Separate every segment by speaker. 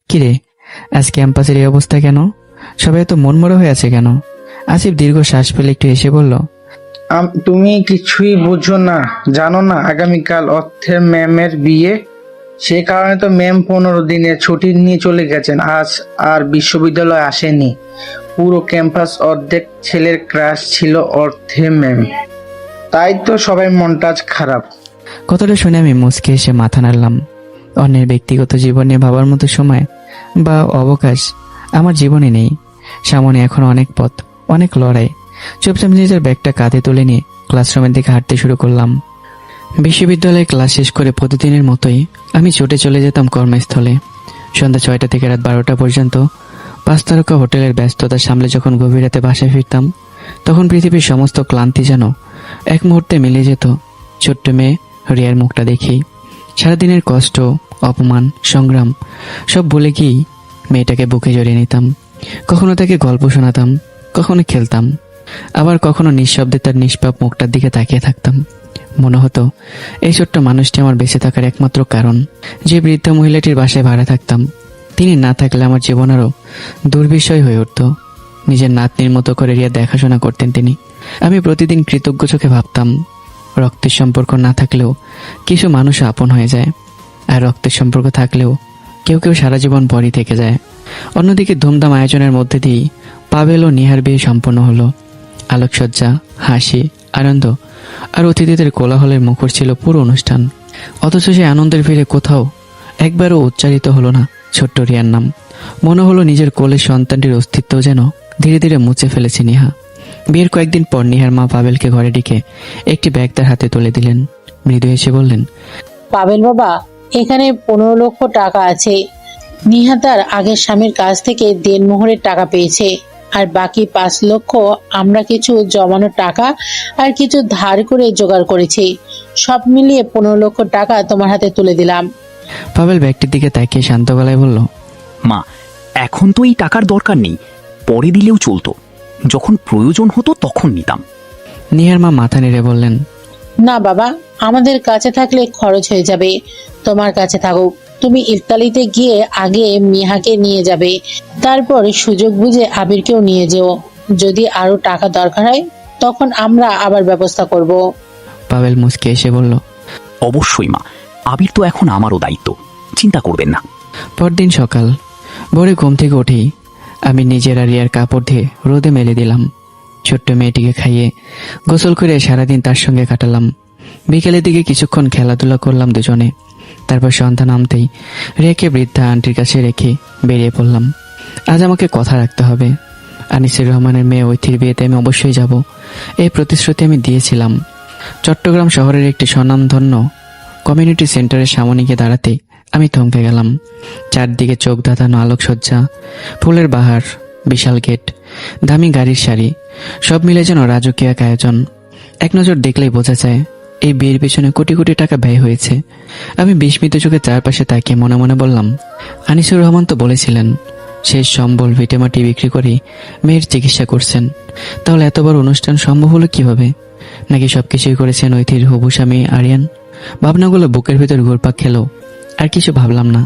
Speaker 1: কিরে, আজ ক্যাম্পাসের এই অবস্থা কেন? সবাই এত মনমরা হয়ে আছে কেন? আসিফ দীর্ঘ শ্বাস ফেলে একটু হেসে বলল,
Speaker 2: তুমি কিছুই বুঝো না, জানো না আগামীকাল অর্থের ম্যামের বিয়ে। সে কারণে তো ম্যাম 15 দিনের ছুটি নিয়ে চলে গেছেন। আজ আর বিশ্ববিদ্যালয়ে আসেনি। পুরো ক্যাম্পাস অর্ধেক ছেলের ক্রাশ ছিল অর্থের ম্যাম, তাই তো সবাই মনটা আজ খারাপ।
Speaker 1: কথাটা শুনে আমি মুচকে এসে মাথা নাড়লাম। অন্যের ব্যক্তিগত জীবন নিয়ে ভাবার মতো সময় বা অবকাশ আমার জীবনে নেই। সামনে এখন অনেক পথ, অনেক লড়াই। চুপচাপ নিজের ব্যাগটা কাঁধে তুলে নিয়ে ক্লাসরুমের দিকে হাঁটতে শুরু করলাম। বিশ্ববিদ্যালয়ে ক্লাস শেষ করে প্রতিদিনের মতোই আমি ছুটে চলে যেতাম কর্মস্থলে। সন্ধ্যা 6টা থেকে রাত 12টা পর্যন্ত 5 তারকা হোটেলের ব্যস্ততা সামলে যখন গভীর রাতে বাসায় ফিরতাম, তখন পৃথিবীর সমস্ত ক্লান্তি যেন এক মুহূর্তে মিলে যেত ছোট্ট মেয়ে রিয়ার মুখটা দেখেই। সারাদিনের কষ্ট, অপমান, সংগ্রাম সব ভুলে গিয়েই মেয়েটাকে বুকে জড়িয়ে নিতাম। কখনো তাকে গল্প শোনাতাম, কখনো খেলতাম, আবার কখনো নিঃশব্দে তার নিষ্পাপ মুখটার দিকে তাকিয়ে থাকতাম। মনে হতো এই ছোট্ট মানুষটি আমার বেঁচে থাকার একমাত্র কারণ। যে বৃদ্ধ মহিলাটির বাসায় ভাড়া থাকতাম, তিনি না থাকলে আমার জীবন আরও দুর্বিষয় হয়ে উঠত। নিজের নাতনির মতো করে রিয়া দেখাশোনা করতেন তিনি। আমি প্রতিদিন কৃতজ্ঞ চোখে ভাবতাম, রক্তের সম্পর্ক না থাকলেও কিছু মানুষ আপন হয়ে যায়, আর রক্তের সম্পর্ক থাকলেও কেউ কেউ সারা জীবন পরই থেকে যায়। অন্যদিকে ধুমধাম আয়োজনের মধ্যে দিয়েই পাভেল ও নিহার বিয়ে সম্পন্ন হলো। আলোকসজ্জা, হাসি, আনন্দ আর অতিথিদের কোলাহলের মুখর ছিল পুরো অনুষ্ঠান। অথচ সেই আনন্দের ভিড়ে কোথাও একবারও উচ্চারিত হলো না ছোট্ট রিয়ার নাম। মনে হলো নিজের কোলের সন্তানটির অস্তিত্ব যেন ধীরে ধীরে মুছে ফেলেছে নিহা। বিয়ের কয়েকদিন পর নিহার মা পাভেলকে ঘরে ডেকে একটি ব্যাগ তার হাতে তুলে দিলেন। মৃদু হেসে বললেন,
Speaker 3: পাবেল বাবা, এখানে 15 লক্ষ টাকা আছে। নিহা তার আগের স্বামীর কাছ থেকে দেনমোহরের টাকা পেয়েছে, আর বাকি 5 লক্ষ আমরা কিছু জমানো টাকা আর কিছু ধার করে জোগাড় করেছি। সব মিলিয়ে 15 লক্ষ টাকা তোমার হাতে তুলে দিলাম।
Speaker 1: পাভেল ব্যাগটির দিকে তাকিয়ে শান্ত গলায় বলল,
Speaker 4: মা, এখন তো এই টাকার দরকার নেই, পরে দিলেও চলতো। যখন প্রয়োজন হতো তখন নিতাম।
Speaker 1: নিহার মা মাথা নেড়ে বললেন,
Speaker 3: না বাবা, আমাদের কাছে থাকলে খরচ হয়ে যাবে। তোমার কাছে থাকুক। তুমি ইফতালিতে গিয়ে আগে মিহাকে নিয়ে যাবে, তারপর সুযোগ বুঝে আবিরকেও নিয়ে যেও। যদি আরো টাকা দরকার হয় তখন আমরা আবার ব্যবস্থা করব।
Speaker 1: পাভেল মুচকে এসে বলল,
Speaker 4: অবশ্যই মা, আবির তো এখন আমারও দায়িত্ব, চিন্তা করবেন না।
Speaker 1: পরদিন সকাল ভোরে ঘুম থেকে উঠেই আমি নিজের আর রিয়ার কাপড় দিয়ে রোদে মেলে দিলাম। ছোট্ট মেয়েটিকে খাইয়ে গোসল করে সারাদিন তার সঙ্গে কাটালাম। বিকেলের দিকে কিছুক্ষণ খেলাধুলা করলাম দুজনে। তারপর সন্ধ্যা নামতেই রিয়াকে বৃদ্ধা আন্টির কাছে রেখে বেরিয়ে পড়লাম। আজ আমাকে কথা রাখতে হবে। আনিসুর রহমানের মেয়ে ঐথির বিয়েতে আমি অবশ্যই যাব, এই প্রতিশ্রুতি আমি দিয়েছিলাম। চট্টগ্রাম শহরের একটি স্বনামধন্য কমিউনিটি সেন্টারের সামনে গিয়ে দাঁড়াতেই আমি থমকে গেলাম। চারদিকে চোখ ধাঁধানো আলোকসজ্জা, ফুলের বাহার, বিশাল গেট, দামি গাড়ির সারি, সব মিলে যেন রাজকীয় এক আয়োজন। এক নজর দেখলেই বোঝা যায় এই বিয়ের পিছনে কোটি কোটি টাকা ব্যয় হয়েছে। আমি বিস্মিত চোখে চারপাশে তাকিয়ে মনে মনে বললাম, আনিসুর রহমান তো বলেছিলেন শেষ সম্বল ভিটেমাটি বিক্রি করে মেয়ের চিকিৎসা করছেন। তাহলে এত বড় অনুষ্ঠান সম্ভব হলো কিভাবে? নাকি সবকিছুই করেছেন ঐথির হবু স্বামী আরিয়ান? ভাবনাগুলো বুকের ভেতর ঘুরপাক খেলো। আর কিছু ভাবলাম না।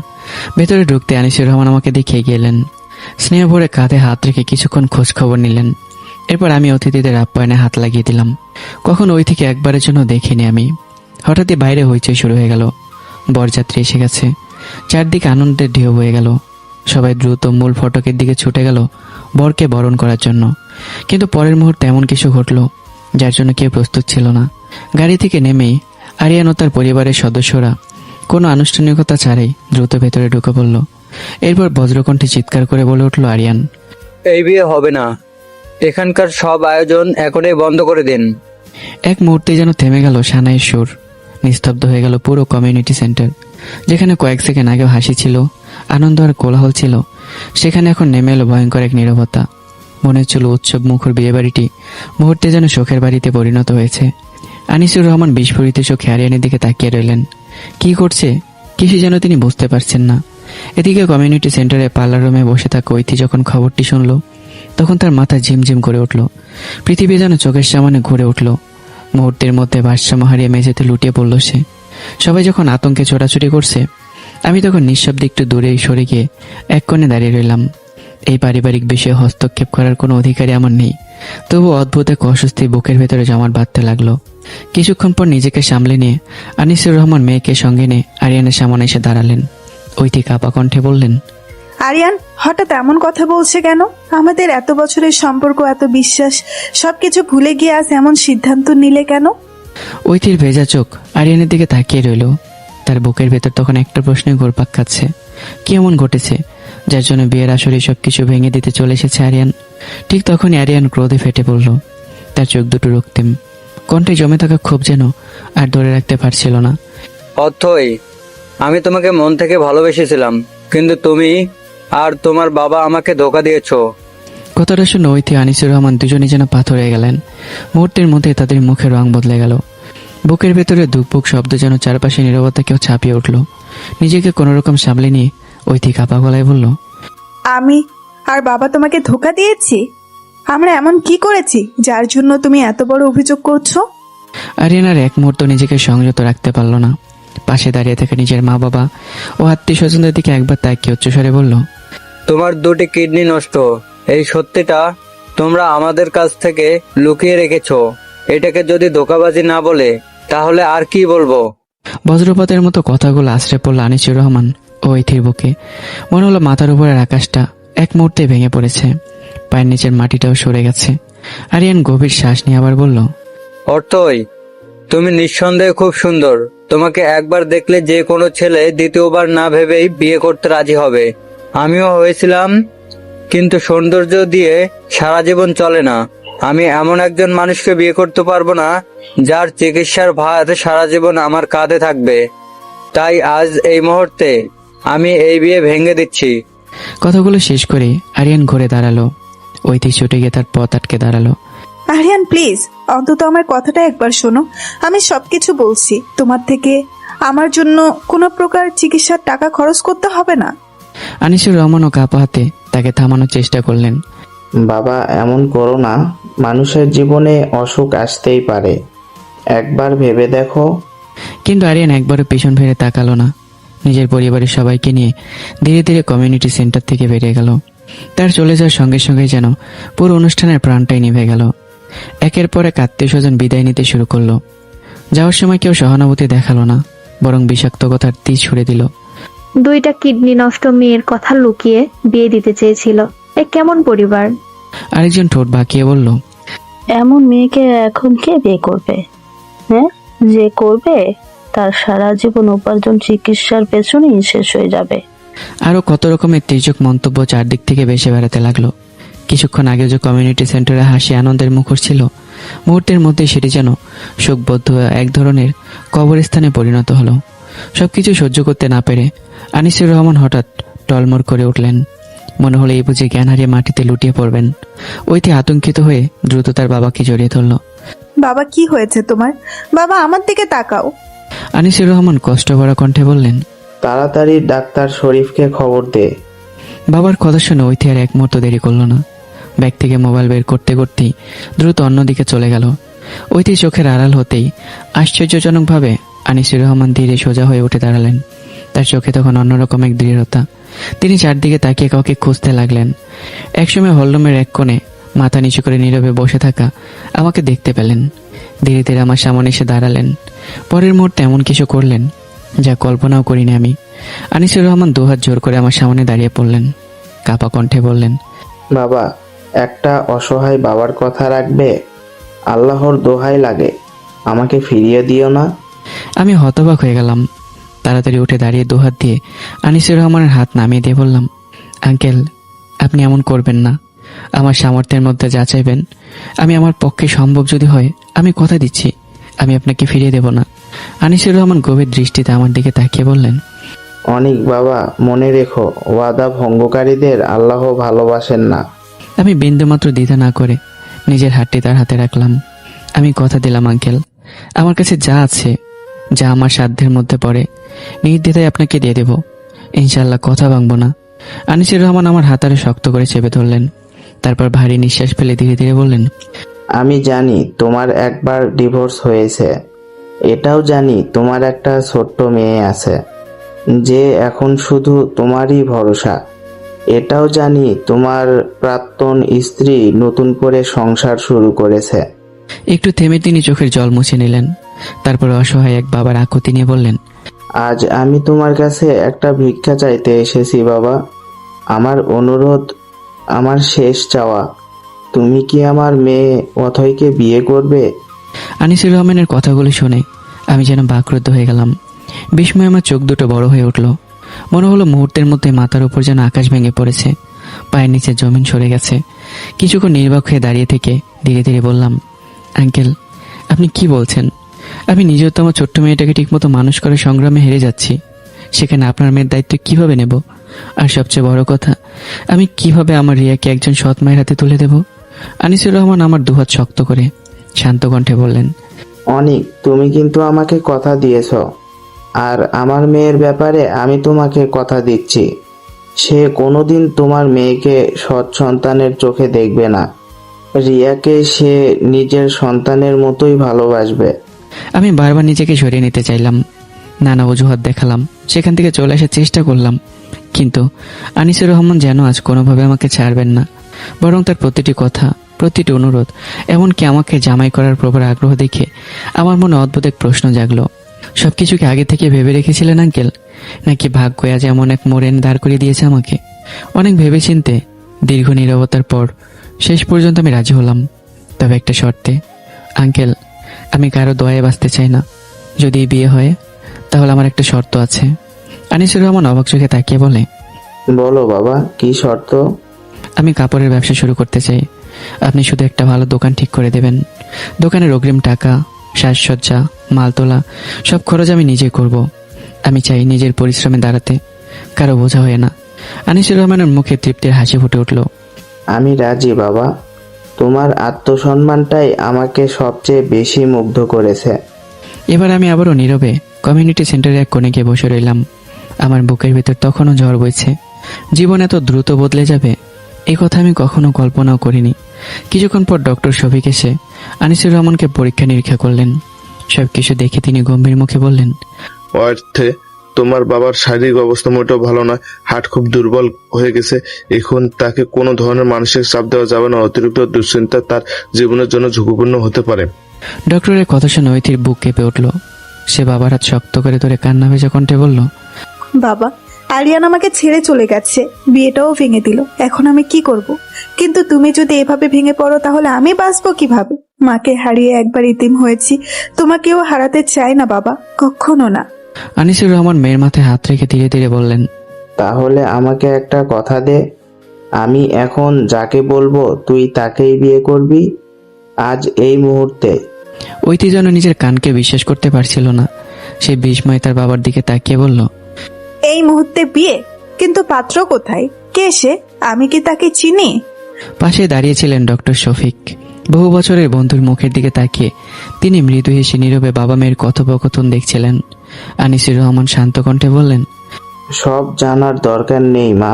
Speaker 1: ভেতরে ঢুকতে আনিসুর রহমান আমাকে দেখিয়ে গেলেন। স্নেহ ভরে কাঁধে হাত রেখে কিছুক্ষণ খোঁজ খবর নিলেন। এরপর আমি অতিথিদের আপ্যায়নে হাত লাগিয়ে দিলাম। কখন ওই থেকে একবারের জন্য দেখিনি আমি। হঠাৎই বাইরে হইচই শুরু হয়ে গেল। বরযাত্রী এসে গেছে। চারদিকে আনন্দের ঢেউ হয়ে গেল। সবাই দ্রুত মূল ফটকের দিকে ছুটে গেল বরকে বরণ করার জন্য। কিন্তু পরের মুহূর্তে এমন কিছু ঘটল যার জন্য কেউ প্রস্তুত ছিল না। গাড়ি থেকে নেমেই আরিয়ান ও তার পরিবারের সদস্যরা কোনো আনুষ্ঠানিকতা ছাড়াই দ্রুত ভেতরে ঢুকে পড়ল। এরপর বজ্রকণ্ঠে চিৎকার করে বলে উঠল আরিয়ান,
Speaker 5: এই বিয়ে হবে না, এখানকার সব আয়োজন এখনই বন্ধ করে দিন।
Speaker 1: এক মুহূর্তে যেন থেমে গেল সানাইয়ের সুর। নিস্তব্ধ হয়ে গেল পুরো কমিউনিটি সেন্টার। যেখানে কয়েক সেকেন্ড আগেও হাসি ছিল, আনন্দ আর কোলাহল ছিল, সেখানে এখন নেমে এলো ভয়ঙ্কর এক নীরবতা। মনে হচ্ছিল উৎসব মুখর বিয়েবাড়িটি মুহূর্তে যেন শোকের বাড়িতে পরিণত হয়েছে। আনিসুর রহমান বিস্ফোরিত চোখে আরিয়ানের দিকে তাকিয়ে রইলেন। কি করছে কিছু যেন তিনি বুঝতে পারছেন না। এদিকে কমিউনিটি সেন্টারে পার্লার রুমে বসে থাকা ঐথি যখন খবরটি শুনল, তখন তার মাথা ঝিমঝিম করে উঠল। পৃথিবী যেন চোখের সামনে ঘুরে উঠল। মুহূর্তের মধ্যে ভারসাম্য হারিয়ে মেঝেতে লুটিয়ে পড়ল সে। সবাই যখন আতঙ্কে ছোটাছুটি করছে, আমি তখন নিঃশব্দে একটু দূরে সরে গিয়ে এক কোণে দাঁড়িয়ে রইলাম। এই পারিবারিক বিষয়ে হস্তক্ষেপ করার কোনো অধিকারই আমার নেই, তবু অদ্ভুত এক অস্বস্তি বুকের ভেতরে জমাট বাঁধতে লাগলো। কিছুক্ষণ পর নিজেকে সামলে নিয়ে আনিসুর রহমান মেয়েকে সঙ্গে নিয়ে আরিয়ানের সামনে এসে দাঁড়ালেন। ওইটি কাঁপা কণ্ঠে বললেন,
Speaker 6: আরিয়ান হঠাৎ এমন কথা বলছে কেন? আমাদের এত বছরের সম্পর্ক, এত বিশ্বাস, সবকিছু ভুলে গিয়ে আজ এমন সিদ্ধান্ত নিলে কেন?
Speaker 1: ঐতির ভেজা চোখ আরিয়ানের দিকে তাকিয়ে রইল। তার বুকের ভেতর তখন একটা প্রশ্নে ঘুরপাক খাচ্ছে। কি এমন ঘটেছে যার জন্য বিয়ের আসরে সবকিছু ভেঙে দিতে চলে এসেছে আরিয়ান? ঠিক তখনই আরিয়ান ক্রোধে ফেটে পড়ল। তার চোখ দুটো রক্তিম, কণ্ঠে জমে থাকা ক্ষোভ যেন আর ধরে রাখতে পারছিল না।
Speaker 5: অথই, আমি তোমাকে মন থেকে ভালোবেসেছিলাম, কিন্তু তুমি আর তোমার বাবা আমাকে ধোকা দিয়েছো।
Speaker 1: কথাটা শুনে ঐতি আনিসুর রহমান দুজনে যেন পাথর হয়ে গেলেন। মুহূর্তের মধ্যে তাদের মুখের রং বদলে গেল। বুকের ভেতরে ধুকপুক শব্দ যেন চারপাশে নীরবতাকেও ছাপিয়ে উঠল। নিজেকে কোনোরকম সামলে নিয়ে ঐতি কাঁপা গলায় বলল,
Speaker 6: আমি আর বাবা তোমাকে ধোকা দিয়েছি? আমরা এমন কি করেছি যার জন্য তুমি এত বড় অভিযোগ করছো?
Speaker 1: আরিয়ানার এক মুহূর্ত নিজেকে সংযত রাখতে পারল না। পাশে দাঁড়িয়ে থেকে নিজের মা বাবা ও আত্মীয় স্বজনদের দিকে একবার তাকিয়ে উচ্চস্বরে বলল,
Speaker 5: তোমার 2টি কিডনি নষ্ট, এই সত্যিটা তোমরা আমাদের কাছ থেকে লুকিয়ে রেখেছো। এটাকে যদি ধোকাবাজি না বলে তাহলে আর কি বলবো?
Speaker 1: বজ্রপাতের মতো কথাগুলো আশ্রে পড়ল আনিসুর রহমান ও ঐথির বুকে। মনে হলো মাথার উপরের আকাশটা এক মুহূর্তে ভেঙে পড়েছে, পায়ের নিচের মাটিটাও সরে গেছে। আরিয়ান গভীর শ্বাস নিয়ে আবার বলল,
Speaker 5: অর্থই, তুমি নিঃসন্দেহে খুব সুন্দর। তোমাকে একবার দেখলে যে কোনো ছেলে দ্বিতীয়বার না ভেবেই বিয়ে করতে রাজি হবে। আমিও হয়েছিলাম, কিন্তু সৌন্দর্য দিয়ে সারা জীবন চলে না। আমি এমন একজন মানুষকে বিয়ে করতে পারবো না যার চিকিৎসার ভার সারা জীবন আমার কাঁধে থাকবে। তাই আজ এই মুহূর্তে আমি এই বিয়ে ভেঙে দিচ্ছি।
Speaker 1: কথাগুলো শেষ করে আরিয়ান ঘুরে দাঁড়ালো। ঐথি ছুটে গিয়ে তার পথ আটকে দাঁড়ালো।
Speaker 6: আরিয়ান প্লিজ, অন্তত আমার কথাটা একবার শোনো। আমি সবকিছু বলছি, তোমার থেকে আমার জন্য কোনো প্রকার চিকিৎসার টাকা খরচ করতে হবে না।
Speaker 1: আনিসুর রহমান ও কাঁপা হাতে তাকে থামানোর চেষ্টা করলেন।
Speaker 7: বাবা, এমন করো না। মানুষের জীবনে অসুখ আসতেই পারে, একবার ভেবে দেখো।
Speaker 1: কিন্তু আরিয়ান একবারও পিছন ফিরে তাকালো না। নিজের পরিবারের সবাইকে নিয়ে ধীরে ধীরে কমিউনিটি সেন্টার থেকে বেরিয়ে গেল। তার চলে যাওয়ার সঙ্গে সঙ্গে যেন পুরো অনুষ্ঠানের প্রাণটাই নিভে গেল। একের পর এক আত্মীয় স্বজন বিদায় নিতে শুরু করলো। যাওয়ার সময় কেউ সহানুভূতি দেখালো না, বরং বিষাক্ত কথার তীর ছুড়ে দিল।
Speaker 8: 2টা কিডনি নষ্ট মেয়ের কথা লুকিয়ে বিয়ে দিতে চেয়েছিল, এ কেমন পরিবার?
Speaker 1: আরেকজন ঠোঁট বাঁকিয়ে বলল,
Speaker 9: এমন মেয়েকে এখন কে বিয়ে করবে? হ্যাঁ, যে করবে তার সারা জীবন উপার্জন চিকিৎসার পেছনেই শেষ হয়ে যাবে।
Speaker 1: আরো কত রকমের তির্যক মন্তব্য চারদিক থেকে ভেসে বেড়াতে লাগলো। কিছুক্ষণ আগে যে কমিউনিটি সেন্টারে হাসি আনন্দের মুখর ছিল, মুহূর্তের মধ্যে সেটি যেন শোকবদ্ধ এক ধরনের কবরস্থানে পরিণত হলো। সবকিছু সহ্য করতে না পেরে আনিসুর রহমান হঠাৎ টলমড় করে উঠলেন। মনে হলো এই বুঝে জ্ঞান হারিয়ে মাটিতে লুটিয়ে পড়বেন। ঐতি আতঙ্কিত হয়ে দ্রুত তার বাবাকে জড়িয়ে ধরল।
Speaker 6: বাবা, কি হয়েছে তোমার? বাবা, আমার দিকে তাকাও।
Speaker 1: আনিসুর রহমান কষ্ট ভরা কণ্ঠে বললেন,
Speaker 7: তাড়াতাড়ি ডাক্তার শরীফকে খবর দে।
Speaker 1: বাবার কথা শুনে ঐতি আর এক মুহূর্ত দেরি করলো না। ব্যাগ থেকে মোবাইল বের করতে করতেই দ্রুত অন্যদিকে চলে গেল। ঐতি চোখের আড়াল হতেই আশ্চর্যজনকভাবে আনিসুর রহমান ধীরে সোজা হয়ে উঠে দাঁড়ালেন। তার চোখে তখন অন্যরকম এক দৃঢ়তা। তিনি চারদিকে তাকিয়ে কাউকে খুঁজতে লাগলেন। একসময় হলরুমের এক কোণে মাথা নিচু করে নীরবে বসে থাকা আমাকে দেখতে পেলেন। ধীরে ধীরে আমার সামনে এসে দাঁড়ালেন। পরের মুহূর্তে এমন কিছু করলেন যা কল্পনাও করিনি আমি। আনিসুর রহমান দুহাত জোর করে আমার সামনে দাঁড়িয়ে পড়লেন। কাঁপা কণ্ঠে বললেন,
Speaker 7: বাবা, একটা অসহায় বাবার কথা রাখবে? আল্লাহর দোহাই লাগে, আমাকে ফিরিয়ে দিও না।
Speaker 1: আমি হতবাক হয়ে গেলাম। তাড়াতাড়ি উঠে দাঁড়িয়ে দুহাত দিয়ে আনিসুর রহমানের হাত নামিয়ে দিয়ে বললাম, আঙ্কেল, আপনি এমন করবেন না। আমার সামর্থ্যের মধ্যে যা চাইবেন, আমি আমার পক্ষে সম্ভব যদি হয়, আমি কথা দিচ্ছি আমি আপনাকে ফিরিয়ে দেব না। আনিসুর রহমান গভীর দৃষ্টিতে আমার দিকে তাকিয়ে বললেন,
Speaker 7: অনেক বাবা, মনে রেখো, ওয়াদা ভঙ্গকারীদের আল্লাহ ভালোবাসেন না।
Speaker 1: আমি বিন্দুমাত্র দ্বিধা না করে নিজের হাতটি তার হাতে রাখলাম। আমি কথা দিলাম আঙ্কেল, আমার কাছে যা আছে, যা আমার সাধ্যের মধ্যে পড়ে, নির্দ্বিধায় আপনাকে দিয়ে দেব, ইনশাল্লাহ, কথা ভাঙবো না। আনিসুর রহমান আমার হাতারে শক্ত করে চেপে ধরলেন। তারপর ভারী নিঃশ্বাস ফেলে ধীরে ধীরে বললেন,
Speaker 7: আমি জানি তোমার একবার ডিভোর্স হয়েছে, এটাও জানি তোমার একটা ছোট্ট মেয়ে আছে। যে এখন শুধু তোমারই ভরসা। এটাও জানি তোমার প্রাক্তন স্ত্রী নতুন করে সংসার শুরু করেছে।
Speaker 1: একটু থেমে তিনি চোখের জল মুছে নিলেন। তারপর অসহায় এক বাবার আকুতি নিয়ে বললেন,
Speaker 7: আজ আমি তোমার কাছে একটা ভিক্ষা চাইতে এসেছি বাবা। আমার অনুরোধ, আমার শেষ চাওয়া, তুমি কি আমার মেয়ে অথয়কে বিয়ে করবে?
Speaker 1: আনিসুর রহমানের কথাগুলো শুনে আমি যেন বাকরুদ্ধ হয়ে গেলাম। বিস্ময়ে আমার চোখ দুটো বড় হয়ে উঠল। মনে হলো মুহূর্তের মধ্যে মাথার উপর যেন আকাশ ভেঙে পড়েছে, পায়ের নিচে জমিন সরে গেছে। কিছুক্ষণ নির্বাক হয়ে দাঁড়িয়ে থেকে ধীরে ধীরে বললাম, আঙ্কেল, আপনি কি বলছেন? আমি নিজেও তো আমার ছোট্ট মেয়েটাকে ঠিকমতো মানুষ করার সংগ্রামে হেরে যাচ্ছি। সেখানে আপনার মেয়ের দায়িত্ব কিভাবে নেব? আর সবচেয়ে বড় কথা, আমি কিভাবে আমার রিয়াকে একজন সৎ মায়ের হাতে তুলে দেব? আনিসুর রহমান আমার দুহাত শক্ত করে শান্ত কণ্ঠে বললেন,
Speaker 7: অনিক, তুমি কিন্তু আমাকে কথা দিয়েছ, আর আমার মেয়ের ব্যাপারে আমি তোমাকে কথা দিচ্ছি, সে কোনোদিন তোমার মেয়েকে সৎ সন্তানের চোখে দেখবে না। রিয়াকে সে নিজের সন্তানের মতোই ভালোবাসবে।
Speaker 1: আমি বারবার নিজেকে সরিয়ে নিতে চাইলাম, নানা অজুহাত দেখালাম, সেখান থেকে চলে আসার চেষ্টা করলাম, কিন্তু আনিসুর রহমান যেন আজ কোনোভাবে আমাকে ছাড়বেন না। বরং তার প্রতিটি কথা, প্রতিটি অনুরোধ, এমনকি আমাকে জামাই করার প্রবল আগ্রহ দেখে আমার মনে অদ্ভুত এক প্রশ্ন জাগলো। সবকিছুকে আগে থেকে ভেবে রেখেছিলেন আঙ্কেল, নাকি ভাগ্য আজ এমন এক মোড় এনে দাঁড় করিয়ে দিয়েছে আমাকে? অনেক ভেবেচিন্তে দীর্ঘ নীরবতার পর শেষ পর্যন্ত আমি রাজি হলাম, তবে একটা শর্তে। আঙ্কেল, আমি কারো দয়ায় বাঁচতে চাই না। যদি বিয়ে হয় তাহলে আমার একটা শর্ত আছে। আনিসুর রহমান অবাক চোখে তাকিয়ে বলে,
Speaker 7: বলো বাবা, কি শর্ত?
Speaker 1: আমি কাপড়ের ব্যবসা শুরু করতে চাই। আপনি শুধু একটা ভালো দোকান ঠিক করে দেবেন। দোকানের অগ্রিম টাকা, সাজসজ্জা, মাল তোলা, সব খরচ আমি নিজে করব। আমি চাই নিজের পরিশ্রমে দাঁড়াতে, কারো বোঝা হয়ে না। আনিসুর রহমানের মুখে তৃপ্তির হাসি ফুটে উঠল।
Speaker 7: আমি রাজি বাবা, তোমার আত্মসম্মানটাই আমাকে সবচেয়ে বেশি মুগ্ধ করেছে।
Speaker 1: এবার আমি আবারও নীরবে কমিউনিটি সেন্টারে এক কোণে গিয়ে বসে রইলাম। আমার বুকের ভেতর তখনও ঝড় বইছে। জীবন এত দ্রুত বদলে যাবে এই কথা আমি কখনো কল্পনাও করিনি। কিছুক্ষণ পর ডক্টর শফিক এসে আনিসুর রহমানকে পরীক্ষা নিরীক্ষা করলেন। সবকিছু দেখে তিনি গম্ভীর মুখে বললেন,
Speaker 10: অর্থে তোমার বাবার শারীরিক অবস্থা মোটেও ভালো নয়, হার্ট খুব দুর্বল হয়ে গেছে। এখন তাকে কোনো ধরনের মানসিক চাপ দেওয়া যাবে না, অতিরিক্ত দুশ্চিন্তা তার জীবনের জন্য ঝুঁকিপূর্ণ হতে পারে।
Speaker 1: ডক্টরের কথা শুনে ঐথির বুক কেঁপে উঠল। সে বাবার হাত শক্ত করে ধরে কান্না ভেজা কণ্ঠে বলল,
Speaker 6: বাবা, আরিয়ান আমাকে ছেড়ে চলে গেছে, বিয়েটাও ভেঙে দিল। এখন আমি কি করব? কিন্তু তুমি যদি এভাবে ভেঙে পড়ো তাহলে আমি বাঁচবো কিভাবে? মাকে হারিয়ে একবার ইতিম হয়েছি, তোমাকেও হারাতে চাই না বাবা, কখনো না।
Speaker 1: আনিসুর রহমান মেয়ের মাথায় হাত রেখে ধীরে ধীরে বললেন,
Speaker 7: তাহলে আমাকে একটা কথা দে, আমি এখন যাকে বলবো তুই তাকেই বিয়ে করবি, আজ এই মুহূর্তে।
Speaker 1: ঐতি যেন নিজের কানকে বিশ্বাস করতে পারছিল না। সে বিস্ময়ে তার বাবার দিকে তাকিয়ে বলল,
Speaker 6: এই মুহূর্তে বিয়ে? কিন্তু পাত্র কোথায়? কে সে? আমি কি তাকে চিনি?
Speaker 1: পাশে দাঁড়িয়েছিলেন ডক্টর শফিক। বহু বছরের বন্ধুর মুখের দিকে তাকিয়ে তিনি মৃদু হেসে নীরবে বাবা মেয়ের কথোপকথন দেখছিলেন। আনিসুর রহমান শান্ত কণ্ঠে বললেন,
Speaker 7: সব জানার দরকার নেই মা,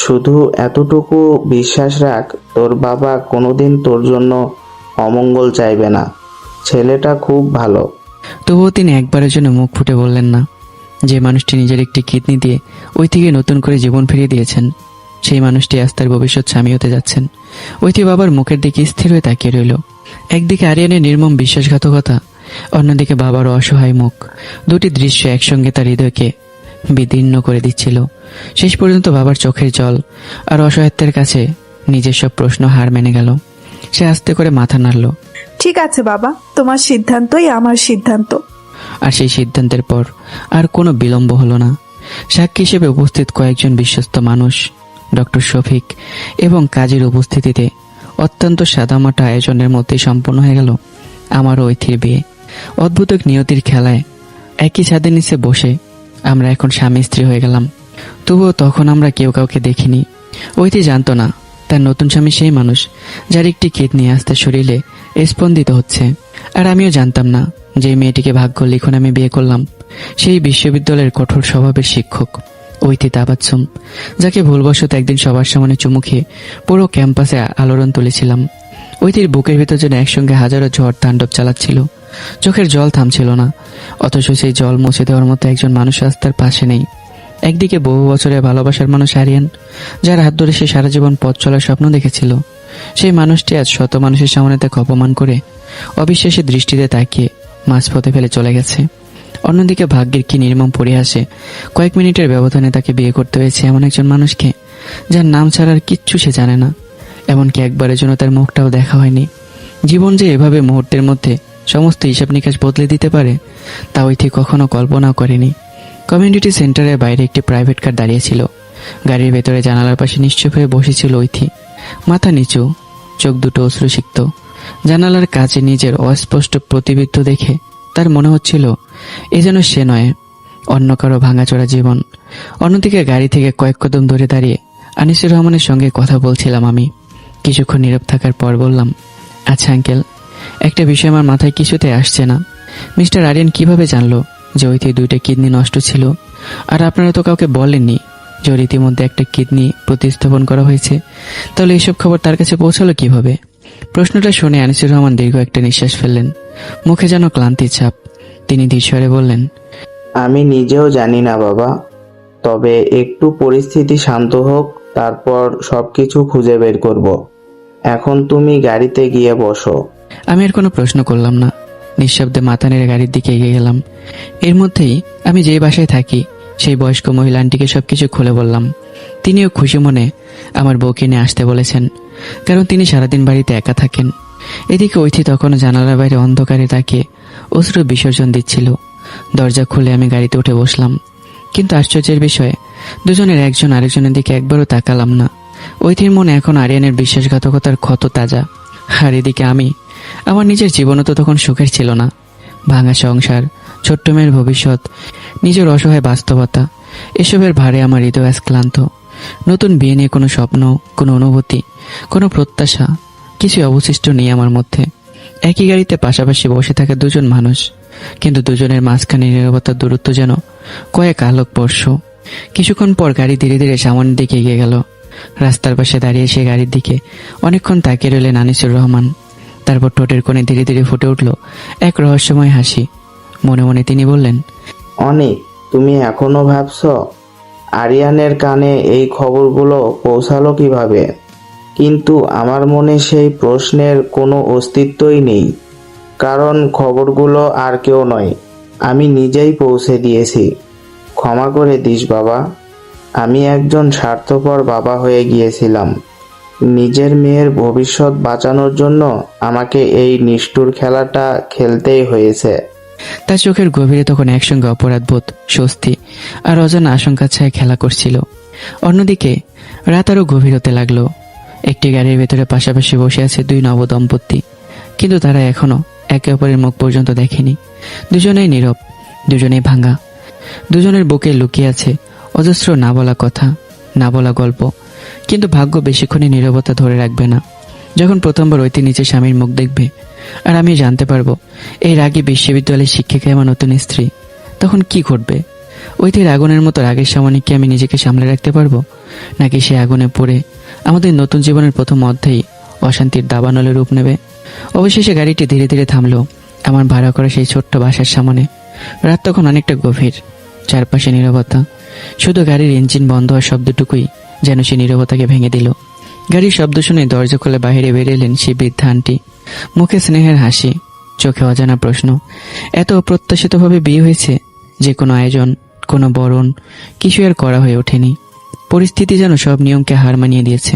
Speaker 7: শুধু এতটুকু বিশ্বাস রাখ, তোর বাবা কোনোদিন তোর জন্য অমঙ্গল চাইবে না। ছেলেটা খুব ভালো।
Speaker 1: তবুও তিনি একবারের জন্য মুখ ফুটে বললেন না। যে মানুষটি নিজের একটি কিডনি দিয়ে ওই থেকে নতুন করে জীবন ফিরিয়ে দিয়েছেন, সেই মানুষটি আজ তার ভবিষ্যৎ স্বামী হতে যাচ্ছেন। ঐতি বাবার মুখের দিকে স্থির হয়ে তাকিয়ে রইল। একদিকে আরিয়ানের নির্মম বিশ্বাসঘাতকতা, অন্যদিকে বাবার অসহায় মুখ। দুটি দৃশ্য একসঙ্গে তার হৃদয়কে বিদীর্ণ করে দিচ্ছিল। শেষ পর্যন্ত বাবার চোখের জল আর অসহায়ত্বের কাছে নিজের সব প্রশ্ন হার মেনে গেল। সে আস্তে করে মাথা নাড়ল।
Speaker 6: ঠিক আছে বাবা, তোমার সিদ্ধান্তই আমার সিদ্ধান্ত।
Speaker 1: আর সেই সিদ্ধান্তের পর আর কোনো বিলম্ব হলো না। সাক্ষী হিসেবে উপস্থিত কয়েকজন বিশ্বস্ত মানুষ, ডক্টর শফিক এবং কাজীর উপস্থিতিতে অত্যন্ত সাদামাটা আয়োজনের মধ্যে সম্পন্ন হয়ে গেল আমার ঐথির বিয়ে। অদ্ভুত এক নিয়তির খেলায় একই ছাদের নিচে বসে আমরা এখন স্বামী স্ত্রী হয়ে গেলাম। তবুও তখন আমরা কেউ কাউকে দেখিনি। ঐথি জানতো না তার নতুন স্বামী সেই মানুষ যার একটি কিডনি আজ তার শরীরে স্পন্দিত হচ্ছে। আর আমিও জানতাম না যে মেয়েটিকে ভাগ্য লিখন আমি বিয়ে করলাম সেই বিশ্ববিদ্যালয়ের কঠোর স্বভাবের শিক্ষক ঐথি তাবাচ্ছুম, যাকে ভুলবশত একদিন সবার সামনে চুমু খেয়ে পুরো ক্যাম্পাসে আলোড়ন তুলেছিলাম। ঐথির বুকের ভেতর যেন একসঙ্গে হাজারো ঝড় তাণ্ডব চালাচ্ছিল। চোখের জল থামছিল না, অথচ সেই জল মুছে দেওয়ার মতো একজন মানুষ আজ তার পাশে নেই। একদিকে বহু বছরের ভালোবাসার মানুষ আরিয়ান, যার হাত ধরে সে সারা জীবন পথ চলার স্বপ্ন দেখেছিল, সেই মানুষটি আজ শত মানুষের সামনে তাকে অপমান করে অবিশ্বাসী দৃষ্টিতে তাকিয়ে মাঝপথে ফেলে চলে গেছে। অন্যদিকে ভাগ্যের কি নির্মম পরিহাসে কয়েক মিনিটের ব্যবধানে তাকে বিয়ে করতে হয়েছে এমন একজন মানুষকে, যার নাম ছাড়ার কিচ্ছু সে জানে না, এমনকি একবারের জন্য তার মুখটাও দেখা হয়নি। জীবন যে এভাবে মুহূর্তের মধ্যে সমস্ত হিসাব নিকাশ বদলে দিতে পারে তা ঐথি কখনো কল্পনাও করেনি। কমিউনিটি সেন্টারের বাইরে একটি প্রাইভেট কার দাঁড়িয়েছিল। গাড়ির ভেতরে জানালার পাশে নিশ্চুপ হয়ে বসেছিল ঐথি, মাথা নিচু, চোখ দুটো অশ্রুসিক্ত। জানালার কাছে নিজের অস্পষ্ট প্রতিবিম্ব দেখে তার মনে হচ্ছিল এ যেন সে নয়, অন্য কারো ভাঙাচোরা জীবন। অন্যদিকে গাড়ি থেকে কয়েক কদম দূরে দাঁড়িয়ে আনিসুর রহমানের সঙ্গে কথা বলছিলাম আমি। কিছুক্ষণ নীরব থাকার পর বললাম, আচ্ছা আঙ্কেল, একটা বিষয় আমার মাথায় কিছুতে আসছে না। মিস্টার আরিয়ান কিভাবে জানলো যে ঐথির 2টা কিডনি নষ্ট ছিল? আর আপনারা তো কাউকে বলেননি যে ওর ইতিমধ্যে একটা কিডনি প্রতিস্থাপন করা হয়েছে। তাহলে এইসব খবর তার কাছে পৌঁছালো কিভাবে? প্রশ্নটা শুনে আনিসুর রহমান দীর্ঘ একটা নিঃশ্বাস ফেললেন, মুখে যেন ক্লান্তির ছাপ। তিনি ধীরস্বরে বললেন,
Speaker 7: আমি নিজেও জানি না বাবা, তবে একটু পরিস্থিতি শান্ত হোক, তারপর সবকিছু খুঁজে বের করব। এখন তুমি গাড়িতে গিয়ে বসো।
Speaker 1: আমি আর কোনো প্রশ্ন করলাম না, নিঃশব্দে মাথা নেড়ে গাড়ির দিকে এগিয়ে গেলাম। এর মধ্যেই আমি যেই বাসায় থাকি সেই বয়স্ক মহিলা আন্টিকে সবকিছু খুলে বললাম। তিনিও খুশি মনে আমার বউকে নিয়ে আসতে বলেছেন, কারণ তিনি সারাদিন বাড়িতে একা থাকেন। এদিকে ঐথি তখনও জানালার বাইরে অন্ধকারে তাকিয়ে অশ্রু বিসর্জন দিচ্ছিল। দরজা খুলে আমি গাড়িতে উঠে বসলাম, কিন্তু আশ্চর্যের বিষয়ে দুজনের একজন আরেকজনের দিকে একবারও তাকালাম না। ঐথির মনে এখন আরিয়ানের বিশ্বাসঘাতকতার ক্ষত তাজা। আর এদিকে আমি, আমার নিজের জীবনও তো তখন সুখের ছিল না। ভাঙা সংসার, ছোট্ট মেয়ের ভবিষ্যৎ, নিজের অসহায় বাস্তবতা, এসবের ভারে আমার হৃদয় আজ ক্লান্ত। নতুন বিয়ে নিয়ে কোনো স্বপ্ন, কোনো অনুভূতি, কোনো প্রত্যাশা কিছুই অবশিষ্ট নেই আমার মধ্যে। একই গাড়িতে পাশাপাশি বসে থাকা দুজন মানুষ, কিন্তু দুজনের মাঝখানে নীরবতার দূরত্ব যেন কয়েক আলোকবর্ষ। কিছুক্ষণ পর গাড়ি ধীরে ধীরে সামনের দিকে এগিয়ে গেল। রাস্তার পাশে দাঁড়িয়ে সে গাড়ির দিকে অনেকক্ষণ তাকিয়ে রইলেন আনিসুর রহমান। তারপর ঠোঁটের কোণে ধীরে ধীরে ফুটে উঠল এক রহস্যময় হাসি। মনে মনে তিনি বললেন,
Speaker 7: অনেক, তুমি এখনো ভাবছো আরিয়ানের কানে এই খবরগুলো পৌঁছালো কিভাবে? কিন্তু আমার মনে সেই প্রশ্নের কোনো অস্তিত্বই নেই, কারণ খবরগুলো আর কেউ নয়, আমি নিজেই পৌঁছে দিয়েছি। ক্ষমা করে দিস বাবা, আমি একজন স্বার্থপর বাবা হয়ে গিয়েছিলাম। নিজের মেয়ের ভবিষ্যৎ বাঁচানোর জন্য আমাকে এই নিষ্ঠুর খেলাটা খেলতেই হয়েছে।
Speaker 1: তার চোখের গভীরে তখন একসঙ্গে অপরাধবোধ, স্বস্তি আর অজানা আশঙ্কার ছায় খেলা করছিল। অন্যদিকে রাত আরো গভীর হতে লাগলো। একটি গাড়ির ভেতরে পাশাপাশি বসে আছে 2 নবদম্পতি, কিন্তু তারা এখনো একে অপরের মুখ পর্যন্ত দেখেনি। দুজনেই নীরব, দুজনেই ভাঙা, দুজনের বুকে লুকিয়ে আছে অজস্র না বলা কথা, না বলা গল্প। কিন্তু ভাগ্য বেশিক্ষণই নীরবতা ধরে রাখবে না। যখন প্রথমবার ঐতি নিজের স্বামীর মুখ দেখবে আর আমি জানতে পারবো এই রাগী বিশ্ববিদ্যালয়ের শিক্ষিকা আমার নতুন স্ত্রী, তখন কি ঘটবে? ঐতির আগুনের মতো রাগের সামনে কি আমি নিজেকে সামলে রাখতে পারবো, নাকি সে আগুনে পড়ে আমাদের নতুন জীবনের প্রথম অধ্যায়ে অশান্তির দাবানলে রূপ নেবে? অবশেষে গাড়িটি ধীরে ধীরে থামলো আমার ভাড়া করা সেই ছোট্ট বাসার সামনে। রাত তখন অনেকটা গভীর, চারপাশে নীরবতা, শুধু গাড়ির ইঞ্জিন বন্ধ হওয়ার শব্দটুকুই যেন সে নীরবতাকে ভেঙে দিল। গাড়ির শব্দ শুনে দরজা খুলে বাইরে বেরিয়ে এলেন সেই বৃদ্ধা আন্টি, মুখে স্নেহের হাসি, চোখে অজানা প্রশ্ন। এত অপ্রত্যাশিতভাবে বিয়ে হয়েছে যে কোনো আয়োজন, কোনো বরণ কিছু আর করা হয়ে ওঠেনি। পরিস্থিতি যেন সব নিয়মকে হার মানিয়ে দিয়েছে।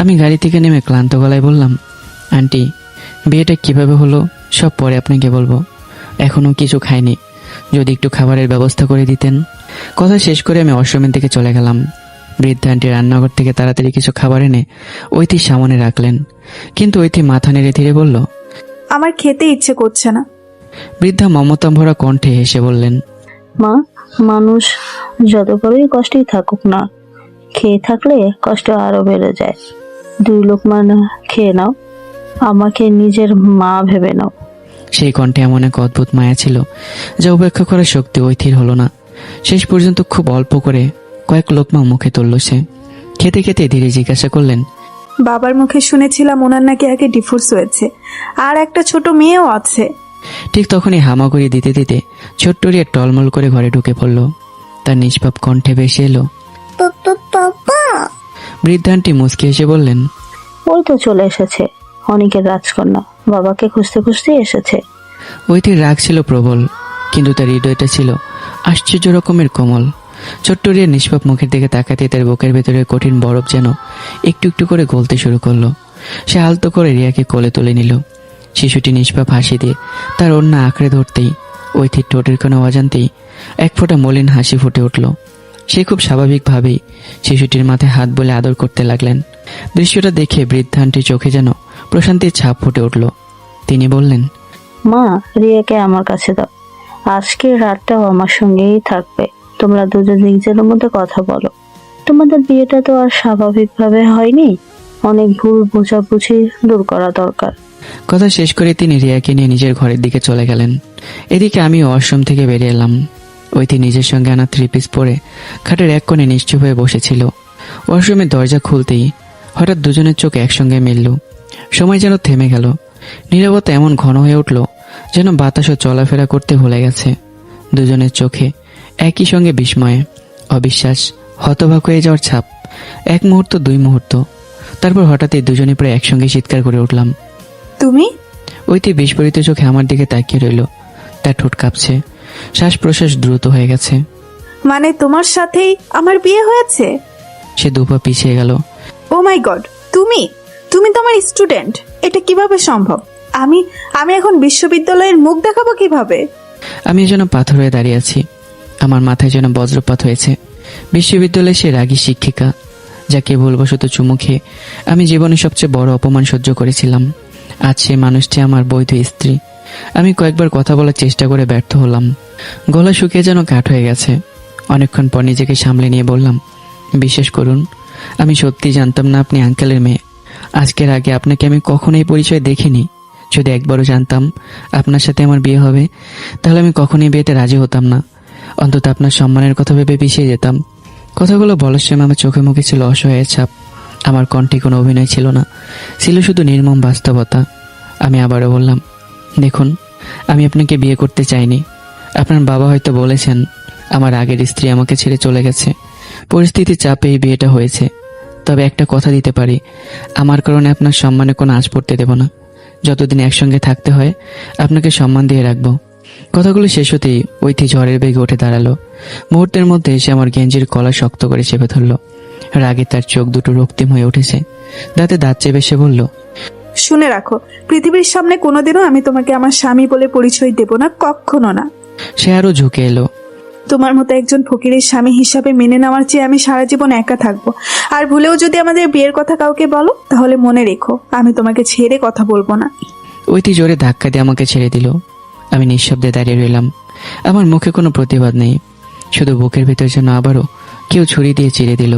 Speaker 1: আমি গাড়ি থেকে নেমে ক্লান্ত গলায় বললাম, আন্টি, বিয়েটা কিভাবে হলো সব পরে আপনাকে বলবো, এখনো কিছু খাইনি, যদি একটু খাবারের ব্যবস্থা করে দিতেন। কথা শেষ করে আমি ওয়াশরুমের দিকে চলে গেলাম। বৃদ্ধা আন্টি রান্নাঘর থেকে তাড়াতাড়ি কিছু খাবার এনে ঐতির সামনে রাখলেন, কিন্তু ঐতি মাথা নেড়ে ধীরে বলল,
Speaker 6: আমার খেতে ইচ্ছে করছে না।
Speaker 1: বৃদ্ধা মমতা ভরা কণ্ঠে হেসে বললেন,
Speaker 9: মা, মানুষ যত বড়ই কষ্টেই থাকুক না, খেয়ে থাকলে কষ্ট আরো বেড়ে যায়। 2 লোকমা খেয়ে নাও, আমাকে নিজের মা ভেবে নাও।
Speaker 1: সেই কণ্ঠে এমন এক অদ্ভুত মায়া ছিল যা উপেক্ষা করার শক্তি ঐথির হলো না। শেষ পর্যন্ত খুব অল্প করে কয়েক লোকমা মুখে তুলল সে। খেতে খেতে ধীরে জিজ্ঞাসা করলেন,
Speaker 6: বাবার মুখে শুনেছিলাম ওনার নাকি আগে ডিভোর্স হয়েছে আর একটা ছোট মেয়েও আছে।
Speaker 1: ঠিক তখনই হামাগুড়ি দিতে দিতে ছোট্ট রিয়া টলমল করে ঘরে ঢুকে পড়ল। তার নিষ্পাপ কণ্ঠে ভেসে এলো, বৃদ্ধানটি মুচকি এসে বললেন,
Speaker 9: ওই তো চলে এসেছে অনেকের রাজকন্যা, বাবাকে খুঁজতে খুঁজতে এসেছে।
Speaker 1: ওইটির রাগ ছিল প্রবল, কিন্তু তার হৃদয়টা ছিল আশ্চর্য রকমের কোমল। ছোট্ট রিয়ার নিষ্পাপ মুখের দিকে তাকাতে তার বুকের ভেতরে কঠিন বরফ যেন একটু একটু করে গলতে শুরু করলো। সে আলতো করে রিয়াকে কোলে তুলে নিল। শিশুটি নিষ্পাপ হাসি দিয়ে তার ওড়না আঁকড়ে ধরতেই ঐথির ঠোঁটের কোনো অজান্তেই এক ফোঁটা মলিন হাসি ফুটে উঠল। সে খুব স্বাভাবিকভাবেই শিশুটির মাথায় হাত বলে আদর করতে লাগলেন। দৃশ্যটা দেখে বৃদ্ধানটির চোখে যেন প্রশান্তির ছাপ ফুটে উঠল। তিনি বললেন,
Speaker 9: মা, রিয়াকে আমার কাছে দাও, আজকের রাতটাও আমার সঙ্গেই থাকবে। তোমরা দুজন নিজেদের মধ্যে কথা বলো। তোমাদের বিয়েটা তো আর স্বাভাবিকভাবে হয়নি, অনেক ভুল বোঝাবুঝি দূর করা দরকার।
Speaker 1: কথা শেষ করে তিনি রিয়াকে নিয়ে নিজের ঘরের দিকে চলে গেলেন। এদিকে আমি ওয়াশরুম থেকে বেরিয়ে এলাম। ঐতি নিজের সঙ্গে আনা 3 পিস পরে খাটের এক কোণে নিশ্চুপ হয়ে বসেছিল। ওয়াশরুমের দরজা খুলতেই হঠাৎ দুজনের চোখ একসঙ্গে মিলল। সময় যেন থেমে গেল। নীরবতা এমন ঘন হয়ে উঠল যেন বাতাসও চলাফেরা করতে ভুলে গেছে। দুজনের চোখে একই সঙ্গে বিস্ময়ে, অবিশ্বাস, হতবাক হয়ে যাওয়ার ছাপ। 1 মুহূর্ত, 2 মুহূর্ত, তারপর হঠাৎই দুজনে প্রায় একসঙ্গে চিৎকার করে উঠলাম।
Speaker 6: তুমি?
Speaker 1: ঐতি বিস্ফোরিত চোখে আমার দিকে তাকিয়ে রইল। তার ঠোঁট কাঁপছে, শ্বাস প্রশ্বাস দ্রুত হয়ে গেছে।
Speaker 6: মানে তোমার সাথেই আমার বিয়ে হয়েছে?
Speaker 1: সে 2 পা পিছিয়ে গেল।
Speaker 6: ও মাই গড, তুমি তুমি তো আমার স্টুডেন্ট, এটা কিভাবে সম্ভব? আমি আমি এখন বিশ্ববিদ্যালয়ের মুখ দেখাবো কিভাবে?
Speaker 1: আমি যেন পাথর হয়ে দাঁড়িয়ে আছি। আমার মাথায় যেন বজ্রপাত হয়েছে। বিশ্ববিদ্যালয়ে সে রাগী শিক্ষিকা, যাকে ভুলবশত চুমু খেয়ে আমি জীবনে সবচেয়ে বড় অপমান সহ্য করেছিলাম, আজ সে মানুষটি আমার বৈধ স্ত্রী। আমি কয়েকবার কথা বলার চেষ্টা করে ব্যর্থ হলাম। গলা শুকিয়ে যেন কাঠ হয়ে গেছে। অনেকক্ষণ পর নিজেকে সামলে নিয়ে বললাম, বিশ্বাস করুন, আমি সত্যি জানতাম না আপনি আঙ্কেলের মেয়ে। আজকের আগে আপনাকে আমি কখনোই পরিচয় দেখিনি। যদি একবারও জানতাম আপনার সাথে আমার বিয়ে হবে, তাহলে আমি কখনোই বিয়েতে রাজি হতাম না। অন্তত আপনার সম্মানের কথা ভেবে পিছিয়ে যেতাম। কথাগুলো বলার সময় আমার চোখে মুখে ছিল অসহায়ের ছাপ। আমার কণ্ঠে কোনো অভিনয় ছিল না, ছিল শুধু নির্মম বাস্তবতা। আমি আবারও বললাম, দেখুন, আমি আপনাকে বিয়ে করতে চাইনি। আপনার বাবা হয়তো বলেছেন আমার আগের স্ত্রী আমাকে ছেড়ে চলে গেছে, পরিস্থিতির চাপে এই বিয়েটা হয়েছে। তবে একটা কথা দিতে পারি, আমার কারণে আপনার সম্মানে কোনো আঁচ পড়তে দেব না। যতদিন একসঙ্গে থাকতে হয় আপনাকে সম্মান দিয়ে রাখবো। কথাগুলো শেষ হতেই ঐতি ঝড়ের বেগে উঠে দাঁড়ালো। মুহূর্তের মধ্যে এসে আমার গেঞ্জির কলা শক্ত করে চেপে ধরলো। রাগে তার চোখ দুটো রক্তিম হয়ে উঠেছে। দাঁতে দাঁত চেপে সে বলল,
Speaker 6: শুনে রাখো, পৃথিবীর সামনে কোনোদিনও আমি তোমাকে আমার স্বামী বলে পরিচয় দেব না, কখনো না।
Speaker 1: সে আরো ঝুঁকে এলো।
Speaker 6: তোমার মতো একজন ফকিরের স্বামী হিসাবে মেনে নেওয়ার চেয়ে আমি সারা জীবন একা থাকবো। আর ভুলেও যদি আমাদের বিয়ের কথা কাউকে বলো, তাহলে মনে রেখো আমি তোমাকে ছেড়ে কথা বলবো না।
Speaker 1: ঐতি জোরে ধাক্কা দিয়ে আমাকে ছেড়ে দিল। আমি নিঃশব্দে দাঁড়িয়ে রইলাম। আমার মুখে কোনো প্রতিবাদ নেই, শুধু বুকের ভেতর যেন আবারও কেউ ছুরি দিয়ে চিড়ে দিল।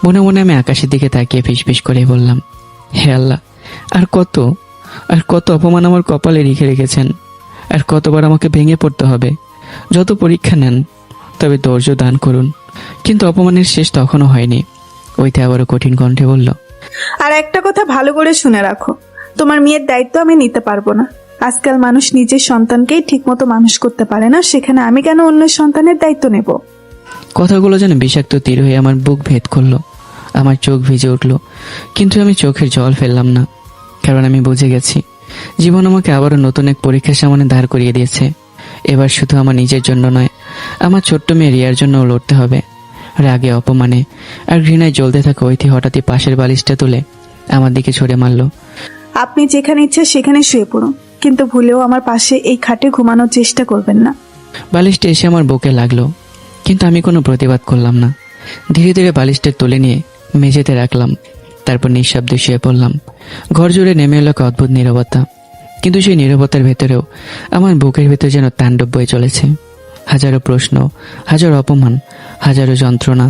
Speaker 1: মনে মনে আমি আকাশের দিকে তাকিয়ে ফিসফিস করে বললাম, হে আল্লাহ, আর কত অপমান আমার কপালে লিখে রেখেছেন। আর কতবার আমাকে ভেঙে পড়তে হবে। যত পরীক্ষা নেন, তবে ধৈর্য দান করুন। কিন্তু অপমানের শেষ তখনও হয়নি। ঐতি আবারও কঠিন কণ্ঠে বলল,
Speaker 6: আর একটা কথা ভালো করে শুনে রাখো, তোমার মেয়ের দায়িত্ব আমি নিতে পারবো না। আজকাল মানুষ নিজের সন্তানকেই ঠিকমতো মানুষ করতে পারে না, সেখানে আমি কেন অন্য সন্তানের দায়িত্ব নেব?
Speaker 1: কথাগুলো যেন বিষাক্ত তীর হয়ে আমার বুক ভেদ করলো। আমার চোখ ভিজে উঠল, কিন্তু আমি চোখের জল ফেললাম না, কারণ আমি বুঝে গেছি জীবন আমাকে আবারও নতুন এক পরীক্ষার সামনে দাঁড় করিয়ে দিয়েছে। এবার শুধু আমার নিজের জন্য নয়, আমার ছোট্ট মেয়ে রিয়ার জন্যও লড়তে হবে। রাগে, অপমানে আর ঘৃণায় জ্বলতে থাকা ঐতি হঠাৎই পাশের বালিশটা তুলে আমার দিকে ছুঁড়ে মারল।
Speaker 6: আপনি যেখানে ইচ্ছা সেখানে শুয়ে পড়ুন, কিন্তু ভুলেও আমার পাশে এই খাটে ঘুমানোর চেষ্টা করবেন না।
Speaker 1: বালিশটা এসে আমার বুকে লাগলো, কিন্তু আমি কোনো প্রতিবাদ করলাম না। ধীরে ধীরে বালিশটা তুলে নিয়ে মেঝেতে রাখলাম। তারপর নিঃশব্দে শুয়ে পড়লাম। ঘর জুড়ে নেমে এলো এক অদ্ভুত নীরবতা, কিন্তু সেই নীরবতার ভেতরেও আমার বুকের ভেতর যেন তাণ্ডব বয়ে চলেছে। হাজারো প্রশ্ন, হাজারো অপমান, হাজারো যন্ত্রণা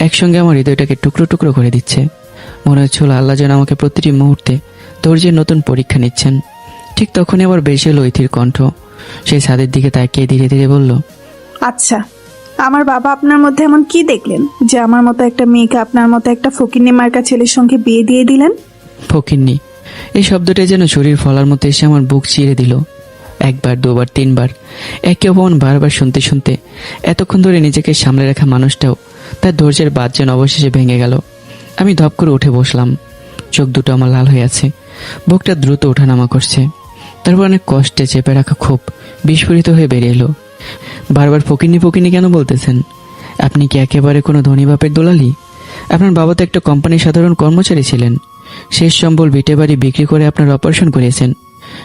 Speaker 1: একসঙ্গে আমার হৃদয়টাকে টুকরো টুকরো করে দিচ্ছে। মনে হচ্ছিল আল্লাহ যেন আমাকে প্রতিটি মুহূর্তে ধৈর্যের নতুন পরীক্ষা নিচ্ছেন। ঠিক তখনই আবার বেশি হলো ঐথির কণ্ঠ। সেই ছাদের দিকে তাকিয়ে ধীরে ধীরে বলল,
Speaker 6: আচ্ছা, আমার বাবা আপনার মধ্যে এমন কি দেখলেন যে আমার মতো একটা মেয়েকে আপনার মতো একটা ফকিন্নি মার্কা ছেলের সঙ্গে বিয়ে দিয়ে দিলেন?
Speaker 1: ফকিন্নি, এই শব্দটা যেন শরীর ফলার মতো এসে আমার বুক চিরে দিল। একবার, দুবার, তিনবার একই অপমান বারবার শুনতে শুনতে এতক্ষণ ধরে নিজেকে সামলে রাখা মানুষটাও তার ধৈর্যের বাঁধ যেন অবশেষে ভেঙে গেল। আমি ধপ করে উঠে বসলাম। চোখ দুটো আমার লাল হয়ে আছে, বুকটা দ্রুত ওঠানামা করছে। তারপর অনেক কষ্টে চেপে রাখা ক্ষোভ বিস্ফোরিত হয়ে বেরিয়ে এলো। বারবার ফকিনি ফকিনি কেন বলতেছেন? আপনি কি একেবারে কোনো ধনী বাপের দোলালি? আপনার বাবা তো একটা কোম্পানির সাধারণ কর্মচারী ছিলেন। শেষ সম্বল ভিটে বাড়ি বিক্রি করে আপনার অপারেশন করিয়েছেন।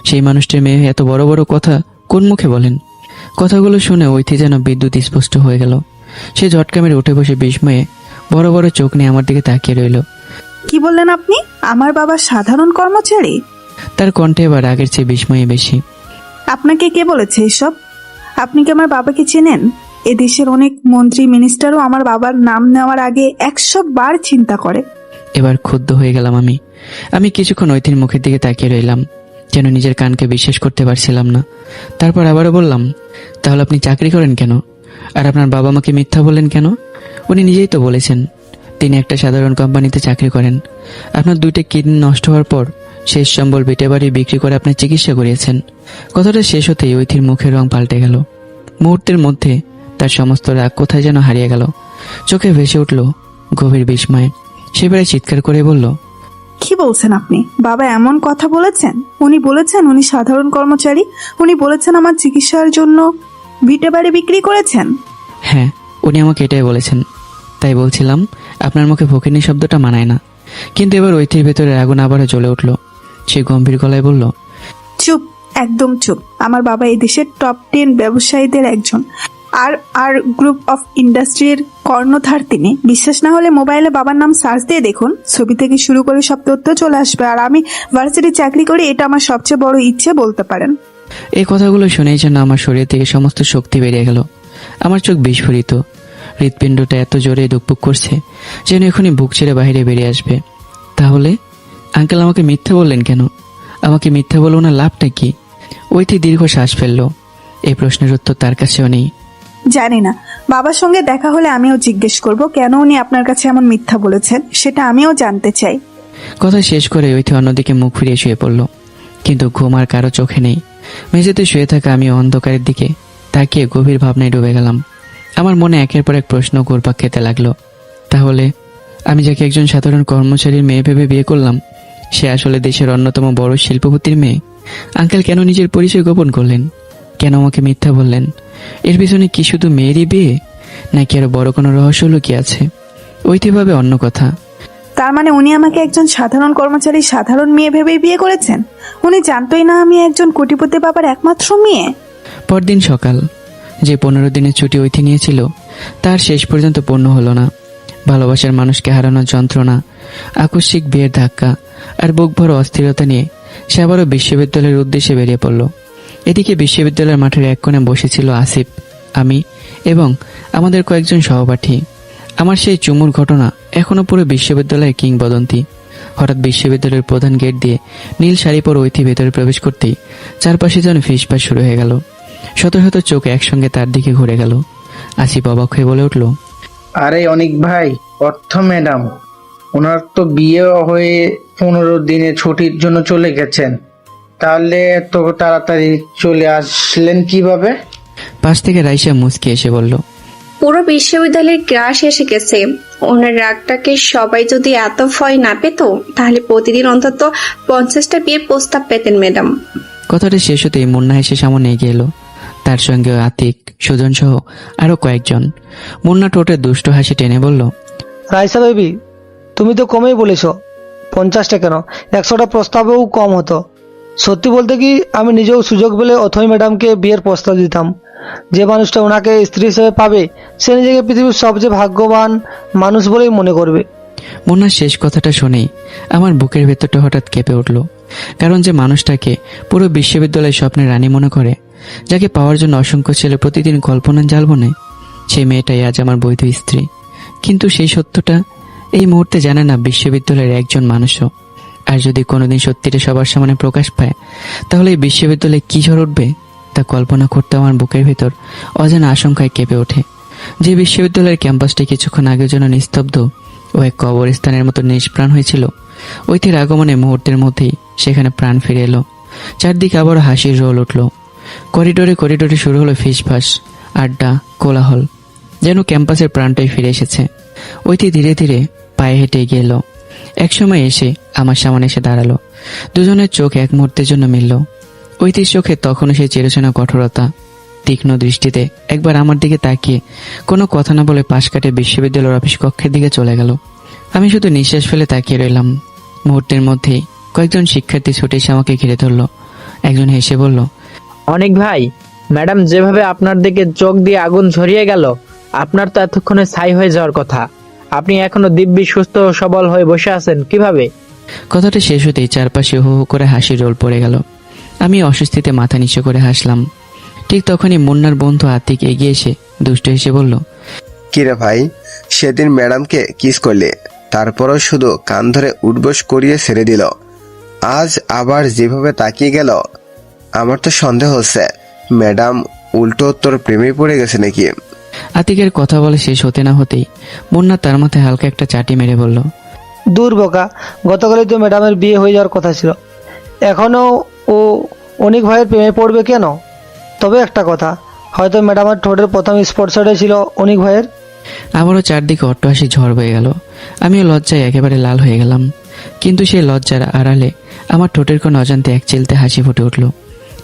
Speaker 1: সেই মানুষটির মেয়ে এত বড় বড় কথা কোন মুখে বলেন? কথাগুলো শুনে ঐথি যেন বিদ্যুৎ স্পষ্ট হয়ে গেল। সে ঝটকা মেরে উঠে বসে বিস্ময়ে বড় বড় চোখ নিয়ে আমার দিকে তাকিয়ে রইল।
Speaker 6: কি বললেন আপনি? আমার বাবা সাধারণ কর্মচারী?
Speaker 1: তার কণ্ঠে এবার আগের চেয়ে বিস্ময়ে বেশি।
Speaker 6: আপনাকে কে বলেছে এসব? আপনি কি আমার বাবাকে চেনেন? এদেশের অনেক মন্ত্রী মিনিস্টারও আমার বাবার নাম নেওয়ার আগে 100 বার চিন্তা করে।
Speaker 1: এবার ক্ষুব্ধ হয়ে গেলাম আমি কিছুক্ষণ ঐথির মুখের দিকে তাকিয়ে রইলাম, যেন নিজের কানকে বিশ্বাস করতে পারছিলাম না। তারপর আবারও বললাম, তাহলে আপনি চাকরি করেন কেন? আর আপনার বাবা মাকে মিথ্যা বললেন কেন? উনি নিজেই তো বলেছেন তিনি একটা সাধারণ কোম্পানিতে চাকরি করেন। আপনার 2টা কিডনি নষ্ট হওয়ার পর শেষ সম্বল ভিটে বাড়ি বিক্রি করে আপনার চিকিৎসা করিয়েছেন। কথাটা শেষ হতেই ঐথির মুখের রং পাল্টে গেল। মুহূর্তের মধ্যে তার সমস্ত রাগ কোথায় যেন হারিয়ে গেল। চোখে ভেসে উঠল গভীর বিস্ময়। সে প্রায় চিৎকার করে বলল,
Speaker 6: কি বলছেন আপনি? বাবা এমন কথা বলেছেন? উনি বলেছেন উনি সাধারণ কর্মচারী? উনি বলেছেন আমার চিকিৎসার জন্য ভিটে বাড়ি বিক্রি করেছেন?
Speaker 1: হ্যাঁ, উনি আমাকে এটাই বলেছেন। তাই বলছিলাম আপনার মুখে ফকিনি শব্দটা মানায় না। কিন্তু এবার ঐথির ভেতরে আগুন আবারও জ্বলে উঠল। সে গম্ভীর গলায় বলল,
Speaker 6: চুপ, একদম চুপ। আমার বাবা এই দেশের টপ 10 ব্যবসায়ীদের একজন। আর গ্রুপ অফ ইন্ডাস্ট্রির কর্ণধার তিনি। বিশ্বাস না হলে মোবাইলে বাবার নাম সার্চ দিয়ে দেখুন, ছবি থেকে শুরু করে সব তথ্য চলে আসবে। আর আমি ভার্সিটি চাকরি করি, এটা আমার সবচেয়ে বড় ইচ্ছে বলতে পারেন।
Speaker 1: এই কথাগুলো শুনেই যেন আমার শরীর থেকে সমস্ত শক্তি বেরিয়ে গেল। আমার চোখ বিস্ফোরিত, হৃৎপিণ্ডটা এত জোরে দুকপুক করছে যেন এখনই বুক ছেড়ে বাইরে বেরিয়ে আসবে। তাহলে আঙ্কেল আমাকে মিথ্যা বললেন কেন? আমাকে মিথ্যা বলবো না, লাভটা কি? ঐথি দীর্ঘ শ্বাস ফেলল। এই প্রশ্নের উত্তর তার কাছেও নেই।
Speaker 6: জানি না, বাবার সঙ্গে দেখা হলে আমিও জিজ্ঞেস করব কেন উনি আপনার কাছে এমন মিথ্যা বলেছেন, সেটা আমিও জানতে চাই।
Speaker 1: কথা শেষ করে ঐথি অন্যদিকে মুখ ফিরিয়ে শুয়ে পড়ল। কিন্তু ঘুম আর কারো চোখে নেই। মেঝেতে শুয়ে থাকা আমি অন্ধকারের দিকে তাকিয়ে গভীর ভাবনায় ডুবে গেলাম। আমার মনে একের পর এক প্রশ্ন ঘুরপাক খেতে লাগলো। তাহলে আমি যাকে একজন সাধারণ কর্মচারীর মেয়ে ভেবে বিয়ে করলাম, সে আসলে দেশের অন্যতম বড় শিল্পপতির মেয়ে। আঙ্কেল কেন নিজের পরিচয় গোপন করলেন? কেন আমাকে মিথ্যা বললেন? এর পিছনে কি শুধু মেয়েরই বিয়ে, নাকি আরো বড় কোনো রহস্য লুকিয়ে আছে? ঐতিভাবে অন্য কথা।
Speaker 6: তার মানে উনি আমাকে একজন সাধারণ কর্মচারী সাধারণ মেয়ে ভেবেই বিয়ে করেছেন? উনি জানতোই না আমি একজন কোটিপতি বাবার একমাত্র মেয়ে?
Speaker 1: পরদিন সকাল, যে 15 দিনের ছুটি ঐথি নিয়েছিল তার শেষ পর্যন্ত পূর্ণ হলো না। ভালোবাসার মানুষকে হারানোর যন্ত্রণা, আকস্মিক বিয়ের ধাক্কা আর বুক ভরা অস্থিরতা নিয়ে সে আবারও বিশ্ববিদ্যালয়ের উদ্দেশ্যে বেরিয়ে পড়ল। এদিকে বিশ্ববিদ্যালয়ের মাঠের এক কোণে বসেছিল আসিফ, আমি এবং আমাদের কয়েকজন সহপাঠী। আমার সেই চুমুর ঘটনা এখনো পুরো বিশ্ববিদ্যালয়ের কিংবদন্তি। হঠাৎ বিশ্ববিদ্যালয়ের প্রধান গেট দিয়ে নীল শাড়ি পরে ঐথি ভেতরে প্রবেশ করতেই চারপাশে যেন ফিসফাস শুরু হয়ে গেল। শত শত চোখ একসঙ্গে তার দিকে ঘুরে গেল। আসিফ অবাক হয়ে বলে উঠল,
Speaker 2: আরে অনিক ভাই, অর্থ ম্যাডাম, ওনার তো বিয়ে হয়ে 15 দিনে ছুটির জন্য চলে গেছেন। তাহলে তো তাড়াতাড়ি চলে আসলেন কিভাবে?
Speaker 1: পাশ থেকে রাইসা মুচকি এসে বলল,
Speaker 11: পুরো বিশ্ববিদ্যালয়ের গ্রাস এসে গেছে। ওনার রাগটাকে সবাই যদি এত ভয় না পেত, তাহলে প্রতিদিন অন্তত 50টা বিয়ের প্রস্তাব পেতেন ম্যাডাম।
Speaker 1: কথাটা শেষ হতেই মুন্না এসে সামনে এগিয়ে এলো। তার সঙ্গে আতিক, সুজন সহ আরো কয়েকজন। মুন্না ঠোঁটে দুষ্ট হাসি টেনে বলল,
Speaker 12: রাইসা বেবি, তুমি তো কমেই বলেছ। 50টা কেন, 100টা প্রস্তাবেও কম হতো। সত্যি বলতে কি, আমি নিজেও সুযোগ পেলে অথই ম্যাডামকে বিয়ের প্রস্তাব দিতাম। যে মানুষটা ওনাকে স্ত্রী হিসেবে পাবে, সে নিজেকে পৃথিবীর সবচেয়ে ভাগ্যবান মানুষ বলেই মনে করবে।
Speaker 1: মুন্নার শেষ কথাটা শুনেই আমার বুকের ভেতরটা হঠাৎ কেঁপে উঠল। কারণ যে মানুষটাকে পুরো বিশ্ববিদ্যালয় স্বপ্নের রানী মনে করে, যাকে পাওয়ার জন্য অসংখ্য ছেলে প্রতিদিন কল্পনার জাল বনে, সেই মেয়েটাই আজ আমার বৈধ স্ত্রী। কিন্তু সেই সত্যটা এই মুহূর্তে জানে না বিশ্ববিদ্যালয়ের একজন মানুষও। আর যদি কোনোদিন সত্যিটা সবার সামনে প্রকাশ পায়, তাহলে এই বিশ্ববিদ্যালয়ে কি ঝড় উঠবে তা কল্পনা করতে আমার বুকের ভেতর অজানা আশঙ্কায় কেঁপে ওঠে। যে বিশ্ববিদ্যালয়ের ক্যাম্পাসটা কিছুক্ষণ আগের জন্য নিস্তব্ধ ও এক কবরস্থানের মতো নিষ্প্রাণ হয়েছিল, ঐথির আগমনে মুহূর্তের মধ্যেই সেখানে প্রাণ ফিরে এলো। চারদিকে আবার হাসির রোল উঠল। করিডোরে করিডোরে শুরু হলো ফিসফাস, আড্ডা, কোলাহল, যেন ক্যাম্পাসের প্রাণটাই ফিরে এসেছে। ঐতি ধীরে ধীরে পায়ে হেঁটে এগিয়ে এলো। একসময় এসে আমার সামনে এসে দাঁড়ালো। দুজনের চোখ এক মুহূর্তের জন্য মিলল। ঐতির চোখে তখনও সেই চিরচেনা কঠোরতা। তীক্ষ্ণ দৃষ্টিতে একবার আমার দিকে তাকিয়ে কোনো কথা না বলে পাশ কাটে বিশ্ববিদ্যালয়ের অফিস কক্ষের দিকে চলে গেল। আমি শুধু নিঃশ্বাস ফেলে তাকিয়ে রইলাম। মুহূর্তের মধ্যেই কয়েকজন শিক্ষার্থী ছুটে এসে আমাকে ঘিরে ধরল। একজন হেসে বলল,
Speaker 13: অনেক ভাই, ম্যাডাম যেভাবে আপনার দিকে চোখ দিয়ে আগুন ঝরিয়ে গেল, আপনার তো এতক্ষণে ছাই হয়ে যাওয়ার কথা। আপনি এখনো দিব্যি সুস্থ ও সবল হয়ে বসে আছেন কিভাবে?
Speaker 1: কথাটা শেষ হতেই চারপাশে হু হু করে হাসির রোল পড়ে গেল। আমি অস্বস্তিতে মাথা নিচু করে হাসলাম। ঠিক তখনই মুন্নার বন্ধু আতিক এগিয়ে এসে দুষ্ট হেসে বলল,
Speaker 14: কিরে ভাই, সেদিন ম্যাডামকে কিস করলে, তারপরও শুধু কান ধরে উঠবোস করিয়ে ছেড়ে দিল। আজ আবার যেভাবে তাকিয়ে গেল, আমার তো সন্দেহ হচ্ছে ম্যাডাম উল্টো তোর প্রেমে পড়ে গেছে নাকি।
Speaker 1: আতিকের কথা বলে শেষ হতে না হতেই মুন্না তার মাথায় হালকা একটা চাটি মেরে বলল,
Speaker 12: দূর বোকা, গতকালই তো ম্যাডামের বিয়ে হয়ে যাওয়ার কথা ছিল, এখনো ও অনেক ভাইয়ের প্রেমে পড়বে কেন? তবে একটা কথা, হয়তো ম্যাডামের ঠোঁটের প্রথম স্পর্শটাই ছিল অনেক ভাইয়ের।
Speaker 1: আবারও চারদিকে অট্টহাসি ঝড় বয়ে গেল। আমিও লজ্জায় একেবারে লাল হয়ে গেলাম। কিন্তু সেই লজ্জার আড়ালে আমার ঠোঁটের কোন অজান্তে এক চিলতে হাসি ফুটে উঠল।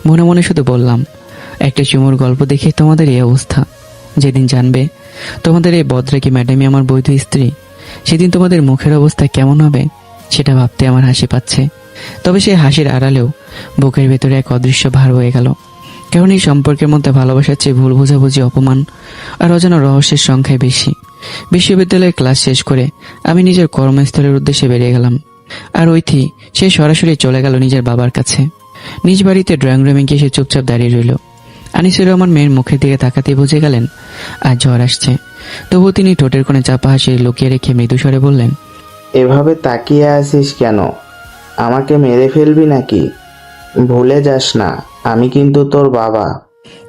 Speaker 1: মনে মনে শুধু বললাম, একটা চুমুর গল্প দেখে তোমাদের এই অবস্থা। যেদিন জানবে তোমাদের এই বদরাকি ম্যাডামই আমার বৈধ স্ত্রী, সেদিন তোমাদের মুখের অবস্থা কেমন হবে সেটা ভাবতে আমার হাসি পাচ্ছে। তবে সেই হাসির আড়ালেও বুকের ভেতরে এক অদৃশ্য ভার হয়ে গেল। কারণ এই সম্পর্কের মধ্যে ভালোবাসার চেয়ে ভুল বোঝাবুঝি, অপমান আর অজানা রহস্যের সংখ্যায় বেশি। বিশ্ববিদ্যালয়ের ক্লাস শেষ করে আমি নিজের কর্মস্থলের উদ্দেশ্যে বেরিয়ে গেলাম। আর ঐথি সে সরাসরি চলে গেল নিজের বাবার কাছে। নিজ বাড়িতে ড্রয়িং রুমে গিয়ে সে চুপচাপ দাঁড়িয়ে রইল। আনিসুর রহমান মেয়ের মুখের দিকে তাকাতেই বুঝে গেলেন আর ঝড় আসছে। তবুও তিনি ঠোঁটের কোণে চাপা হাসি লুকিয়ে রেখে মৃদুস্বরে বললেন,
Speaker 7: এভাবে তাকিয়ে আছিস কেন? আমাকে মেরে ফেলবি নাকি? ভুলে যাস না, আমি কিন্তু তোর বাবা।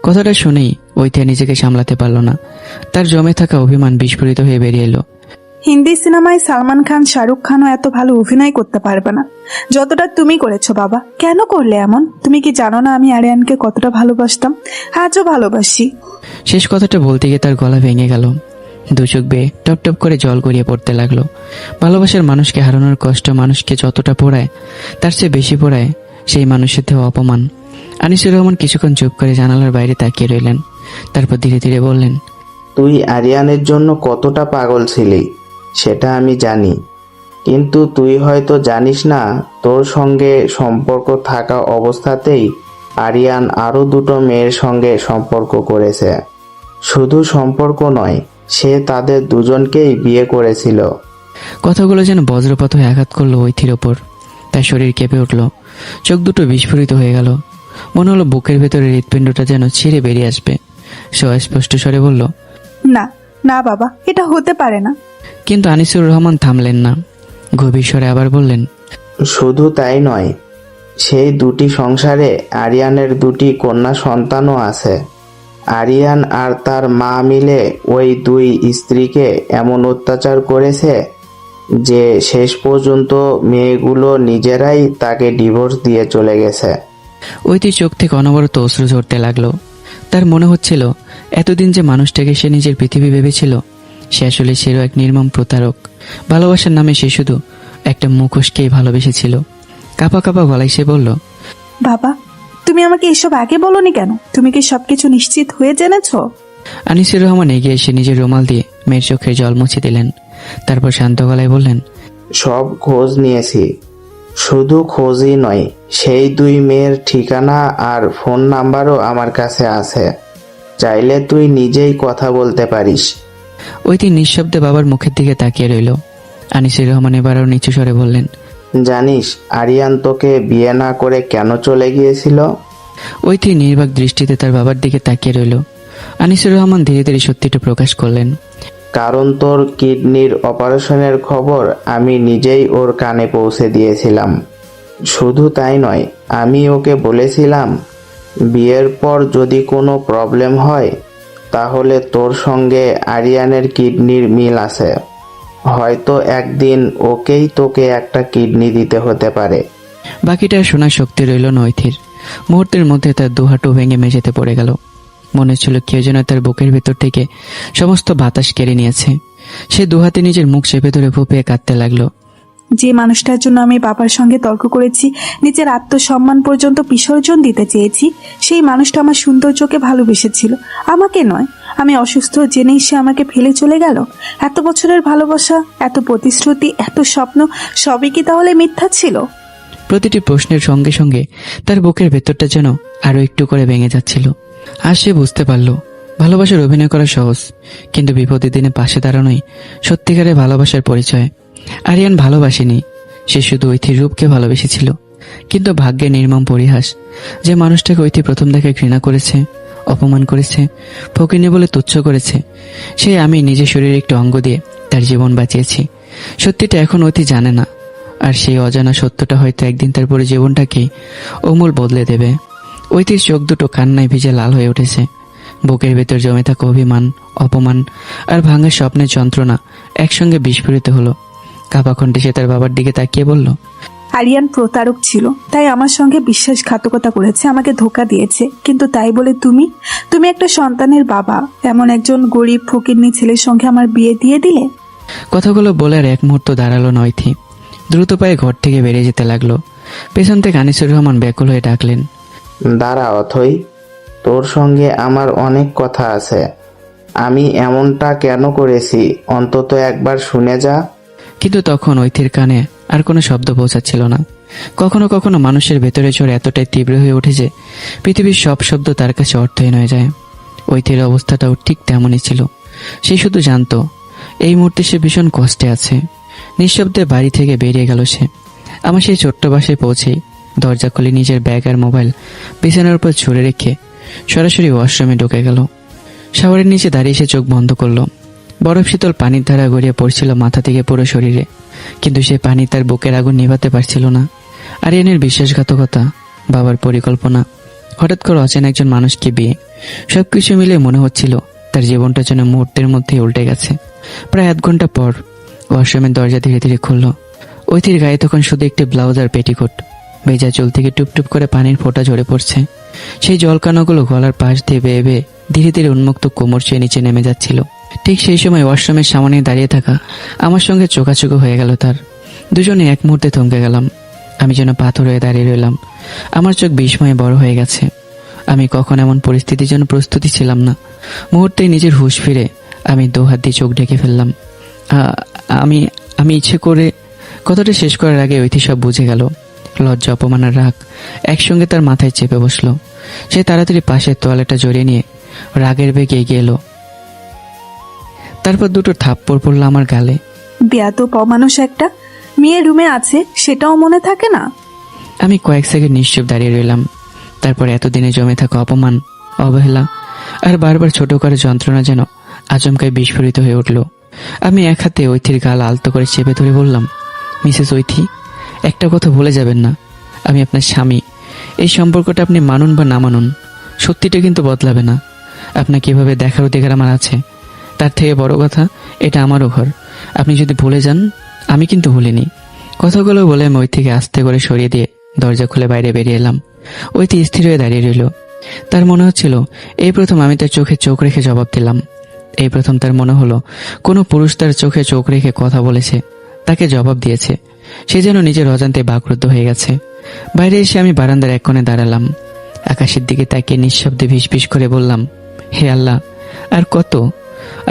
Speaker 1: কথাটা শুনেই ঐথি নিজেকে সামলাতে পারল না। তার জমে থাকা অভিমান বিস্ফোরিত হয়ে বেরিয়ে এলো।
Speaker 6: হিন্দি সিনেমায় সালমান খান, শাহরুখ খানও এত ভালো অভিনয় করতে পারবে না যতটা তুমি করেছো বাবা। কেন করলে এমন? তুমি কি জানো না আমি আরিয়ানকে কতটা ভালোবাসতাম, আজও ভালোবাসি।
Speaker 1: শেষ কথাটা বলতে গিয়ে তার গলা ভেঙে গেল। দু চোখ বেয়ে টপ টপ করে জল গড়িয়ে পড়তে লাগলো। ভালোবাসার মানুষকে হারানোর কষ্ট মানুষকে যতটা পোড়ায়, তার চেয়ে বেশি পোড়ায় সেই মানুষের দেওয়া অপমান। আনিসুর রহমান কিছুক্ষণ চুপ করে জানালার বাইরে তাকিয়ে রইলেন। তারপর ধীরে ধীরে বললেন,
Speaker 7: তুই আরিয়ানের জন্য কতটা পাগল ছিলি সেটা আমি জানি, কিন্তু তুই হয়তো জানিস না তোর সঙ্গে সম্পর্ক থাকা অবস্থাতেই আরিয়ান আরো দুটো মেয়ের সঙ্গে সম্পর্ক করেছে। শুধু সম্পর্ক নয়, সে তাদের দুজনকেই বিয়ে করেছিল।
Speaker 1: কথাগুলো যেন বজ্রপাত হয়ে আঘাত করলো ঐথির ওপর। তার শরীর কেঁপে উঠল, চোখ দুটো বিস্ফোরিত হয়ে গেল। মনে হলো বুকের ভেতরে হৃৎপিণ্ডটা যেন ছিঁড়ে বেরিয়ে আসবে। সে অস্পষ্ট স্বরে বলল,
Speaker 6: না না বাবা, এটা হতে পারে না।
Speaker 1: কিন্তু আনিসুর রহমান থামলেন না। গভীর স্বরে আবার বললেন,
Speaker 7: শুধু তাই নয়, সেই দুটি সংসারে আরিয়ানের দুটি কন্যা সন্তানও আছে। আরিয়ান আর তার মা মিলে ওই দুই স্ত্রীকে এমন অত্যাচার করেছে যে শেষ পর্যন্ত মেয়েগুলো নিজেরাই তাকে ডিভোর্স দিয়ে চলে গেছে।
Speaker 1: ঐতি চোখ থেকে অনবরত অশ্রু ঝরতে লাগলো। তার মনে হচ্ছিল এতদিন যে মানুষটাকে সে নিজের পৃথিবী ভেবেছিল, সে আসলে ছিল এক নির্মম প্রতারক। ভালোবাসার নামে সে শুধু একটা মুখোশকেই ভালোবেসেছিল। কাঁপা কাঁপা গলায় সে বলল,
Speaker 6: বাবা, তুমি আমাকে এসব আগে বলনি কেন? তুমি কি সবকিছু নিশ্চিত হয়ে জেনেছো?
Speaker 1: আনিসুর রহমান এগিয়ে এসে নিজের রুমাল দিয়ে মেয়ের চোখের জল মুছে দিলেন। তারপর শান্ত গলায় বললেন,
Speaker 7: সব খোঁজ নিয়েছি। শুধু খোঁজই নয়, সেই দুই মেয়ের ঠিকানা আর ফোন নাম্বারও আমার কাছে আছে। চাইলে তুই নিজেই কথা বলতে পারিস।
Speaker 1: ঐতি নিঃশব্দে বাবার মুখের দিকে তাকিয়ে রইল। আনিসুর রহমান এবারও নিচু স্বরে বললেন,
Speaker 7: জানিস আরিয়ান তোকে বিয়ে না করে কেন চলে গিয়েছিল?
Speaker 1: ঐতি নির্বাক দৃষ্টিতে তার বাবার দিকে তাকিয়ে রইল। আনিসুর রহমান ধীরে ধীরে সত্যিটা প্রকাশ করলেন,
Speaker 7: কারণ তোর কিডনির অপারেশনের খবর আমি নিজেই ওর কানে পৌঁছে দিয়েছিলাম। শুধু তাই নয়, আমি ওকে বলেছিলাম বিয়ের পর যদি কোনো প্রবলেম হয় তাহলে তোর সঙ্গে আরিয়ানের কিডনির মিল আছে। হয়তো একদিন ওকেই তোকে একটা কিডনি দিতে হতে পারে।
Speaker 1: বাকিটা শোনার শক্তি রইল না ঐথির। মুহূর্তের মধ্যে তার দুহাটু ভেঙে মেঝেতে পড়ে গেল। মনে হচ্ছিল কেউ যেন তার বুকের ভেতর থেকে সমস্ত বাতাস কেড়ে নিয়েছে। সে দুহাতে নিজের মুখ চেপে ধরে ফুপিয়ে কাঁদতে লাগলো।
Speaker 6: যে মানুষটার জন্য আমি বাবার সঙ্গে তর্ক করেছি, নিজের আত্মসম্মান পর্যন্ত বিসর্জন দিতে চেয়েছি, সেই মানুষটা আমার সৌন্দর্যকে ভালোবেসেছিল, আমাকে নয়। আমি অসুস্থ জেনেই সে আমাকে ফেলে চলে গেল। এত বছরের ভালোবাসা, এত প্রতিশ্রুতি, এত স্বপ্ন, সবই কি তাহলে মিথ্যা ছিল?
Speaker 1: প্রতিটি প্রশ্নের সঙ্গে সঙ্গে তার বুকের ভেতরটা যেন আরো একটু করে ভেঙে যাচ্ছিল। আর সে বুঝতে পারল ভালোবাসার অভিনয় করা সহজ, কিন্তু বিপদের দিনে পাশে দাঁড়ানোই সত্যিকারের ভালোবাসার পরিচয়। আরিয়ান ভালোবাসেনি, সে শুধু ঐথির রূপকে ভালোবেসেছিল। কিন্তু ভাগ্যের নির্মম পরিহাস, যে মানুষটাকে ঐথি প্রথম দেখে ঘৃণা করেছে, অপমান করেছে, ফকিনি বলে তুচ্ছ করেছে, সে আমি নিজের শরীরে একটু অঙ্গ দিয়ে তার জীবন বাঁচিয়েছি। সত্যিটা এখন ঐথি জানে না, আর সেই অজানা সত্যটা হয়তো একদিন তার পুরো জীবনটাকেই অমূল বদলে দেবে। ঐথির চোখ দুটো কান্নায় ভিজে লাল হয়ে উঠেছে। বুকের ভেতর জমে থাকা অভিমান, অপমান আর ভাঙা স্বপ্নের যন্ত্রণা একসঙ্গে বিস্ফোরিত হলো। কাপা কণ্ঠে সে তার বাবার দিকে তাকিয়ে বলল,
Speaker 6: আরিয়ান প্রতারক ছিল, তাই আমার সঙ্গে বিশ্বাসঘাতকতা করেছে, আমাকে ধোঁকা দিয়েছে। কিন্তু তাই বলে তুমি একটা সন্তানের বাবা, এমন একজন গরিব ফকিন্নি ছেলের সঙ্গে আমার বিয়ে দিয়ে দিলে?
Speaker 1: কথাগুলো বলে আর এক মুহূর্ত দাঁড়ালো না ঐথি। দ্রুত পায়ে ঘর থেকে বেরিয়ে যেতে লাগলো। পেছন থেকে আনিসুর রহমান ব্যাকুল হয়ে ডাকলেন,
Speaker 7: দাঁড়া অথই, তোর সঙ্গে আমার অনেক কথা আছে। আমি এমনটা কেন করেছি অন্তত একবার শুনে যা।
Speaker 1: কিন্তু তখন ঐথির কানে আর কোনো শব্দ পৌঁছাচ্ছিল না। কখনো কখনো মানুষের ভেতরে ঝড় এতটাই তীব্র হয়ে ওঠে যে পৃথিবীর সব শব্দ তার কাছে অর্থহীন হয়ে যায়। ঐথির অবস্থাটাও ঠিক তেমনই ছিল। সে শুধু জানতো এই মুহূর্তে সে ভীষণ কষ্টে আছে। নিঃশব্দে বাড়ি থেকে বেরিয়ে গেল সে। আমার সেই ছোট্ট বাসায় পৌঁছেই দরজা খুলে নিজের ব্যাগ আর মোবাইল বিছানার উপর ছুঁড়ে রেখে সরাসরি ওয়াশরুমে ঢুকে গেল। শাওয়ারের নিচে দাঁড়িয়ে সে চোখ বন্ধ করলো। বরফ শীতল পানির ধারা গড়িয়ে পড়ছিল মাথা থেকে পুরো শরীরে, কিন্তু সে পানি তার বুকের আগুন নিভাতে পারছিল না। আরিয়ানের বিশ্বাসঘাতকতা, বাবার পরিকল্পনা, হঠাৎ করে অচেনা একজন মানুষকে বিয়ে, সবকিছু মিলে মনে হচ্ছিল তার জীবনটা যেন মুহূর্তের মধ্যে উল্টে গেছে। প্রায় 1 ঘন্টা পর ওয়াশরুমের দরজা ধীরে ধীরে খুলল। ঐথির গায়ে তখন শুধু একটি ব্লাউজ আর পেটিকোট। ভেজা চুল থেকে টুপটুপ করে পানির ফোঁটা ঝরে পড়ছে। সেই জলকানাগুলো গলার পাশ দিয়ে বেয়ে বেয়ে ধীরে ধীরে উন্মুক্ত কোমর ছুঁয়ে নিচে নেমে যাচ্ছিল। ঠিক সেই সময় ওয়াশরুমের সামনে দাঁড়িয়ে থাকা আমার সঙ্গে চোখাচোখো হয়ে গেল তার। দুজনে এক মুহূর্তে থমকে গেলাম। আমি যেন পাথর হয়ে দাঁড়িয়ে রইলাম। আমার চোখ বিস্ময়ে বড় হয়ে গেছে। আমি কখন এমন পরিস্থিতির জন্য প্রস্তুতি ছিলাম না। মুহূর্তেই নিজের হুঁশ ফিরে আমি 2 হাত দিয়ে চোখ ঢেকে ফেললাম। আমি ইচ্ছে করে কথাটা শেষ করার আগে ঐথি সব বুঝে গেল। লজ্জা, অপমান আর রাগ একসঙ্গে তার মাথায় চেপে বসলো। সে তাড়াতাড়ি পাশের তোয়ালেটা জড়িয়ে নিয়ে রাগের বেগে এগিয়ে এলো। তারপর 2টো থাপ্পড় পড়লো আমার গালে।
Speaker 6: বেয়াদব অমানুষ একটা, মেয়ে রুমে আছে সেটাও মনে থাকে না?
Speaker 1: আমি কয়েক সেকেন্ড নিশ্চুপ দাঁড়িয়ে রইলাম। তারপর এতদিনে জমে থাকা অপমান, অবহেলা আর বারবার ছোট করে যন্ত্রণা যেন আচমকায় বিস্ফোরিত হয়ে উঠল। আমি এক হাতে ঐথির গাল আলতো করে চেপে ধরে বললাম, মিসেস ঐথি, একটা কথা ভুলে যাবেন না, আমি আপনার স্বামী। এই সম্পর্কটা আপনি মানুন বা না মানুন, সত্যিটা কিন্তু বদলাবে না। আপনাকে এভাবে দেখার অধিকার আমার আছে। তার থেকে বড় কথা, এটা আমারও ঘর। আপনি যদি ভুলে যান, আমি কিন্তু ভুলিনি। কথাগুলো বলে আমি ঐথিকে আস্তে করে সরিয়ে দিয়ে দরজা খুলে বাইরে বেরিয়ে এলাম। ঐথি স্থির হয়ে দাঁড়িয়ে রইল। তার মনে হচ্ছিল এই প্রথম আমি তার চোখে চোখ রেখে জবাব দিলাম। এই প্রথম তার মনে হলো কোনো পুরুষ তার চোখে চোখ রেখে কথা বলেছে, তাকে জবাব দিয়েছে। সে যেন নিজের অজান্তে বাকরুদ্ধ হয়ে গেছে। বাইরে এসে আমি বারান্দার এক কোণে দাঁড়ালাম। আকাশের দিকে তাকিয়ে নিঃশব্দে ভিসভিস করে বললাম, হে আল্লাহ,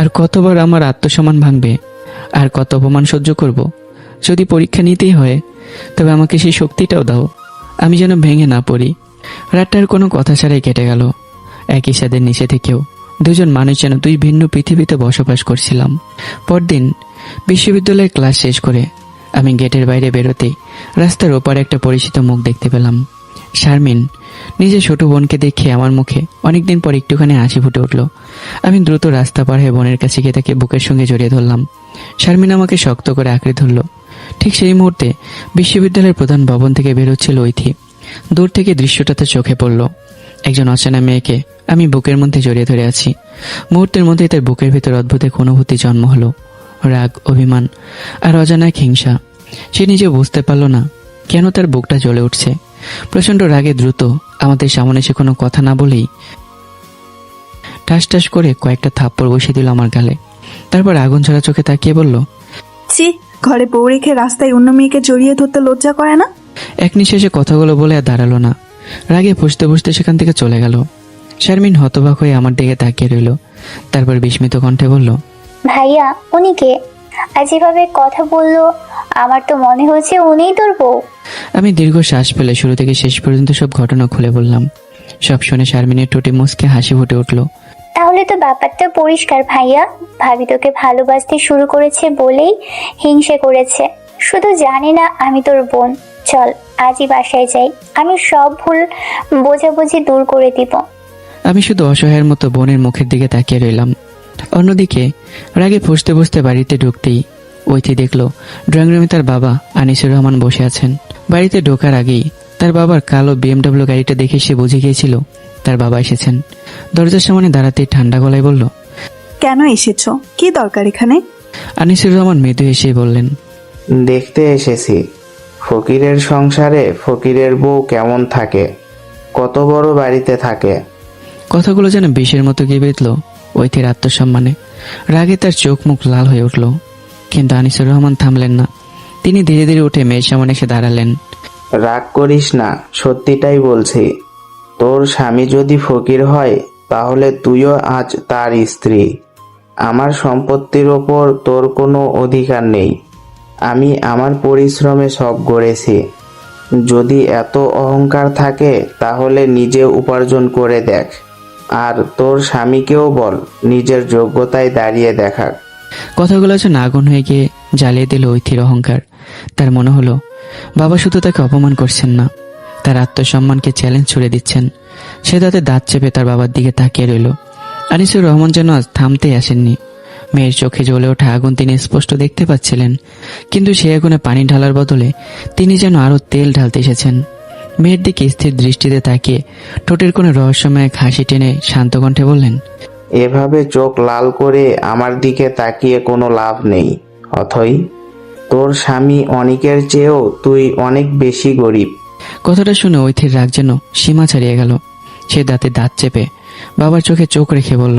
Speaker 1: আর কতবার আমার আত্মসম্মান ভাঙবে, আর কত অপমান সহ্য করব? যদি পরীক্ষা নিতেই হয় তবে আমাকে সেই শক্তিটাও দাও, আমি যেন ভেঙে না পড়ি। রাতটার কোনো কথা ছাড়াই কেটে গেল। একই সাদের নিচে থেকেও 2জন মানুষ যেন 2 ভিন্ন পৃথিবীতে বসবাস করছিলাম। পরদিন বিশ্ববিদ্যালয়ের ক্লাস শেষ করে আমি গেটের বাইরে বেরোতেই রাস্তার ওপারে একটা পরিচিত মুখ দেখতে পেলাম। শারমিন। নিজের ছোট বোনকে দেখে আমার মুখে অনেকদিন পর একটুখানি হাসি ফুটে উঠল। আমি দ্রুত রাস্তা পার হয়ে বোনের কাছে গিয়ে তাকে বুকের সঙ্গে জড়িয়ে ধরলাম। শারমিন আমাকে শক্ত করে আঁকড়ে ধরল। ঠিক সেই মুহূর্তে বিশ্ববিদ্যালয়ের প্রধান ভবন থেকে বেরোচ্ছিল ঐথি। দূর থেকে দৃশ্যটাতে চোখে পড়ল। একজন অচেনা মেয়েকে আমি বুকের মধ্যে জড়িয়ে ধরে আছি। মুহূর্তের মধ্যে তার বুকের ভেতর অদ্ভুত এক অনুভূতি জন্ম হলো, রাগ, অভিমান আর অজানা হিংসা। সে নিজে বুঝতে পারল না কেন তার বুকটা জ্বলে উঠছে। প্রচণ্ড রাগে দ্রুত আমাদের সামনে এসে কোনো কথা না বলেই ঠাস ঠাস করে কয়েকটা থাপ্পড় বসিয়ে দিল আমার গালে। তারপর আগুন ঝরা চোখে তাকিয়ে বলল,
Speaker 6: ছি, ঘরে বউ রেখে রাস্তায় অন্য মেয়েকে জড়িয়ে ধরতে লজ্জা করে না?
Speaker 1: এক নিঃশ্বাসে কথাগুলো বলে আর দাঁড়ালো না। রাগে ফুসতে ফুসতে সেখান থেকে চলে গেল। শারমিন হতবাক হয়ে আমার দিকে তাকিয়ে রইল। তারপর বিস্মিত কণ্ঠে বলল,
Speaker 15: ভাইয়া উনি কে? আজ এভাবে কথা বললো, আমার তো মনে হচ্ছে উনিই তোর বউ।
Speaker 1: আমি দীর্ঘ শ্বাস ফেলে শুরু থেকে শেষ পর্যন্ত সব ঘটনা খুলে বললাম। সব শুনে শারমিনের ঠোঁটে মুচকে হাসি ফুটে উঠল।
Speaker 15: তাহলে তো ব্যাপারটা পরিষ্কার ভাইয়া, ভাবি তোকে ভালোবাসতে শুরু করেছে বলেই হিংসে করেছে। শুধু জানি না আমি তোর বোন। চল আজই বাসায় যাই, আমি সব ভুল বোঝাবুঝি দূর করে দিব।
Speaker 1: আমি শুধু অসহায়ের মতো বোনের মুখের দিকে তাকিয়ে রইলাম। অন্যদিকে রাগে ফুসতে ফুসতে বাড়িতে ঢুকতেই ঐথি দেখলো ড্রয়িং রুমে তার বাবা আনিসুর রহমান বসে আছেন। বাড়িতে ঢোকার আগেই তার বাবার কালো BMW গাড়িটা দেখে সে বুঝে গিয়েছিল তার বাবা এসেছেন। দরজার সামনে দাঁড়াতেই ঠান্ডা গলায় বলল,
Speaker 6: কেন এসেছো? কি দরকার এখানে?
Speaker 1: আনিসুর রহমান মৃদু এসে বললেন,
Speaker 7: দেখতে এসেছি ফকিরের সংসারে ফকিরের বউ কেমন থাকে, কত বড় বাড়িতে থাকে।
Speaker 1: কথাগুলো যেন বিষের মতো গিয়ে বেঁধল ঐথির আত্মসম্মানে। রাগে তার চোখ মুখ লাল হয়ে উঠল, কিন্তু আনিসুর রহমান থামলেন না। তিনি ধীরে ধীরে উঠে মেয়ের সামনে এসে দাঁড়ালেন।
Speaker 7: রাগ করিস না, সত্যিটাই বলছি। তোর স্বামী যদি ফকির হয় তাহলে তুইও আজ তার স্ত্রী। আমার সম্পত্তির ওপর তোর কোনো অধিকার নেই। আমি আমার পরিশ্রমে সব গড়েছি। যদি এত অহংকার থাকে তাহলে নিজে উপার্জন করে দেখ, আর তোর স্বামীকেও বল নিজের যোগ্যতায় দাঁড়িয়ে দেখাক।
Speaker 1: কথাগুলো যেন আগুন হয়ে গিয়ে জ্বালিয়ে দিল ঐথির অহংকার। তার মনে হলো বাবা শুধু তাকে অপমান করছেন না, তার আত্মসম্মানকে চ্যালেঞ্জ ছুড়ে দিচ্ছেন। সে তাতে দাঁত চেপে তার বাবার দিকে তাকিয়ে রইল। আনিসুর রহমান যেন আজ থামতেই আসেননি। মেয়ের চোখে জ্বলে ওঠা আগুন তিনি স্পষ্ট দেখতে পাচ্ছিলেন, কিন্তু সে আগুনে পানি ঢালার বদলে তিনি যেন আরো তেল ঢালতে এসেছেন। মেয়ের দিকে স্থির দৃষ্টিতে তাকিয়ে ঠোঁটের কোনো রহস্যময় এক হাসি টেনে শান্ত কণ্ঠে বললেন,
Speaker 7: এভাবে চোখ লাল করে আমার দিকে তাকিয়ে কোনো লাভ নেই অথই। তোর স্বামী অনেকের চেয়েও তুই অনেক বেশি গরিব।
Speaker 1: কথাটা শুনে ঐথির রাগ যেন সীমা ছাড়িয়ে গেল। সে দাঁতে দাঁত চেপে বাবার চোখে চোখ রেখে বলল,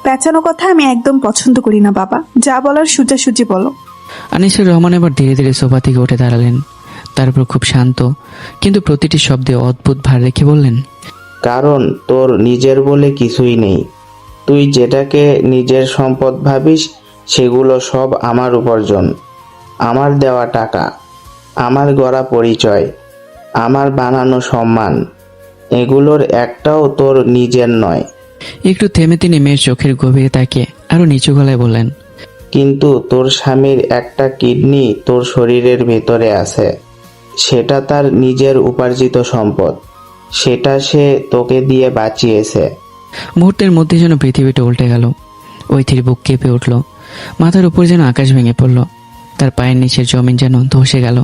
Speaker 6: পেঁচানো কথা আমি একদম পছন্দ করি না বাবা, যা বলার সোজাসুজি বলো।
Speaker 1: আনিসুর রহমান এবার ধীরে ধীরে সোফা থেকে উঠে দাঁড়ালেন। তারপর খুব শান্ত কিন্তু প্রতিটি শব্দে অদ্ভুত ভার রেখে বললেন,
Speaker 7: কারণ তোর নিজের বলে কিছুই নেই। তুই যেটাকে নিজের সম্পদ ভাবিস সেগুলো সব আমার উপার্জন, আমার দেওয়া টাকা, আমার গড়া পরিচয়, আমার বানানো সম্মান। এগুলোর একটাও তোর নিজের নয়।
Speaker 1: একটু থেমে তিনি মেয়ের চোখের গভীরে তাকিয়ে আরো নিচু গলায় বললেন,
Speaker 7: কিন্তু তোর স্বামীর একটা কিডনি তোর শরীরের ভেতরে আছে। সেটা তার নিজের উপার্জিত সম্পদ, সেটা সে তোকে দিয়ে বাঁচিয়েছে।
Speaker 1: মুহূর্তের মধ্যে যেন পৃথিবীটা উল্টে গেল। ঐথির বুক কেঁপে উঠল, মাথার উপর যেন আকাশ ভেঙে পড়ল। তার পায়ের নিচের জমিন যেন ধসে গেল।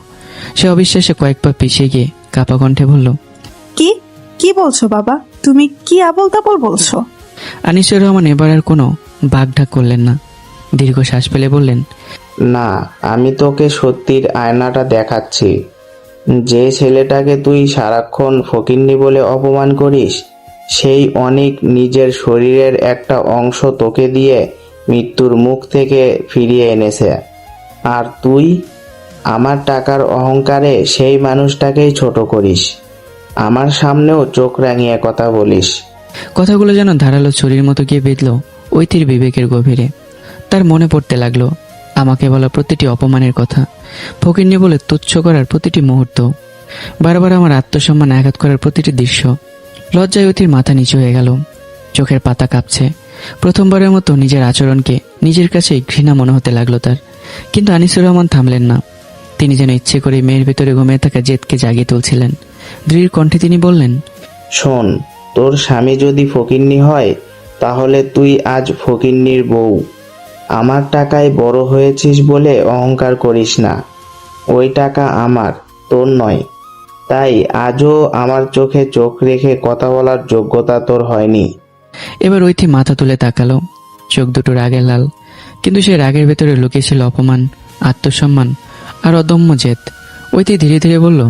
Speaker 1: সে অবিশ্বাসে কয়েক পা পিছিয়ে গিয়ে কাপা কণ্ঠে বলল,
Speaker 6: কি কি বলছো বাবা? তুমি কি আবল তাবল বলছো?
Speaker 1: আনিসুর রহমান এবার আর কোনো বাগঢাক করলেন না। দীর্ঘ শ্বাস ফেলে বললেন,
Speaker 7: না, আমি তোকে সত্যির আয়নাটা দেখাচ্ছি। যে ছেলেটাকে তুই সারাক্ষণ ফকিন্নি বলে অপমান করিস, সেই অনেক নিজের শরীরের একটা অংশ তোকে দিয়ে মৃত্যুর মুখ থেকে ফিরিয়ে এনেছে। আর তুই আমার টাকার অহংকারে সেই মানুষটাকেই ছোট করিস, আমার সামনেও চোখ রাঙিয়ে কথা বলিস।
Speaker 1: কথাগুলো যেন ধারালো ছুরির মতো গিয়ে বিঁধল ঐথির বিবেকের গভীরে। তার মনে পড়তে লাগলো আমাকে বলা প্রতিটি অপমানের কথা, ফকিন্নি বলে তুচ্ছ করার প্রতিটি মুহূর্ত, বারবার আমার আত্মসম্মান আঘাত করার প্রতিটি দৃশ্য। লজ্জায় ঐথির মাথা নিচু হয়ে গেল, চোখের পাতা কাঁপছে। প্রথমবারের মতো নিজের আচরণকে নিজের কাছে ঘৃণা মনে হতে লাগলো তার। কিন্তু আনিসুর রহমান থামলেন না। তিনি যেন ইচ্ছে করে মেয়ের ভেতরে ঘুমিয়ে থাকা জেদকে জাগিয়ে তুলছিলেন। দৃঢ় কণ্ঠে তিনি বললেন,
Speaker 7: শোন, তোর স্বামী যদি ফকিন্নি হয় তাহলে তুই আজ ফকিন্নির বউ। আমার টাকায় বড় হয়েছিস বলে অহংকার করিস না। ওই টাকা আমার, তোর নয়। তাই আজও আমার চোখে চোখ রেখে কথা বলার যোগ্যতা তোর হয়নি।
Speaker 1: এবার ঐথি মাথা তুলে তাকালো, চোখ দুটো রাগে লাল, কিন্তু সে রাগের ভেতরে লুকিয়েছিল অপমান, আত্মসম্মান আর অদম্য জেদ। ঐথি ধীরে ধীরে বলল,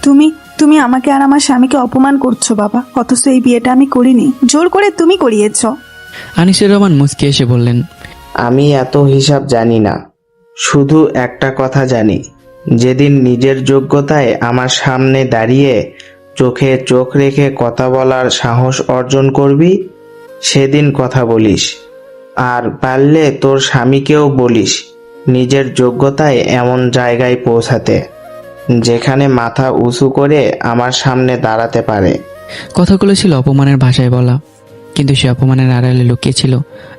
Speaker 6: তুমি তুমি আমাকে আর আমার স্বামীকে অপমান করছো বাবা, অথচ এই বিয়েটা আমি করিনি, জোর করে তুমি করিয়েছো।
Speaker 1: আনিসুর রহমান মুচকি এসে বললেন,
Speaker 7: আমি এত হিসাব জানি না, শুধু একটা কথা জানি, যেদিন নিজের যোগ্যতায় আমার সামনে দাঁড়িয়ে চোখে চোখ রেখে কথা বলার সাহস অর্জন করবি, সেদিন কথা বলিস। আর পারলে তোর স্বামীকেও বলিস নিজের যোগ্যতায় এমন জায়গায় পৌঁছাতে, যেখানে মাথা উঁচু করে আমার সামনে দাঁড়াতে পারে।
Speaker 1: কথাগুলো ছিল অপমানের ভাষায় বলা, কিন্তু সে অপমানের আড়ালে লুকিয়ে ছিল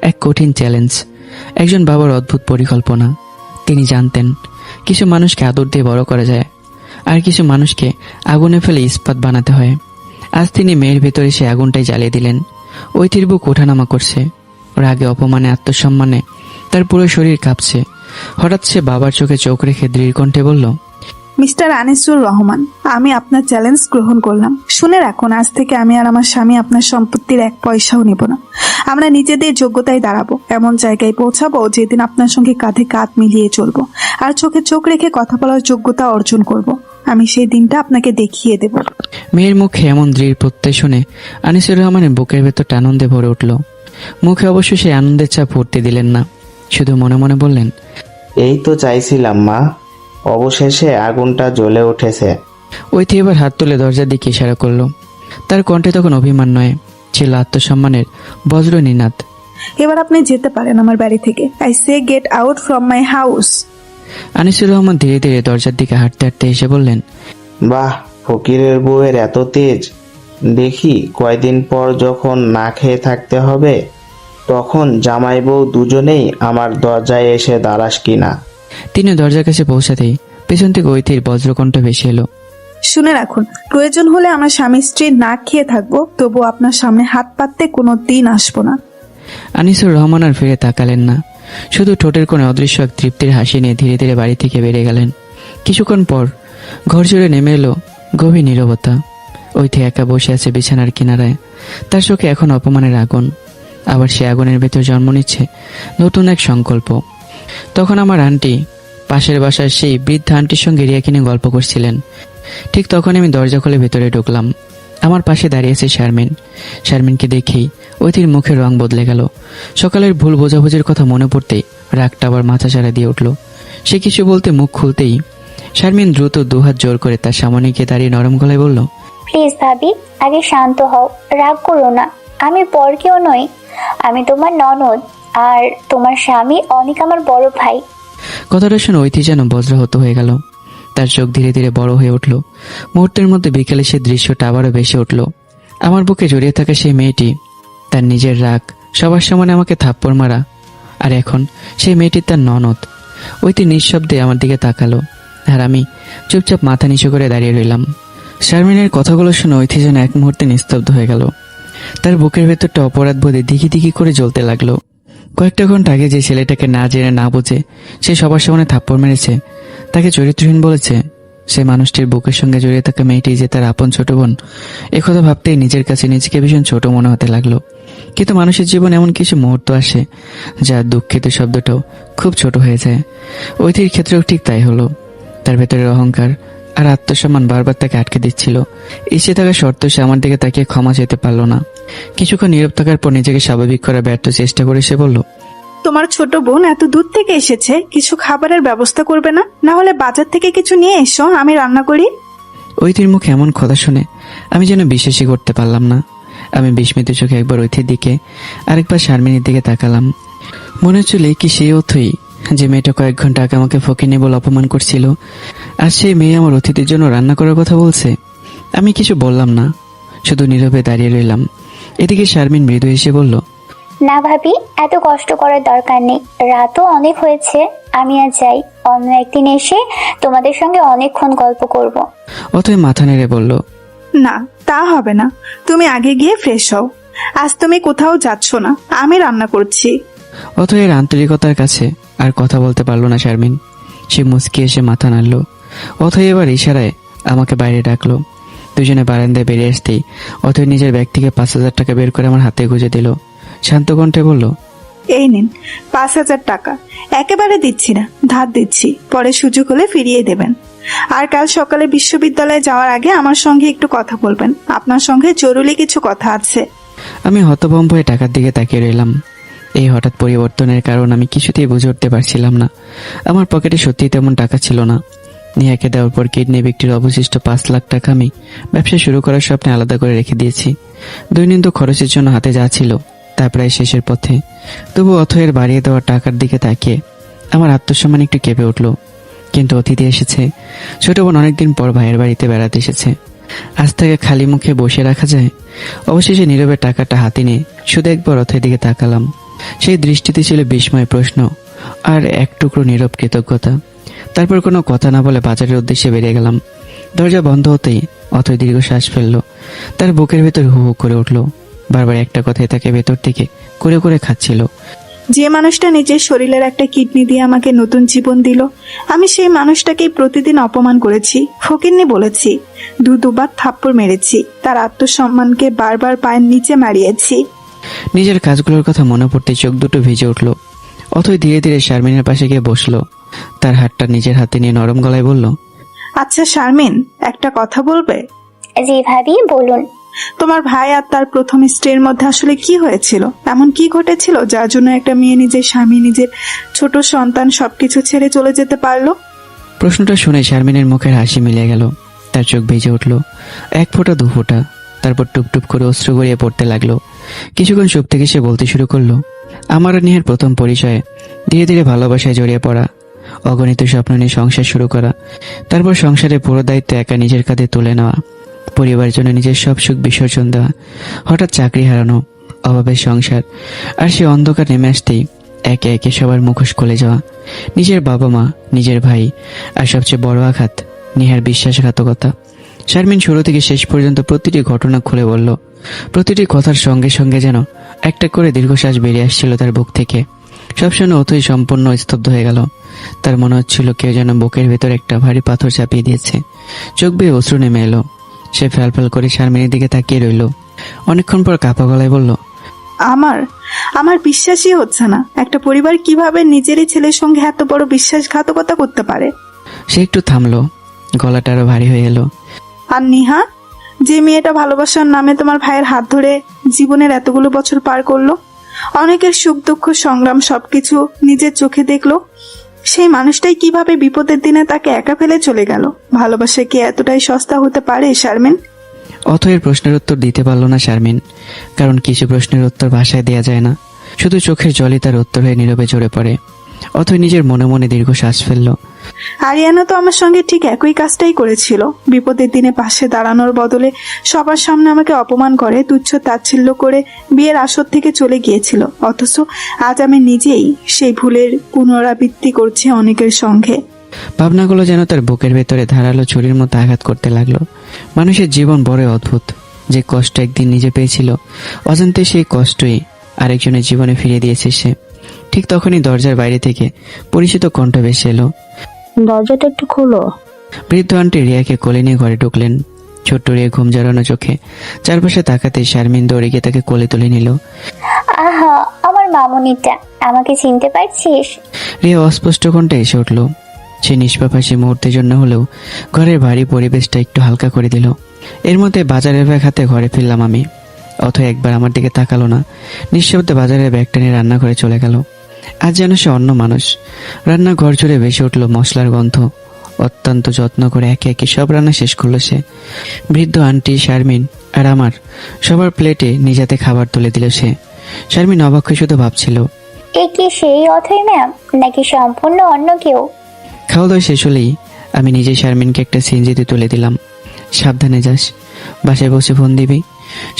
Speaker 1: এক কঠিন চ্যালেঞ্জ, একজন বাবার অদ্ভুত পরিকল্পনা। তিনি জানতেন কিছু মানুষকে আদর দিয়ে বড় করা যায়, আর কিছু মানুষকে আগুনে ফেলে ইস্পাত বানাতে হয়। আজ তিনি মেয়ের ভেতরে সে আগুনটাই জ্বালিয়ে দিলেন। ঐতির বুক ওঠানামা করছে, রাগে, অপমানে, আত্মসম্মানে তার পুরো শরীর কাঁপছে। হঠাৎ সে বাবার চোখে চোখ রেখে দৃঢ় কণ্ঠে বলল,
Speaker 6: মিস্টার আনিসুর রহমান, আমি আপনার চ্যালেঞ্জ গ্রহণ করলাম। শুনে রাখুন, আজ থেকে আমি আর আমার স্বামী আপনার সম্পত্তির এক পয়সাও নেব না। আমরা নিজেদের যোগ্যতায় দাঁড়াবো, এমন জায়গায় পৌঁছাবো যেদিন আপনার সঙ্গে কাঁধে কাঁধ মিলিয়ে চলবো আর চোখে চোখ রেখে কথা বলার যোগ্যতা অর্জন করব। আমি সেই দিনটা আপনাকে দেখিয়ে দেব।
Speaker 1: মেয়ের মুখে এমন দৃঢ় প্রত্যয় শুনে আনিসুর রহমানের বুকের ভেতরটা আনন্দে ভরে উঠল। মুখে অবশ্য সেই আনন্দের চাপ ফুটতে দিলেন না, শুধু মনে মনে বললেন,
Speaker 7: এই তো চাইছিলাম মা, অবশেষে আগুনটা জ্বলে উঠেছে।
Speaker 1: ঐতি এবার হাত তুলে দরজার দিকে ইশারা করলো। তার কণ্ঠে তখন অভিমান নয়, ছিল আত্মসম্মানের বজ্র নিনাদ।
Speaker 6: এবার আপনি যেতে পারেন আমার বাড়ি থেকে। I say get out from my house.
Speaker 1: Anisur Rahman ধীরে ধীরে দরজার দিকে হাঁটতে হাঁটতে এসে বললেন,
Speaker 7: বাহ, ফকিরের বউয়ের এত তেজ! দেখি কয়দিন পর যখন না খেয়ে থাকতে হবে, তখন জামাই বউ দুজনেই আমার দরজায় এসে দাঁড়াস কিনা।
Speaker 1: তিনি দরজার কাছে পৌঁছাতেই পেছন থেকে ঐতির বজ্রকণ্ঠ ভেসে এলো,
Speaker 6: শুনে রাখুন, প্রয়োজন হলে আমার স্বামী স্ত্রী না খেয়ে থাকবো, তবু আপনার সামনে হাত পাততে কোনো দিন আসবো না।
Speaker 1: আনিসুর রহমান আর ফিরে তাকালেন না, শুধু ঠোঁটের কোণে অদৃশ্য এক তৃপ্তির হাসি নিয়ে ধীরে ধীরে বাড়ি থেকে বেরিয়ে গেলেন। কিছুক্ষণ পর ঘর জুড়ে নেমে এলো গভীর নীরবতা। ঐতি একা বসে আছে বিছানার কিনারায়, তার চোখে এখন অপমানের আগুন, আবার সে আগুনের ভেতর জন্ম নিচ্ছে নতুন এক সংকল্প। তখন আমার আন্টি পাশের বাসার সেই বৃদ্ধা আন্টির সঙ্গে রিয়াকে নিয়ে গল্প করছিলেন। ঠিক তখন আমি দরজা খুলে ভেতরে ঢুকলাম। আমার পাশে দাঁড়িয়েছে শারমিন। শারমিনকে দেখেই ঐতির মুখের রং বদলে গেল। সকালের ভুল বোঝাবুঝির কথা মনে পড়তেই রাগটা আবার মাথা চাড়া দিয়ে উঠল। সে কিছু বলতে মুখ খুলতেই শারমিন দ্রুত দুহাত জোর করে তার সামনে গিয়ে দাঁড়িয়ে নরম গলায় বলল,
Speaker 15: প্লিজ ভাবি, আগে শান্ত হও, রাগ করো না। আমি পর কেউ নই, আমি তোমার ননদ, আর তোমার স্বামী অনেক আমার বড় ভাই।
Speaker 1: কথাটা শুনে ঐতি যেন বজ্রাহত হয়ে গেল। তার চোখ ধীরে ধীরে বড় হয়ে উঠল। মুহূর্তের মধ্যে বিকেলে সে দৃশ্যটা আবারও ভেসে উঠল। আমার বুকে জড়িয়ে থাকা সেই মেয়েটি, তার নিজের রাগ, সবার সামনে আমাকে থাপ্পড় মারা, আর এখন সেই মেয়েটি তার ননদ। ঐতি নিঃশব্দে আমার দিকে তাকালো, আর আমি চুপচাপ মাথা নিচু করে দাঁড়িয়ে রইলাম। শারমিনের কথাগুলো শুনে ঐতি যেন এক মুহূর্তে নিস্তব্ধ হয়ে গেল। তার বুকের ভেতরটা অপরাধ বোধে দিকি দিকি করে জ্বলতে লাগলো। কয়েকটা ঘন্টা আগে যে ছেলেটাকে না জেনে না বুঝে সে সবার সামনে থাপ্পড় মেরেছে, তাকে চরিত্রহীন বলেছে, সে মানুষটির বুকের সঙ্গে জড়িয়ে থাকা মেয়েটি যে তার আপন ছোট বোন, একথা ভাবতেই নিজের কাছে নিজেকে ভীষণ ছোট মনে হতে লাগলো। কিন্তু মানুষের জীবনে এমন কিছু মুহূর্ত আসে যা দুঃখিত শব্দটাও খুব ছোট হয়ে যায়। ঐতির ক্ষেত্রেও ঠিক তাই হলো। তার ভেতরের অহংকার আর আত্মসম্মান বারবার তাকে আটকে দিচ্ছিল। ইচ্ছে থাকা সত্ত্বেও সে আমার দিকে তাকিয়ে ক্ষমা চাইতে পারল না। কিছুক্ষণ নীরব থাকার পর নিজেকে স্বাভাবিক করার ব্যর্থ চেষ্টা করে সে বলল,
Speaker 6: তোমার ছোট বোন এত দূর থেকে এসেছে, কিছু খাবারের ব্যবস্থা করবে না? না হলে বাজার থেকে কিছু নিয়ে এসো, আমি রান্না করি।
Speaker 1: ঐতির মুখে এমন কথা শুনে আমি যেন বিশ্বাসই করতে পারলাম না। আমি বিস্মিত চোখে একবার ঐতির দিকে, আরেকবার শারমিনের দিকে তাকালাম। মনে হচ্ছিল কি সেই অথই যে মেয়েটা কয়েক ঘন্টা আগে আমাকে ফকিনি বলে অপমান করছিল, আর সেই মেয়ে আমার অতিথির জন্য রান্না করার কথা বলছে। আমি কিছু বললাম না, শুধু নীরবে দাঁড়িয়ে রইলাম। এদিকে শারমিন মৃদু এসে বলল,
Speaker 15: না ভাবি, এত কষ্ট করার দরকার নেই, রাতও অনেক হয়েছে, আমি আর যাই। অন্য একদিন এসে তোমাদের সঙ্গে অনেকক্ষণ গল্প করব।
Speaker 1: অথই মাথা নেড়ে বলল,
Speaker 6: না, তা হবে না, তুমি আগে গিয়ে ফ্রেশ হও। আজ তুমি কোথাও যাচ্ছ না, আমি রান্না করছি।
Speaker 1: অথয়ের আন্তরিকতার কাছে আর কথা বলতে পারলো না শারমিন। সে মুচকি এসে মাথা নাড়ল। অথয় এবার ইশারায় আমাকে বাইরে ডাকলো। দুজনে বারান্দায় বেরিয়ে আসতেই অথয় নিজের ব্যাগ থেকে 5,000 টাকা বের করে আমার হাতে গুঁজে দিল। শান্ত কণ্ঠে বলল,
Speaker 6: এই নিন 5,000 টাকা। একেবারে দিচ্ছি না, ধার দিচ্ছি, পরে সুযোগ হলে ফিরিয়ে দেবেন। আর কাল সকালে বিশ্ববিদ্যালয়ে যাওয়ার আগে আমার সঙ্গে একটু কথা বলবেন, আপনার সঙ্গে জরুরি কিছু কথা আছে।
Speaker 1: আমি হতভম্ব হয়ে টাকার দিকে তাকিয়ে রইলাম। এই হঠাৎ পরিবর্তনের কারণ আমি কিছুতেই বুঝে উঠতে পারছিলাম না। আমার পকেটে সত্যিই তেমন টাকা ছিল না। নিহাকে দেওয়ার পর কিডনি বিক্রির অবশিষ্ট 5 লাখ টাকা আমি ব্যবসা শুরু করার স্বপ্নে আলাদা করে রেখে দিয়েছি। দৈনন্দিন খরচের জন্য হাতে যা ছিল তা প্রায় শেষের পথে। তবু অথয়ের বাড়িয়ে দেওয়া টাকার দিকে তাকিয়ে আমার আত্মসম্মান একটু কেঁপে উঠল। কিন্তু অতিথি এসেছে। ছোট বোন অনেকদিন পর ভাইয়ের বাড়িতে বেড়াতে এসেছে। আজ থেকে খালি মুখে বসে রাখা যায়? অবশেষে নীরবে টাকাটা হাতে নিয়ে শুধু একবার অথয়ের দিকে তাকালাম। সেই দৃষ্টিতে ছিল বিস্ময়, প্রশ্ন আর এক টুকরো নীরব কৃতজ্ঞতা। তারপর কোনো কথা না বলে বাজারের উদ্দেশ্যে বেরিয়ে গেলাম। দরজা বন্ধ হতেই অথয় দীর্ঘশ্বাস ফেললো। তার বুকের ভেতর হু হু করে উঠল। বারবার একটা কথাই তাকে ভেতর থেকে করে করে খাচ্ছিল।
Speaker 6: যে মানুষটা নিজের শরীরের একটা কিডনি দিয়ে আমাকে নতুন জীবন দিল, আমি সেই মানুষটাকেই প্রতিদিন অপমান করেছি, ফকিন্নি বলেছি, দুবার থাপ্পড় মেরেছি, তার আত্মসম্মানকে বারবার পায়ের নিচে মারিয়েছি।
Speaker 1: নিজের কাজগুলোর কথা মনে পড়তে চোখ দুটো ভিজে উঠল। অথয় ধীরে ধীরে শারমিনের পাশে গিয়ে বসলো। তার হাতটা নিজের হাতে নিয়ে নরম গলায় বলল,
Speaker 6: আচ্ছা শারমিন, একটা কথা বলবে?
Speaker 15: জি ভাবি, বলুন।
Speaker 6: তোমার ভাই আর তার প্রথম স্ত্রীর মধ্যে আসলে কি হয়েছিল? এমন কি ঘটেছিল যার জন্য একটা মেয়ে নিজের স্বামী, নিজের ছোট সন্তান সবকিছু ছেড়ে চলে যেতে পারলো?
Speaker 1: প্রশ্নটা শুনে শারমিনের মুখের হাসি মিলে গেল। তার চোখ ভিজে উঠল, 1 ফোঁটা 2 ফোঁটা, তারপর টুপটুপ করে অশ্রু গড়িয়ে পড়তে লাগলো। কিছুক্ষণ চুপ থেকে সে বলতে শুরু করলো, আমার আর নিহার প্রথম পরিচয়ে, ধীরে ধীরে ভালোবাসায় জড়িয়ে পড়া, অগণিত স্বপ্ন নিয়ে সংসার শুরু করা, তারপর সংসারের পুরো দায়িত্ব একা নিজের কাঁধে তুলে নেওয়া, পরিবারের জন্য নিজের সব সুখ বিসর্জন দেওয়া, হঠাৎ চাকরি হারানো, অভাবের সংসার, আর সে অন্ধকার নেমে আসতেই একে একে সবার মুখোশ খুলে যাওয়া, নিজের বাবা মা, নিজের ভাই, আর সবচেয়ে বড় আঘাত নিহার বিশ্বাসঘাতকতা। শারমিন শুরু থেকে শেষ পর্যন্ত প্রতিটি ঘটনা খুলে বলল। প্রতিটি কথার সঙ্গে সঙ্গে যেন একটা করে দীর্ঘশ্বাস বেরিয়ে আসছিল তার বুক থেকে। সব শুনে অতই সম্পূর্ণ স্তব্ধ হয়ে গেল। তার মনে হচ্ছিল কেউ যেন বুকের ভেতর একটা ভারী পাথর চাপিয়ে দিয়েছে। চোখ বেয়ে অশ্রু নেমে এলো। সে ফ্যালফ্যাল করে শারমিনের দিকে তাকিয়ে রইল। অনেকক্ষণ পর কাঁপা গলায় বলল,
Speaker 6: আমার বিশ্বাসই হচ্ছে না, একটা পরিবার কিভাবে নিজেরই ছেলের সঙ্গে এত বড় বিশ্বাসঘাতকতা করতে পারে।
Speaker 1: সে একটু থামলো, গলাটা আরো ভারী হয়ে এলো।
Speaker 6: আর নিহা, যে মেয়েটা ভালোবাসার নামে তোমার ভাইয়ের হাত ধরে জীবনের এতগুলো বছর পার করলো, অনেকের সুখ দুঃখ সংগ্রাম সবকিছু নিজের চোখে দেখলো, সেই মানুষটাই কিভাবে বিপদের দিনে তাকে একা ফেলে চলে গেল? ভালোবাসা কি এতটাই সস্তা হতে পারে শারমিন?
Speaker 1: অথয়ের প্রশ্নের উত্তর দিতে পারল না শারমিন, কারণ কিছু প্রশ্নের উত্তর ভাষায় দেয়া যায় না। শুধু চোখের জলই তার উত্তর হয়ে নীরবে ঝরে পড়ে। অথয় নিজের মনে মনে দীর্ঘ শ্বাস ফেলল।
Speaker 6: আরিয়ানা তো আমার সঙ্গে ঠিক একই কাজটাই করেছিল। বিপদের দিনে পাশে দাঁড়ানোর বদলে সবার সামনে আমাকে অপমান করে, তুচ্ছ তাচ্ছিল্য করে বিয়ের আসর থেকে চলে গিয়েছিল। অথচ আজ আমি নিজেই সেই ভুলের পুনরাবৃত্তি করছি অনেকের সঙ্গে।
Speaker 1: ভাবনাগুলো যেন তার বুকের ভেতরে ধারালো ছুরির মতো আঘাত করতে লাগলো। মানুষের জীবন বড় অদ্ভুত। যে কষ্ট একদিন নিজে পেয়েছিল, অজান্তে সেই কষ্টই আরেকজনের জীবনে ফিরিয়ে দিয়েছে সে। ঠিক তখনই দরজার বাইরে থেকে পরিচিত কণ্ঠ ভেসে এলো,
Speaker 9: দরজাটা একটু খোলো।
Speaker 1: বৃদ্ধ আন্টি রিয়াকে কোলে নিয়ে ঘরে ঢুকলেন। ছোট্ট রিয়া ঘুম জড়ানো চোখে চারপাশে তাকাতে শারমিন দৌড়ে গিয়ে তাকে কোলে তুলে নিল।
Speaker 15: আহা, আমার মামুনিটা, আমাকে চিনতে পারছিস?
Speaker 1: রিয়া অস্পষ্ট কণ্ঠে এসে উঠল। সে নিষ্পাপ হাসি মুহূর্তের জন্য হলেও ঘরের ভারী পরিবেশটা একটু হালকা করে দিল। এর মধ্যে বাজারের ব্যাগ হাতে ঘরে ফিরলাম আমি। অথয় একবার আমার দিকে তাকালো না, নিঃশব্দে বাজারের ব্যাগটা নিয়ে রান্নাঘরে চলে গেল। আজ যেন সে অন্য মানুষ। রান্নাঘর জুড়ে ভেসে উঠল মশলার গন্ধ। অত্যন্ত যত্ন করে একে একে সব রান্না শেষ করলো সে। বৃদ্ধ আন্টি, শারমিন আর আমার সবার প্লেটে নিজাতে খাবার তুলে দিল সে। শারমিন অবাক হয়ে শুধু ভাবছিল,
Speaker 15: এ কি সেই অথই ম্যাম, নাকি সম্পূর্ণ অন্য কেউ?
Speaker 1: খাওয়া দাওয়া শেষ হলেই আমি নিজে শারমিনকে একটা সিনজিতে তুলে দিলাম। সাবধানে যাস, বাসায় বসে ফোন দিবি।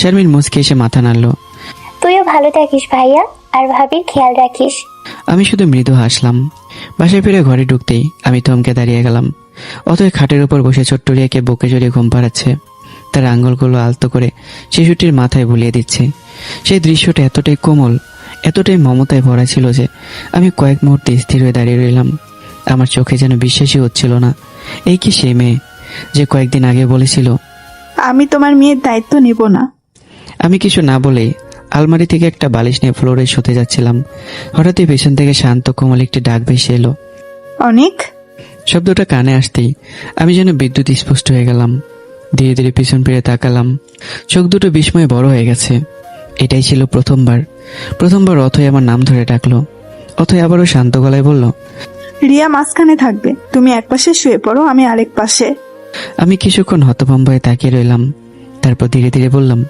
Speaker 1: শারমিন মুচকে এসে মাথা নাড়ল।
Speaker 15: তুইও ভালো থাকিস ভাইয়া, আর ভাবির খেয়াল রাখিস।
Speaker 1: আমি শুধু মৃদু হাসলাম। বাসায় ফিরে ঘরে ঢুকতেই আমি থমকে দাঁড়িয়ে গেলাম। অতএব খাটের উপর বসে ছোট্ট রিয়াকে বুকে জড়িয়ে ঘুম পাড়াচ্ছে। তার আঙ্গুলগুলো আলতো করে শিশুটির মাথায় বুলিয়ে দিচ্ছে। সেই দৃশ্যটা এতটাই কোমল, এতটাই মমতায় ভরা ছিল যে আমি কয়েক মুহূর্তে স্থির হয়ে দাঁড়িয়ে রইলাম। আমার চোখে যেন বিশ্বাসই হচ্ছিল না, এই কি সেই মেয়ে যে কয়েকদিন আগে বলেছিল,
Speaker 6: আমি তোমার মেয়ের দায়িত্ব নেব না।
Speaker 1: আমি কিছু না বলেই আলমারি থেকে একটা বালিশ নিয়ে ফ্লোরে শুতে যাচ্ছিলাম। হঠাৎই পেছন থেকে শান্ত কোমল একটি ডাক ভেসে এলো,
Speaker 6: অনেক।
Speaker 1: শব্দটা কানে আসতেই আমি যেন বিদ্যুৎ স্পষ্ট হয়ে গেলাম। ধীরে ধীরে পিছন ফিরে তাকালাম। চোখ দুটো বিস্ময়ে বড় হয়ে গেছে। এটাই ছিল প্রথমবার অথই আমার নাম ধরে ডাকলো। অথই আবারও শান্ত গলায় বলল,
Speaker 6: রিয়া মাঝখানে থাকবে, তুমি এক পাশে শুয়ে পড়ো, আমি আরেক পাশে।
Speaker 1: আমি কিছুক্ষণ হতভম্ব হয়ে তাকিয়ে রইলাম। তারপর ধীরে ধীরে বললাম,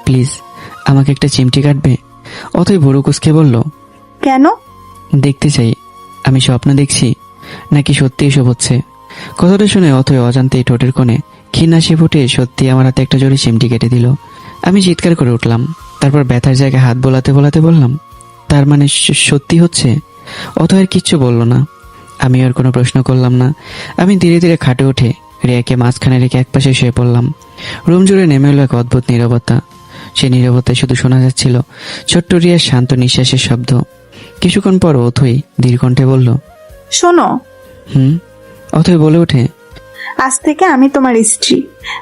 Speaker 1: প্লিজ আমাকে একটা চিমটি কাটবে? অথই ভুরু কুঁচকে বলল,
Speaker 6: কেন?
Speaker 1: দেখতে চাই আমি স্বপ্ন দেখছি নাকি সত্যি এসব হচ্ছে। কথাটা শুনে অথই অজান্তেই ঠোঁটের কোণে ক্ষীণ হাসি ফুটে সত্যি আমার হাতে একটা জোরে চিমটি কেটে দিল। আমি চিৎকার করে উঠলাম। তারপর ব্যথার জায়গায় হাত বোলাতে বোলাতে বললাম, তার মানে সত্যি হচ্ছে? অথই আর কিচ্ছু বলল না। আমি আর কোনো প্রশ্ন করলাম না। আমি ধীরে ধীরে খাটে উঠে রিয়াকে মাঝখানে রেখে একপাশে শুয়ে পড়লাম। রুম জুড়ে নেমে এলো এক অদ্ভুত নীরবতা। সে নীরবতায় শুধু শোনা যাচ্ছিল ছোট্ট রিয়ার শান্ত নিঃশ্বাসের শব্দ। কিছুক্ষণ পর অথই দীর্ঘণ্ঠে বলল,
Speaker 6: শোনো।
Speaker 1: অথই বলে ওঠে,
Speaker 6: আজ থেকে আমি তোমার স্ত্রী,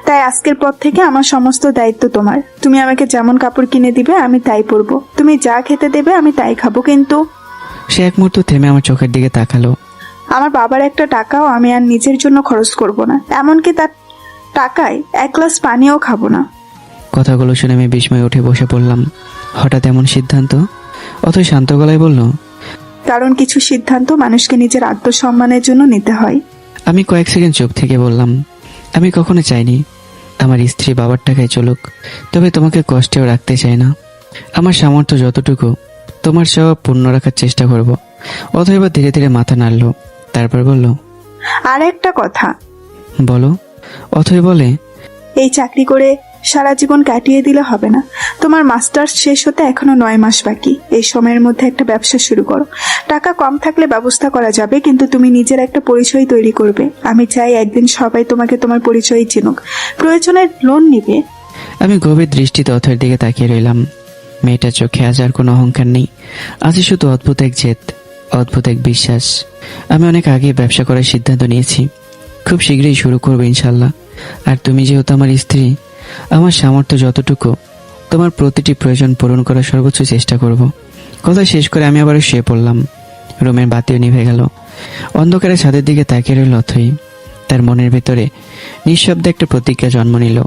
Speaker 6: তাই আজকের পর থেকে আমার সমস্ত দায়িত্ব তোমার। তুমি আমাকে যেমন কাপড় কিনে দিবে আমি তাই পরবো, তুমি যা খেতে দেবে আমি তাই খাবো, কিন্তু
Speaker 1: সে এক মুহূর্ত থেমে আমার চোখের দিকে তাকালো।
Speaker 6: আমার বাবার একটা টাকাও আমি আর নিজের জন্য খরচ করব না, এমনকি তার টাকায় এক গ্লাস পানিও খাবো না।
Speaker 1: কথাগুলো শুনে আমি বিস্ময়ে উঠে বসে পড়লাম। হঠাৎ এমন সিদ্ধান্ত? অথই শান্ত গলায় বলল,
Speaker 6: কারণ কিছু সিদ্ধান্ত মানুষকে নিজের আত্মসম্মানের জন্য নিতে হয়।
Speaker 1: আমি কয়েক সেকেন্ড চুপ থেকে বললাম, আমি কখনো চাইনি আমার স্ত্রী বাবার টাকায় চলুক, তবে তোমাকে কষ্টেও রাখতে চাই না। আমার সামর্থ্য যতটুকু তোমার চাওয়া পূর্ণ রাখার চেষ্টা করব। অথই এবার ধীরে ধীরে মাথা নাড়ল। তারপর বলল,
Speaker 6: আর একটা কথা।
Speaker 1: বলো। অথই বলে,
Speaker 6: এই চাকরি করে সারা জীবন কাটিয়ে দিলে হবে না। তোমার মাস্টার্স শেষ হতে এখনো 9 মাস বাকি। এই সময়ের মধ্যে একটা ব্যবসা শুরু করো। টাকা কম থাকলে ব্যবস্থা করা যাবে, কিন্তু তুমি নিজের একটা পরিচয় তৈরি করবে। আমি চাই একদিন সবাই তোমাকে তোমার পরিচয় চিনুক। প্রয়োজনে লোন নিবে।
Speaker 1: আমি গভীর দৃষ্টিতে অথয়ের দিকে তাকিয়ে রইলাম। মেয়েটার চোখে আজ আর কোনো অহংকার নেই, আছে শুধু অদ্ভুত এক জেদ, অদ্ভুত এক বিশ্বাস। আমি অনেক আগে ব্যবসা করার সিদ্ধান্ত নিয়েছি, খুব শীঘ্রই শুরু করবো ইনশাল্লাহ। আর তুমি যেহেতু আমার স্ত্রী, আমার সামর্থ্য যতটুকু তোমার প্রতিটি প্রয়োজন পূরণ করার সর্বোচ্চ চেষ্টা করব। কথা শেষ করে আমি আবার শুয়ে পড়লাম। রুমের বাতিও নিভে গেল। অন্ধকারে ছাদের দিকে তাকিয়ে রইল অথই। তার মনের ভেতরে নিঃশব্দে একটা প্রতিজ্ঞা জন্ম নিল।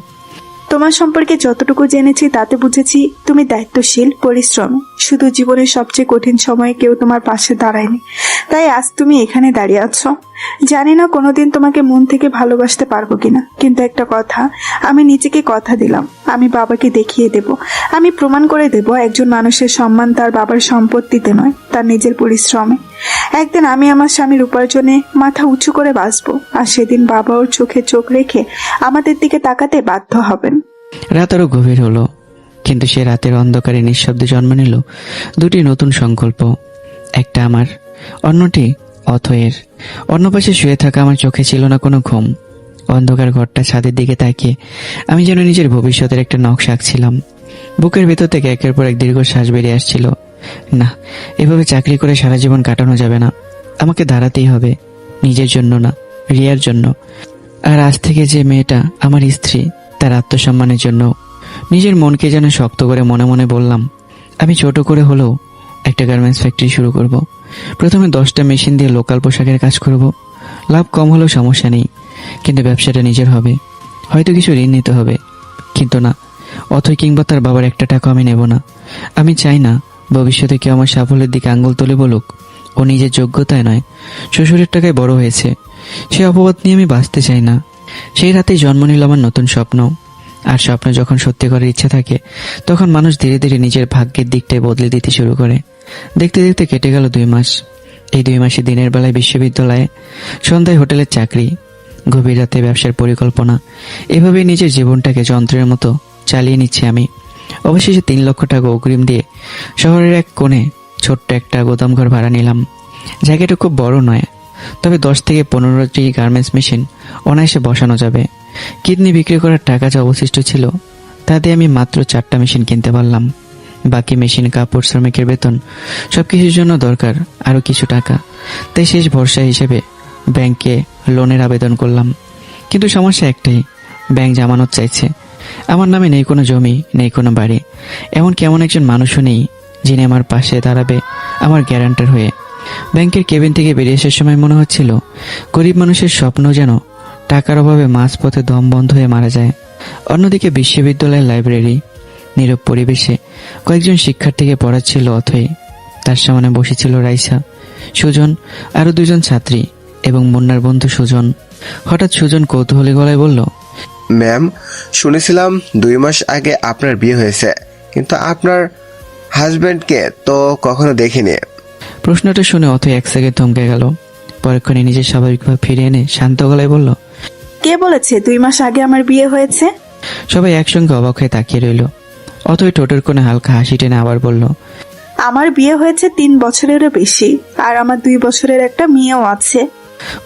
Speaker 6: তোমার সম্পর্কে যতটুকু জেনেছি তাতে বুঝেছি তুমি দায়িত্বশীল, পরিশ্রমী। শুধু জীবনের সবচেয়ে কঠিন সময়ে কেউ তোমার পাশে দাঁড়ায়নি, তাই আজ তুমি এখানে দাঁড়িয়ে আছো। জানি না কোনোদিন তোমাকে মন থেকে ভালোবাসতে পারবো কিনা, কিন্তু একটা কথা, আমি নিজেকে কথা দিলাম, আমি বাবাকে দেখিয়ে দেব, আমি প্রমাণ করে দেব একজন মানুষের সম্মান তার বাবার সম্পত্তিতে নয়, তার নিজের পরিশ্রমে। একদিন আমি আমার স্বামীর উপার্জনে মাথা উঁচু করে বাঁচবো, আর সেদিন বাবা ওর চোখে চোখ রেখে আমাদের দিকে তাকাতে বাধ্য হবেন।
Speaker 1: রাত আরো গভীর হলো, কিন্তু সে রাতের অন্ধকারে নিঃশব্দে জন্ম নিল দুটি নতুন সংকল্প। একটা আমার, অন্যটি অথয়ের। অন্য পাশে শুয়ে থাকা আমার চোখে ছিল না কোনো ঘুম। অন্ধকার ঘরটা ছাদের দিকে তাকিয়ে আমি যেন নিজের ভবিষ্যতের একটা নকশা আঁকছিলাম। বুকের ভেতর থেকে একের পর এক দীর্ঘ শ্বাস বেরিয়ে আসছিল। না, এভাবে চাকরি করে সারা জীবন কাটানো যাবে না। আমাকে দাঁড়াতেই হবে, নিজের জন্য না, রিয়ার জন্য। আর আজ থেকে যে মেয়েটা আমার স্ত্রী, তার আত্মসম্মানের জন্য। নিজের মনকে যেন শক্ত করে মনে মনে বললাম, আমি ছোট করে হলেও একটা গার্মেন্টস ফ্যাক্টরি শুরু করব। প্রথমে 10টা মেশিন দিয়ে লোকাল পোশাকের কাজ করব। লাভ কম হলেও সমস্যা নেই, কিন্তু ব্যবসাটা নিজের হবে। হয়তো কিছু ঋণ নিতে হবে, কিন্তু না, অথই কিংবা তার বাবার একটা টাকা আমি নেব না। আমি চাই না ভবিষ্যতে কেউ আমার সাফল্যের দিকে আঙ্গুল তুলে বলুক ও নিজের যোগ্যতায় নয়, শ্বশুরের টাকায় বড় হয়েছে। সে অপবাদ নিয়ে আমি বাঁচতে চাই না। সেই রাতেই জন্ম নিল আমার নতুন স্বপ্ন। আর স্বপ্ন যখন সত্যি করার ইচ্ছা থাকে, তখন মানুষ ধীরে ধীরে নিজের ভাগ্যের দিকটাই বদলে দিতে শুরু করে। দেখতে দেখতে কেটে গেল 2 মাস। এই 2 মাসে দিনের বেলায় বিশ্ববিদ্যালয়ে, সন্ধ্যায় হোটেলের চাকরি, গভীর রাতে ব্যবসার পরিকল্পনা। এভাবেই নিজের জীবনটাকে যন্ত্রের মতো চালিয়ে নিচ্ছি আমি। অবশেষে 3 লক্ষ টাকা অগ্রিম দিয়ে শহরের এক কোণে ছোট্ট একটা গোদামঘর ভাড়া নিলাম। জায়গাটা খুব বড় নয়, তবে 10 থেকে 15টি গার্মেন্টস মেশিন অনায়াসে বসানো যাবে। কিডনি বিক্রি করার টাকা যা অবশিষ্ট ছিল, তাতে আমি মাত্র 4টা মেশিন কিনতে পারলাম। বাকি মেশিন, কাপড়, শ্রমিকের বেতন, সবকিছুর জন্য দরকার আরো কিছু টাকা। তাই শেষ ভরসা হিসেবে ব্যাংকে লোনের আবেদন করলাম। কিন্তু সমস্যা একটাই, ব্যাংক জামানত চাইছে। আমার নামে নেই কোনো জমি, নেই কোনো বাড়ি, এমনকি এমন একজন মানুষও নেই যিনি আমার পাশে দাঁড়াবে আমার গ্যারান্টার হয়ে। ব্যাংকের কেবিন থেকে বেরিয়ে আসার সময় মনে হচ্ছিল গরিব মানুষের স্বপ্ন যেন টাকার অভাবে মাঝপথে দম বন্ধ হয়ে মারা যায়। অন্যদিকে বিশ্ববিদ্যালয়ের লাইব্রেরি নীরব পরিবেশে কয়েকজন শিক্ষার্থীকে পড়াচ্ছিল অথই। তার সামনে বসেছিল রাইসা, সুজন, আরো 2জন ছাত্রী এবং মুন্নার বন্ধু সুজন। হঠাৎ সুজন কৌতূহলী গলায় বলল,
Speaker 14: ম্যাম, শুনেছিলাম 2 মাস আগে আপনার বিয়ে হয়েছে, কিন্তু আপনার হাজবেন্ডকে তো কখনো দেখিনি।
Speaker 1: প্রশ্নটা শুনে অথই 1 সেকেন্ড থমকে গেল। পরক্ষণে নিজের স্বাভাবিকভাবে ফিরে এনে শান্ত গলায় বলল,
Speaker 6: কে বলেছে 2 মাস আগে আমার বিয়ে হয়েছে?
Speaker 1: সবাই একসঙ্গে অবাক হয়ে তাকিয়ে রইল। অথই ঠোঁটের কোণে হালকা হাসি টেনে আবার বলল,
Speaker 6: আমার বিয়ে হয়েছে 3 বছরেরও বেশি, আর আমার 2 বছরের একটা মেয়েও আছে।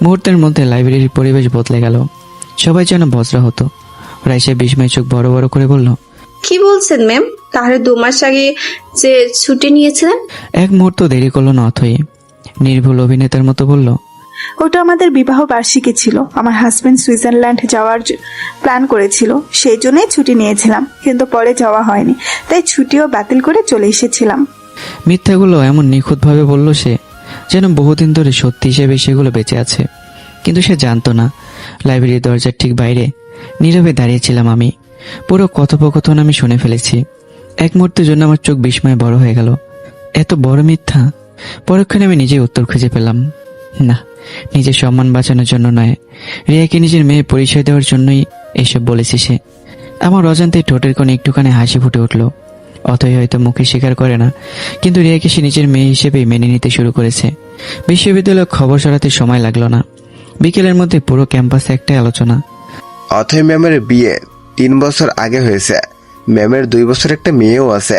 Speaker 1: মুহূর্তের মধ্যে লাইব্রেরির পরিবেশ বদলে গেল। সবাই যেন বজ্রা হতো। রাইসা বিস্ময় চোখ বড় বড় করে বলল,
Speaker 11: কি বলছেন ম্যাম? তাহলে 2 মাস আগে যে ছুটি নিয়েছিলেন?
Speaker 1: এক মুহূর্ত দেরি করলো না অথই। নির্ভুল অভিনেতার মতো বলল,
Speaker 6: ওটা আমাদের বিবাহ বার্ষিকী ছিল। আমার হাজবেন্ড সুইজারল্যান্ড যাওয়ার প্ল্যান করেছিল, সেই জন্যই ছুটি নিয়েছিলাম, কিন্তু পরে যাওয়া হয়নি, তাই ছুটিও বাতিল করে চলে এসেছিলাম।
Speaker 1: মিথ্যাগুলো এমন নিখুঁতভাবে বলল সে, যেন বহুদিন ধরে সত্যি হিসেবে সেগুলো বেঁচে আছে। কিন্তু সে জানতো না, লাইব্রেরির দরজার ঠিক বাইরে নীরবে দাঁড়িয়েছিলাম আমি। পুরো কথোপকথন আমি শুনে ফেলেছি। এক মুহূর্তের জন্য আমার চোখ বিস্ময়ে বড় হয়ে গেল। এত বড় মিথ্যা! পরক্ষণে আমি নিজেই উত্তর খুঁজে পেলাম। না, নিজের সম্মান বাঁচানোর জন্য নয়, রিয়াকে নিজের মেয়ে পরিচয় দেওয়ার জন্যই এসব বলেছি সে। আমার অজান্তে ঠোঁটের কোণে একটুখানি হাসি ফুটে উঠল। অতই হয়তো মুখে স্বীকার করে না, কিন্তু রিয়াকে সে নিজের মেয়ে হিসেবেই মেনে নিতে শুরু করেছে। বিশ্ববিদ্যালয়ের খবর ছড়াতে সময় লাগলো না। বিকেলের মধ্যে পুরো ক্যাম্পাসে একটাই আলোচনা,
Speaker 14: অথই ম্যামের বিয়ে 3 বছর আগে হয়েছে। ম্যামের 2 বছর একটা মেয়েও আছে।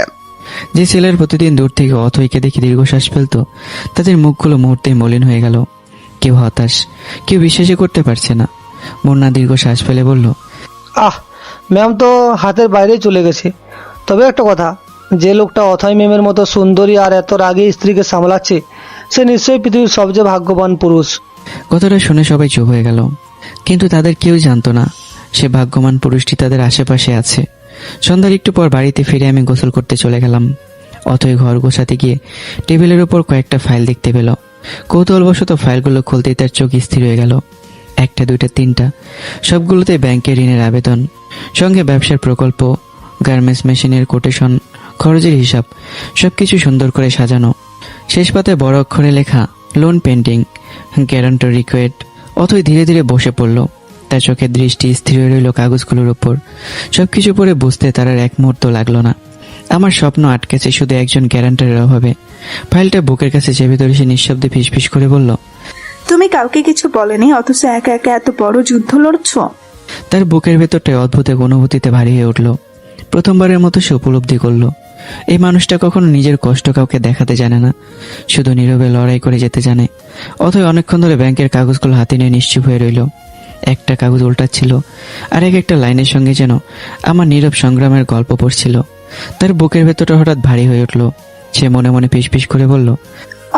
Speaker 1: যে ছেলের প্রতিদিন দূর থেকে অথইকে দেখে দীর্ঘশ্বাস ফেলত, তাদের মুখগুলো মুহূর্তেই মলিন হয়ে গেল। কেউ হতাশ, কেউ বিশ্বাসই করতে পারছে না। মুন্না দীর্ঘশ্বাস ফেলে বলল,
Speaker 12: ম্যাম তো হাতের বাইরেই চলে গেছে। তবে একটা কথা, যে লোকটা অথই ম্যামের মতো সুন্দরী আর এত রাগে স্ত্রীকে সামলাচ্ছে, সে নিশ্চয়ই পৃথিবীর সবচেয়ে ভাগ্যবান পুরুষ।
Speaker 1: কথাটা শুনে সবাই চুপ হয়ে গেল, কিন্তু তাদের কেউ জানতো না সে ভাগ্যবান পুরুষটি তাদের আশেপাশে আছে। সন্ধ্যার একটু পর বাড়িতে ফিরে আমি গোসল করতে চলে গেলাম। অথই ঘর গোছাতে গিয়ে টেবিলের উপর কয়েকটা ফাইল দেখতে পেল। কৌতূহলবশত ফাইলগুলো খুলতেই তার চোখ স্থির হয়ে গেল। 1, 2, 3 সবগুলোতে ব্যাংকের ঋণের আবেদন, সঙ্গে ব্যবসার প্রকল্প, গার্মেন্টস মেশিনের কোটেশন, খরচের হিসাব, সবকিছু সুন্দর করে সাজানো। শেষ পাতায় বড় অক্ষরে লেখা, লোন পেন্ডিং, গ্যারান্টর রিকোয়েড। অথই ধীরে ধীরে বসে পড়ল। তার চোখের দৃষ্টি স্থির হয়ে রইল কাগজগুলোর উপর। সবকিছু পড়ে বুঝতে তার আর এক মুহূর্ত লাগলো না। আমার স্বপ্ন আটকেছে শুধু একজন গ্যারান্টারের অভাবে। ফাইলটা বুকের কাছে চেপে ধরে সে নিঃশব্দে ফিসফিস করে বলল,
Speaker 6: তুমি কাউকে কিছু বলেনি, অথচ একা একা এত বড় যুদ্ধ লড়ছো।
Speaker 1: তার বুকের ভেতরটায় অদ্ভুত এক অনুভূতিতে ভারী হয়ে উঠল। প্রথমবারের মতো সে উপলব্ধি করল, এই মানুষটা কখনো নিজের কষ্ট কাউকে দেখাতে জানে না, শুধু নীরবে লড়াই করে যেতে জানে। অথই অনেকক্ষণ ধরে ব্যাংকের কাগজগুলো হাতে নিয়ে নিশ্চুপ হয়ে রইল। একটা কাগজ উল্টাচ্ছিল, আর একটা লাইনের সঙ্গে যেন আমার নীরব সংগ্রামের গল্প পড়ছিল। তার বুকের ভেতরটা হঠাৎ ভারী হয়ে উঠল। সে মনে মনে ফিসফিস করে বলল,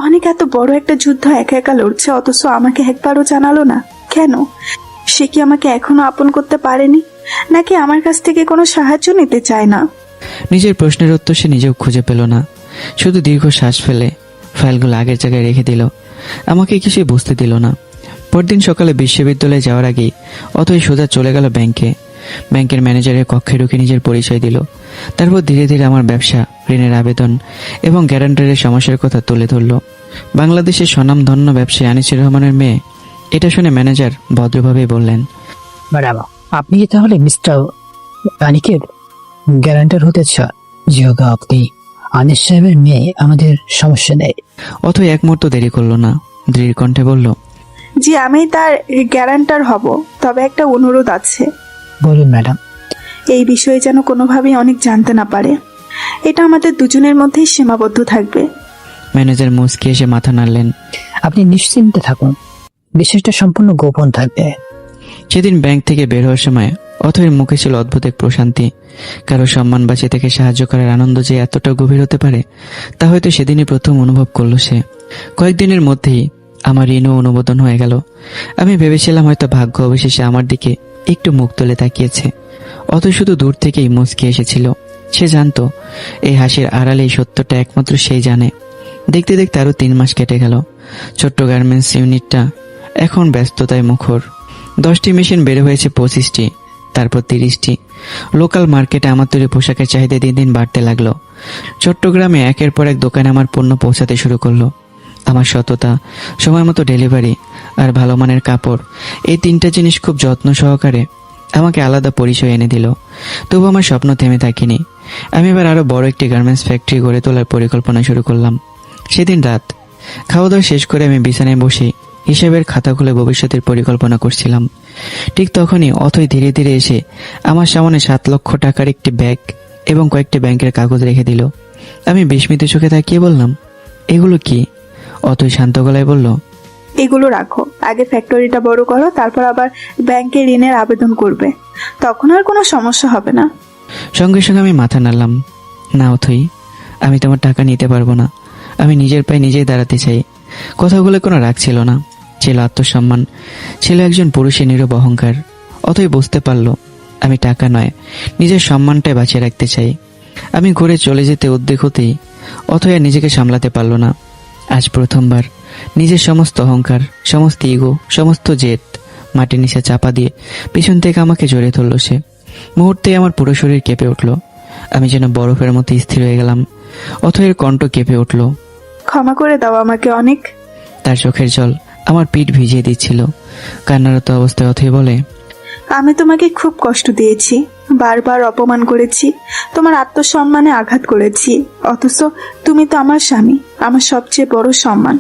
Speaker 6: অনেক এত বড় একটা যুদ্ধ একা একা লড়ছে, অথচ আমাকে একবারও জানালো না কেন? সে কি আমাকে এখনো আপন করতে পারেনি, নাকি আমার কাছ থেকে কোনো সাহায্য নিতে চায় না?
Speaker 1: নিজের প্রশ্নের উত্তর সে নিজেও খুঁজে পেল না। শুধু দীর্ঘ শ্বাস ফেলে ফাইলগুলো আগের জায়গায় রেখে দিল। আমাকে কিছুই বুঝতে দিল না। পরদিন সকালে বিশ্ববিদ্যালয়ে যাওয়ার আগেই অথই সোজা চলে গেল ব্যাংকে। ব্যাংকের ম্যানেজারের কক্ষে ঢুকে নিজের পরিচয় দিল। তারপর ধীরে ধীরে আমার ব্যবসা, ঋণের আবেদন এবং গ্যারান্টারের সমস্যার কথা তুলে ধরল। বাংলাদেশের স্বনামধন্য ব্যবসায়ী আনিসুর রহমানের মেয়ে। এটা শুনে ম্যানেজার ভদ্রভাবে বললেন,
Speaker 16: ম্যাডাম, আপনি কি তাহলে মিস্টার আনিকের গ্যারান্টার হতে চান? যেহেতু আপনি আনিস সাহেবের মেয়ে, আমাদের সমস্যা নেই।
Speaker 1: অথই এক মুহূর্ত দেরি করলো না, দৃঢ় কণ্ঠে বলল,
Speaker 6: জি, আমি তার গ্যারান্টার হব, তবে একটা অনুরোধ আছে।
Speaker 16: বলুন ম্যাডাম।
Speaker 6: এই বিষয়ে যেন কোনোভাবেই অনেক জানতে না পারে। এটা আমাদের দুজনের মধ্যেই সীমাবদ্ধ থাকবে।
Speaker 1: ম্যানেজার মুচকি এসে মাথা নাড়লেন।
Speaker 16: আপনি নিশ্চিন্তে থাকুন, বিষয়টা সম্পূর্ণ গোপন থাকবে।
Speaker 1: সেদিন ব্যাংক থেকে বের হওয়ার সময় অথয়ের মুখে ছিল অদ্ভুত এক প্রশান্তি। কারো সম্মান বাঁচিয়ে থেকে সাহায্য করার আনন্দ যে এতটা গভীর হতে পারে, তা হয়তো সেদিনই প্রথম অনুভব করলো সে। কয়েকদিনের মধ্যেই আমার ঋণও অনুমোদন হয়ে গেল। আমি ভেবেছিলাম হয়তো ভাগ্য অবশেষে আমার দিকে একটু মুখ তুলে তাকিয়েছে। অথই শুধু দূর থেকেই মুচকি এসেছিল। সে জানতো এই হাসির আড়ালে এই সত্যটা একমাত্র সেই জানে। দেখতে দেখতে আরো 3 মাস কেটে গেল। ছোট্ট গার্মেন্টস ইউনিটটা এখন ব্যস্ততায় মুখর। 10টি মেশিন বের হয়েছে, 25টি, তারপর 30টি। লোকাল মার্কেটে আমার তৈরি পোশাকের চাহিদা দিন দিন বাড়তে লাগলো। চট্টগ্রামে একের পর এক দোকানে আমার পণ্য পৌঁছাতে শুরু করলো। আমার সততা, সময় মতো ডেলিভারি আর ভালো মানের কাপড়, এই 3টা জিনিস খুব যত্ন সহকারে আমাকে আলাদা পরিচয় এনে দিল। তবু আমার স্বপ্ন থেমে থাকেনি। আমি এবার আরো বড় একটি গার্মেন্টস ফ্যাক্টরি গড়ে তোলার পরিকল্পনা শুরু করলাম। সেদিন রাত খাওয়া দাওয়া শেষ করে আমি বিছানায় বসে হিসাবের খাতা খুলে ভবিষ্যতের পরিকল্পনা করছিলাম। ঠিক তখনই অথই ধীরে ধীরে এসে আমার সামনে 7 লক্ষ টাকার একটি ব্যাগ এবং কয়েকটি ব্যাংকের কাগজ রেখে দিল। আমি বিস্মিত চোখে তাকিয়ে বললাম, এগুলো কি? অথই শান্ত গলায় বলল,
Speaker 6: এগুলো রাখো, আগে ফ্যাক্টরিটা বড় করো, তারপর আবার ব্যাংকে ঋণের আবেদন করবে, তখন আর কোনো সমস্যা হবে না।
Speaker 1: সঙ্গে সঙ্গে আমি মাথা নাড়লাম। না অথই, আমি তোমার টাকা নিতে পারবো না। আমি নিজের পায়ে নিজেই দাঁড়াতে চাই। কথাগুলো কোনো রাগ ছিল না, ছিল আত্মসম্মান, ছিল একজন পুরুষের নীরব অহংকার। অথই বুঝতে পারলো আমি টাকা নয়, নিজের সম্মানটাই বাঁচিয়ে রাখতে চাই। আমি ঘুরে চলে যেতে উদ্বেগ হতেই অথই আর নিজেকে সামলাতে পারলো না। আজ প্রথমবার নিজের সমস্ত অহংকার, সমস্ত ইগো, সমস্ত জেদ মাটির নিচে চাপা দিয়ে পিছন থেকে আমাকে জড়িয়ে ধরল সে। মুহূর্তে আমার পুরো শরীর কেঁপে উঠল। আমি যেন বরফের মতো স্থির হয়ে গেলাম। অথয়ের কণ্ঠ কেঁপে উঠল,
Speaker 6: ক্ষমা করে দাও আমাকে অনেক।
Speaker 1: তার চোখের জল আমার পিঠ ভিজিয়ে দিচ্ছিল। কান্নারত অবস্থায় অথই বলে,
Speaker 6: আমি তোমাকে খুব কষ্ট দিয়েছি, বারবার অপমান করেছি, তোমার আত্মসম্মানে আঘাত করেছি, অথচ তুমি তো আমার স্বামী, আমার সবচেয়ে বড় সম্মান।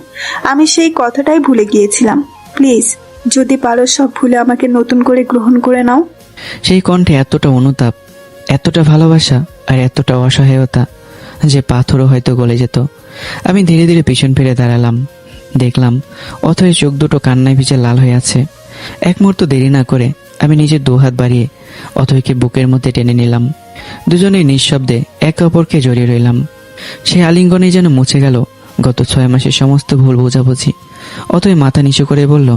Speaker 6: আমি সেই কথাটাই ভুলে গিয়েছিলাম। প্লিজ, যদি পারো সব ভুলে আমাকে নতুন করে গ্রহণ করে নাও।
Speaker 1: সেই কণ্ঠে এতটা অনুতাপ, এতটা ভালোবাসা আর এতটা অসহায়তা যে পাথরও হয়তো গলে যেত। আমি ধীরে ধীরে পিছন ফিরে দাঁড়ালাম। দেখলাম অথয়ের চোখ দুটো কান্নায় ভিজে লাল হয়ে আছে। এক মুহূর্ত দেরি না করে আমি নিজের 2 হাত বাড়িয়ে অথয়কে বুকের মধ্যে টেনে নিলাম। দুজনেই নিঃশব্দে একে অপরকে জড়িয়ে রইলাম। সেই আলিঙ্গনে যেন মুছে গেল গত 6 মাসের সমস্ত ভুল বোঝাবুঝি। অথয় মাথা নিচু করে বলল,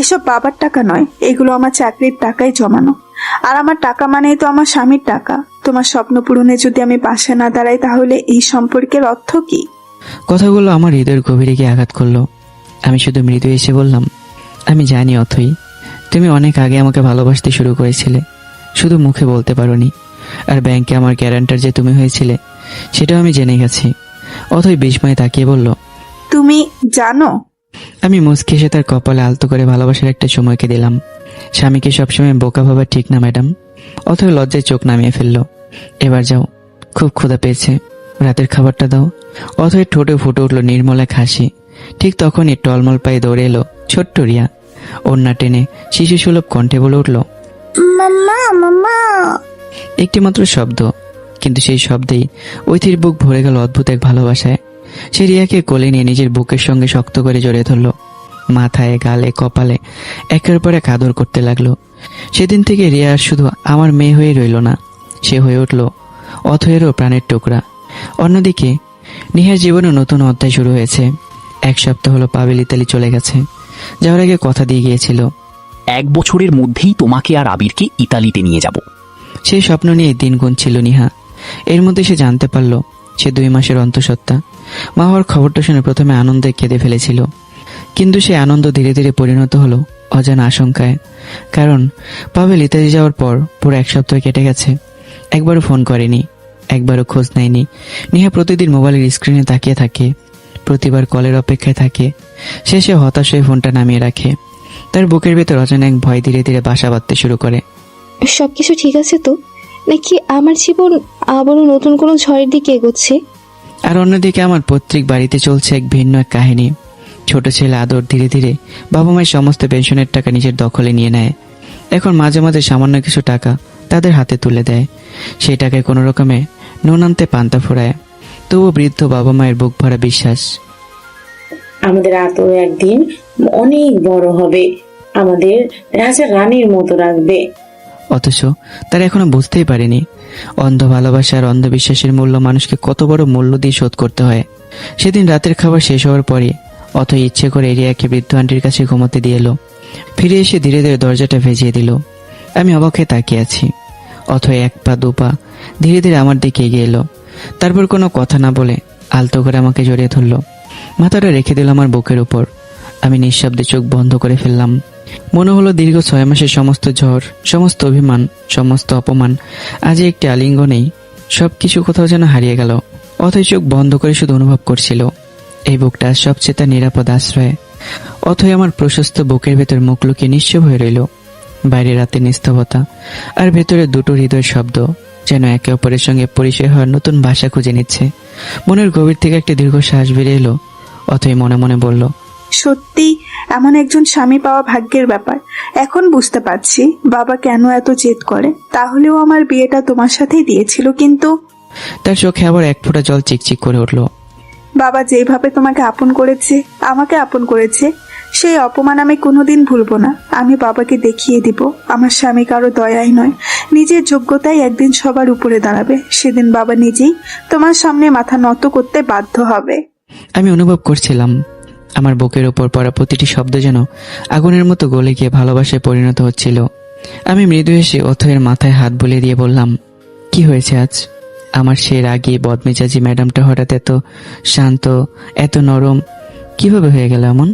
Speaker 6: এসব বাবার টাকা নয়, এগুলো আমার চাকরির টাকায় জমানো। আর আমার টাকা মানেই তো আমার স্বামীর টাকা। তোমার স্বপ্ন পূরণে যদি আমি পাশে না দাঁড়াই, তাহলে এই সম্পর্কের অর্থ কি?
Speaker 1: কথাগুলো আমার হৃদয়ের গভীরে গিয়ে আঘাত করলো। আমি শুধু মৃদু এসে বললাম, আমি জানি অথই, তুমি অনেক আগে আমাকে ভালোবাসতে শুরু করেছিলে, শুধু মুখে বলতে পারোনি। আর ব্যাংকে আমার গ্যারান্টার যে তুমি হয়েছিলে, সেটাও আমি জেনে গেছি। অথই বিস্ময়ে তাকিয়ে বলল,
Speaker 6: তুমি জানো?
Speaker 1: আমি মুচকি এসে তার কপালে আলতো করে ভালোবাসার একটা সময়কে দিলাম। স্বামীকে সবসময় বোকা ভাবা ঠিক না ম্যাডাম। অথই লজ্জায় চোখ নামিয়ে ফেললো। এবার যাও, খুব ক্ষুধা পেয়েছে, রাতের খাবারটা দাও। অথই ঠোঁটে ফুটে উঠলো নির্মল এক হাসি। ঠিক তখনই টলমল পায়ে দৌড়ে এলো ছোট্ট রিয়া। ওড়না টেনে শিশু সুলভ কণ্ঠে বলে উঠল,
Speaker 15: মাম্মা মাম্মা।
Speaker 1: একটি মাত্র শব্দ, কিন্তু সেই শব্দেই ঐথির বুক ভরে গেল অদ্ভুত এক ভালোবাসায়। সে রিয়াকে কোলে নিয়ে নিজের বুকের সঙ্গে শক্ত করে জড়িয়ে ধরল। মাথায়, গালে, কপালে একের পর এক আদর করতে লাগলো। সেদিন থেকে রিয়া আর শুধু আমার মেয়ে হয়ে রইল না, সে হয়ে উঠল অথয়েরও প্রাণের টুকরা। অন্যদিকে নিহার জীবনে নতুন অধ্যায় শুরু হয়েছে। 1 সপ্তাহ হলো পাবেল ইতালি চলে গেছে। যাওয়ার আগে কথা দিয়ে গিয়েছিল,
Speaker 4: 1 বছরের মধ্যেই তোমাকে আর আবিরকে ইতালিতে নিয়ে যাব।
Speaker 1: সেই স্বপ্ন নিয়ে দিন গুনছিল নিহা। এর মধ্যে সে জানতে পারল সে 2 মাসের অন্তঃসত্ত্বা। মা হওয়ার খবরটা শুনে প্রথমে আনন্দে কেঁদে ফেলেছিল, কিন্তু সেই আনন্দ ধীরে ধীরে পরিণত হলো অজানা আশঙ্কায়। কারণ পাবেল ইতালি যাওয়ার পর পুরো 1 সপ্তাহ কেটে গেছে। একবারও ফোন করেনি, একবারও খোঁজ নেয়নি। নিহা প্রতিদিন মোবাইলের স্ক্রিনে তাকিয়ে থাকে, প্রতিবার কলের অপেক্ষায় থাকে। শেষে হতাশ হয়ে ফোনটা নামিয়ে রাখে। তার বুকের ভেতর অজানা এক ভয় ধীরে ধীরে বাসা বাঁধতে শুরু করে।
Speaker 17: সবকিছু ঠিক আছে তো, নাকি আমার জীবন আবারও নতুন কোনো ঝড়ের দিকে এগোচ্ছে?
Speaker 1: আর অন্যদিকে আমার পৈতৃক বাড়িতে চলছে এক ভিন্ন এক কাহিনী। ছোট ছেলে আদর ধীরে ধীরে বাবা মায়ের সমস্ত পেনশনের টাকা নিজের দখলে নিয়ে নেয়। এখন মাঝে মাঝে সামান্য কিছু টাকা তাদের হাতে তুলে দেয়। সেই টাকায় কোনো রকমে নুন আনতে পান্তা ফোড়ায়। তবু বৃদ্ধ বাবা মায়ের বুক ভরা বিশ্বাস,
Speaker 18: আমাদের আতো একদিন অনেক বড় হবে, আমাদের রাজা রানীর মতো রাখবে।
Speaker 1: অথচ তারা এখনো বুঝতেই পারেনি অন্ধ ভালোবাসা আর অন্ধবিশ্বাসের মূল্য মানুষকে কত বড় মূল্য দিয়ে শোধ করতে হয়। সেদিন রাতের খাবার শেষ হওয়ার পরে অথই ইচ্ছে করে রিয়াকে বৃদ্ধ আন্টির কাছে ঘুমোতে দিয়ে এলো। ফিরে এসে ধীরে ধীরে দরজাটা ভেজিয়ে দিল। আমি অবাক হয়ে তাকিয়ে আছি। অথই 1 পা 2 পা ধীরে ধীরে আমার দিকে এগিয়ে এলো। তারপর কোনো কথা না বলে আলতো করে আমাকে জড়িয়ে ধরলো। মাথাটা রেখে দিল আমার বুকের উপর। আমি নিঃশব্দে চোখ বন্ধ করে ফেললাম। মনে হলো দীর্ঘ 6 মাসের সমস্ত ঝড়, সমস্ত অভিমান, সমস্ত অপমান আজ একটি আলিঙ্গনেই সবকিছু কোথাও যেন হারিয়ে গেল। অথই চোখ বন্ধ করে শুধু অনুভব করছিল এই বুকটা সবচেয়ে তার নিরাপদ আশ্রয়। অথই আমার প্রশস্ত বুকের ভেতর মুখ লুকিয়ে নিশ্চুপ হয়ে রইল। বাইরে রাতে নিস্তবতা, আর ভেতরে দুটো হৃদয়ের শব্দ যেন একে অপরের সঙ্গে পরিচয় হওয়ার নতুন ভাষা খুঁজে নিচ্ছে। মনের গভীর থেকে একটা দীর্ঘ শ্বাস বেরিয়ে এলো। অথই মনে মনে বলল,
Speaker 6: সত্যি এমন একজন স্বামী পাওয়া ভাগ্যের ব্যাপার। এখন বুঝতে পারছি বাবা কেন এত জেদ করে। তাহলেও আমার বিয়েটা তোমার সাথেই দিয়েছিল, কিন্তু
Speaker 1: তার চোখে আবার এক ফোঁটা জল চিকচিক করে উঠল।
Speaker 6: বাবা যেভাবে তোমাকে আপন করেছে, আমাকে আপন করেছে, সেই অপমান আমি কোনোদিন ভুলবো না। আমি বাবাকে দেখিয়ে দিব আমার স্বামী কারো দয়াই নয়, নিজের যোগ্যতাই একদিন সবার উপরে দাঁড়াবে। সেদিন বাবা নিজেই তোমার সামনে মাথা নত করতে বাধ্য হবে।
Speaker 1: আমি অনুভব করছিলাম আমার বুকের ওপর পড়া প্রতিটি শব্দ যেন আগুনের মতো গলে গিয়ে ভালোবাসায় পরিণত হচ্ছিল। আমি মৃদু হেসে অথয়ের মাথায় হাত বুলিয়ে দিয়ে বললাম, কি হয়েছে আজ? আমার সে রাগী বদমেজাজি ম্যাডামটা হঠাৎ এত শান্ত, এত নরম কিভাবে হয়ে গেল এমন?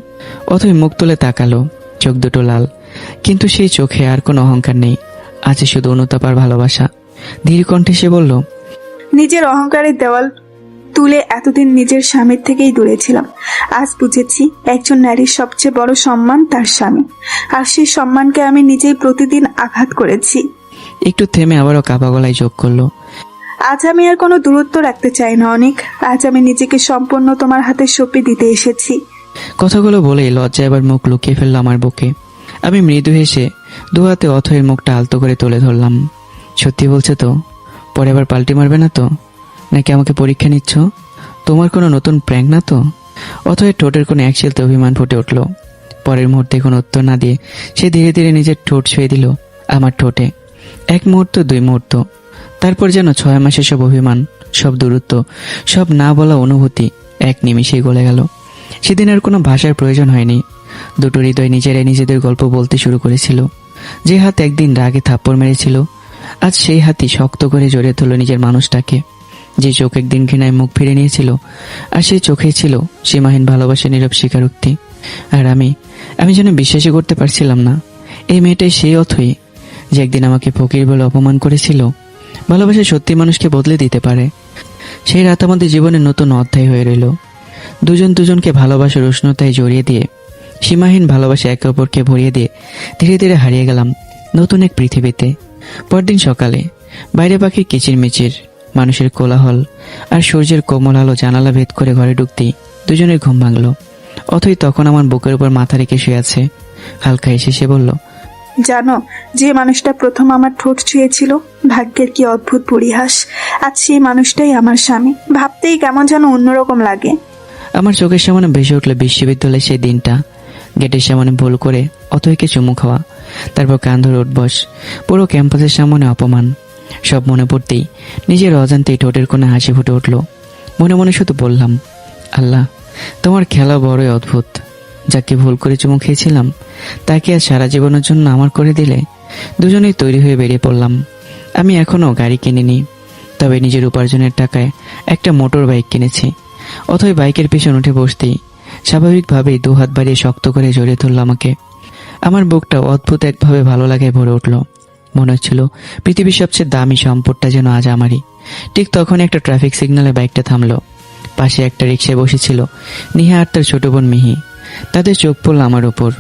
Speaker 1: অথই মুখ তুলে তাকালো, চোখ দুটো লাল, কিন্তু সেই চোখে আর কোনো অহংকার নেই, আছে শুধু অনুতাপ আর ভালোবাসা। ধীর কণ্ঠে সে বলল,
Speaker 6: নিজের অহংকারের দেওয়াল তুলে এতদিন নিজের স্বামীর থেকেই দূরে ছিলাম। আজ বুঝেছি একজন নারীর সবচেয়ে বড় সম্মান তার স্বামী, আর সেই সম্মানকে আমি নিজেই প্রতিদিন আঘাত করেছি।
Speaker 1: একটু থেমে আবারও কাঁপা গলায় যোগ করলো,
Speaker 6: আজ আমি আর কোনো দূরত্ব রাখতে চাই না অনেক। আজ আমি নিজেকে সম্পূর্ণ তোমার হাতে সঁপে দিতে এসেছি।
Speaker 1: কথাগুলো বলেই লজ্জা এবার মুখ লুকিয়ে ফেললো আমার বুকে। আমি মৃদু হেসে দুহাতে অথয়ের মুখটা আলতো করে তুলে ধরলাম। সত্যি বলছে তো? পরে আবার পাল্টি মারবে না তো? নাকি আমাকে পরীক্ষা নিচ্ছ? তোমার কোনো নতুন প্র্যাঙ্ক না তো? অথয়ের ঠোঁটের কোনো এক শিলতে অভিমান ফুটে উঠল। পরের মুহূর্তে কোনো উত্তর না দিয়ে সে ধীরে ধীরে নিজের ঠোঁট ছুঁয়ে দিল আমার ঠোঁটে। 1 মুহূর্ত, 2 মুহূর্ত, তারপর যেন 6 মাসের সব অভিমান, সব দূরত্ব, সব না বলা অনুভূতি এক নিমিষেই গলে গেল। সেদিন আর কোনো ভাষার প্রয়োজন হয়নি। দুটো হৃদয় নিজেরাই নিজেদের গল্প বলতে শুরু করেছিল। যে হাত একদিন রাগে থাপ্পড় মেরেছিল, আজ সেই হাতই শক্ত করে জড়িয়ে ধরল নিজের মানুষটাকে। যে চোখ একদিন ঘৃণায় মুখ ফিরে নিয়েছিল, আর সেই চোখেই ছিল সীমাহীন ভালোবাসা, নীরব স্বীকারোক্তি। আর আমি যেন বিশ্বাসই করতে পারছিলাম না এই মেয়েটাই সেই অথই যে একদিন আমাকে ফকির বলে অপমান করেছিল। ভালোবাসা সত্যি মানুষকে বদলে দিতে পারে। সেই রাত আমাদের জীবনের নতুন অধ্যায় হয়ে রইল। দুজন দুজনকে ভালোবাসার উষ্ণতায় জড়িয়ে দিয়ে, সীমাহীন ভালোবাসা একে অপরকে ভরিয়ে দিয়ে ধীরে ধীরে হারিয়ে গেলাম নতুন এক পৃথিবীতে। পরদিন সকালে বাইরে পাখির কিচিরমিচির, মানুষের কোলাহল আর সূর্যের কোমল আলো জানালা ভেদ করে ঘরে ঢুকতেই দুজনের ঘুম ভাঙল। অথই তখন আমার বুকের উপর মাথা রেখে শুয়ে আছে। হালকা এসে সে বলল,
Speaker 6: জানো, যে মানুষটা প্রথম আমার ঠোঁট ছুঁয়েছিল, ভাগ্যের কি অদ্ভুত পরিহাস, আজ সেই মানুষটাই আমার স্বামী। ভাবতেই কেমন যেন অন্যরকম লাগে।
Speaker 1: আমার চোখের সামনে ভেসে উঠল বিশ্ববিদ্যালয়ের সেই দিনটা। গেটের সামনে ভুল করে অথইকে চুমু খাওয়া, তারপর কান ধরে উঠবস, পুরো ক্যাম্পাসের সামনে অপমান। সব মনে পড়তেই নিজের অজান্তেই ঠোঁটের কোণে হাসি ফুটে উঠল। মনে মনে শুধু বললাম, আল্লাহ, তোমার খেলা বড়ই অদ্ভুত। যাকে ভুল করে চুমু খেয়েছিলাম তাকে আজ সারা জীবনের জন্য আমার করে দিলে। দুজনেই তৈরি হয়ে বেরিয়ে পড়লাম। আমি এখনো গাড়ি কিনিনি, তবে নিজের উপার্জনের টাকায় একটা মোটর বাইক কিনেছি। অথই বাইকের পিছনে উঠে বসতেই স্বাভাবিকভাবেই 2 হাত বাড়িয়ে শক্ত করে জড়িয়ে ধরল আমাকে। আমার বুকটা অদ্ভুত একভাবে ভালো লাগায় ভরে উঠল। মনে হচ্ছিল পৃথিবীর সবচেয়ে দামি সম্পদটা যেন আজ আমারই। ঠিক তখন একটা ট্রাফিক সিগন্যালে বাইকটা থামলো। পাশে একটা রিকশায় বসেছিল নিহা আর তার ছোট বোন মিহি। তাদের চোখ পড়ল আমার উপর,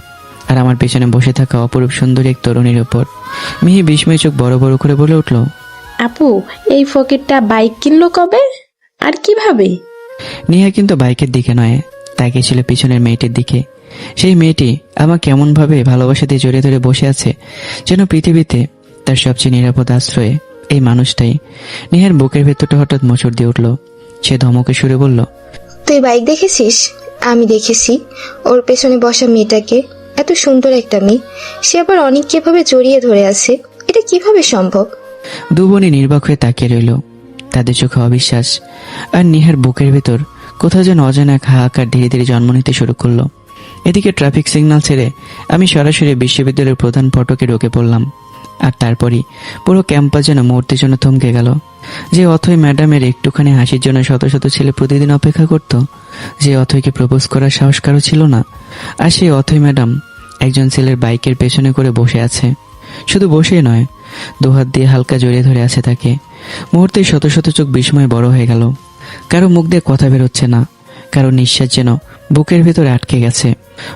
Speaker 1: আর আমার পেছনে বসে থাকা অপরূপ সুন্দরী এক তরুণীর উপর। মিহি বিস্ময় চোখ বড় বড় করে বলে উঠল,
Speaker 19: আপু, এই ফকিরটা বাইক কিনলো কবে আর কিভাবে?
Speaker 1: নিহা কিন্তু বাইকের দিকে নয়, তাকিয়েছিল পিছনের মেয়েটির দিকে। সেই মেয়েটি আমাকে এমন ভাবে ভালোবাসা দিয়ে জড়িয়ে ধরে বসে আছে যেন পৃথিবীতে তার সবচেয়ে নিরাপদ আশ্রয়ে এই মানুষটাই। নিহার বুকের ভেতরটা হঠাৎ মোচড় দিয়ে উঠল। সে ধমকে সুরে বলল,
Speaker 17: তুই বাইক দেখেছিস? আমি দেখেছি। ওর পেছনে বসা মেয়েটাকে, এত সুন্দর একটা মেয়ে, সে আবার অনেক কিভাবে জড়িয়ে ধরে আছে, এটা কিভাবে সম্ভব?
Speaker 1: দু বোনই নির্বাক হয়ে তাকিয়ে রইল, তাদের চোখে অবিশ্বাস। আর নিহার বুকের ভেতর কোথাও যেন অজানা এক হাহাকার ধীরে ধীরে জন্ম নিতে শুরু করলো। এদিকে ট্রাফিক সিগন্যাল ছেড়ে আমি সরাসরি বিশ্ববিদ্যালয়ের প্রধান ফটকে ঢুকে পড়লাম। আর তারপরই পুরো ক্যাম্পাস যেন মুহূর্তের জন্য থমকে গেল। যে অথই ম্যাডামের একটুখানি হাসির জন্য শত শত ছেলে প্রতিদিন অপেক্ষা করত, যে অথইকে প্রপোজ করার সাহস কারো ছিল না, আর সেই অথই ম্যাডাম একজন ছেলের বাইকের পেছনে করে বসে আছে। শুধু বসেই নয়, দুহাত দিয়ে হালকা জড়িয়ে ধরে আছে তাকে। মুহূর্তে শত শত চোখ বিস্ময়ে বড় হয়ে গেল। কারো মুখ দিয়ে কথা বেরোচ্ছে না, কারো নিঃশ্বাস যেন বুকের ভেতরে আটকে গেছে।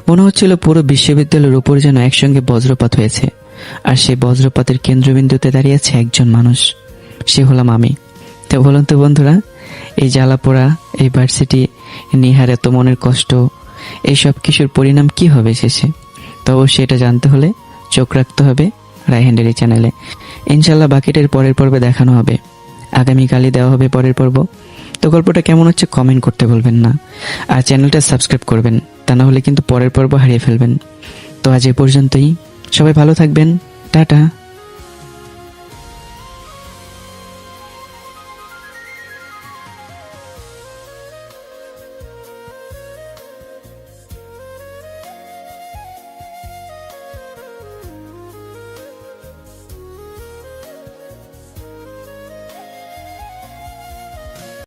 Speaker 1: মনে হচ্ছিল পুরো বিশ্ববিদ্যালয়ের উপর যেন একসঙ্গে বজ্রপাত হয়েছে, আর সেই বজ্রপাতের কেন্দ্রবিন্দুতে দাঁড়িয়ে আছে একজন মানুষ। সে হলাম আমি। তো বলুন তো বন্ধুরা, এই জ্বালাপোড়া, এই ভার্সিটি, নিহার এত মনের কষ্ট, এই সব কিছুর পরিণাম কি হবে শেষে? তো অবশ্যই এটা জানতে হলে চোখ রাখতে হবে রায়হান এই চ্যানেলে। ইনশাল্লাহ বাকিটার পরের পর্বে দেখানো হবে, আগামীকালই দেওয়া হবে পরের পর্ব। তো গল্পটা কেমন হচ্ছে কমেন্ট করতে বলবেন না, আর চ্যানেলটা সাবস্ক্রাইব করবেন, তা না হলে কিন্তু পরের পর্ব হারিয়ে ফেলবেন। তো আজ এ পর্যন্তই, সবাই ভালো থাকবেন, টাটা।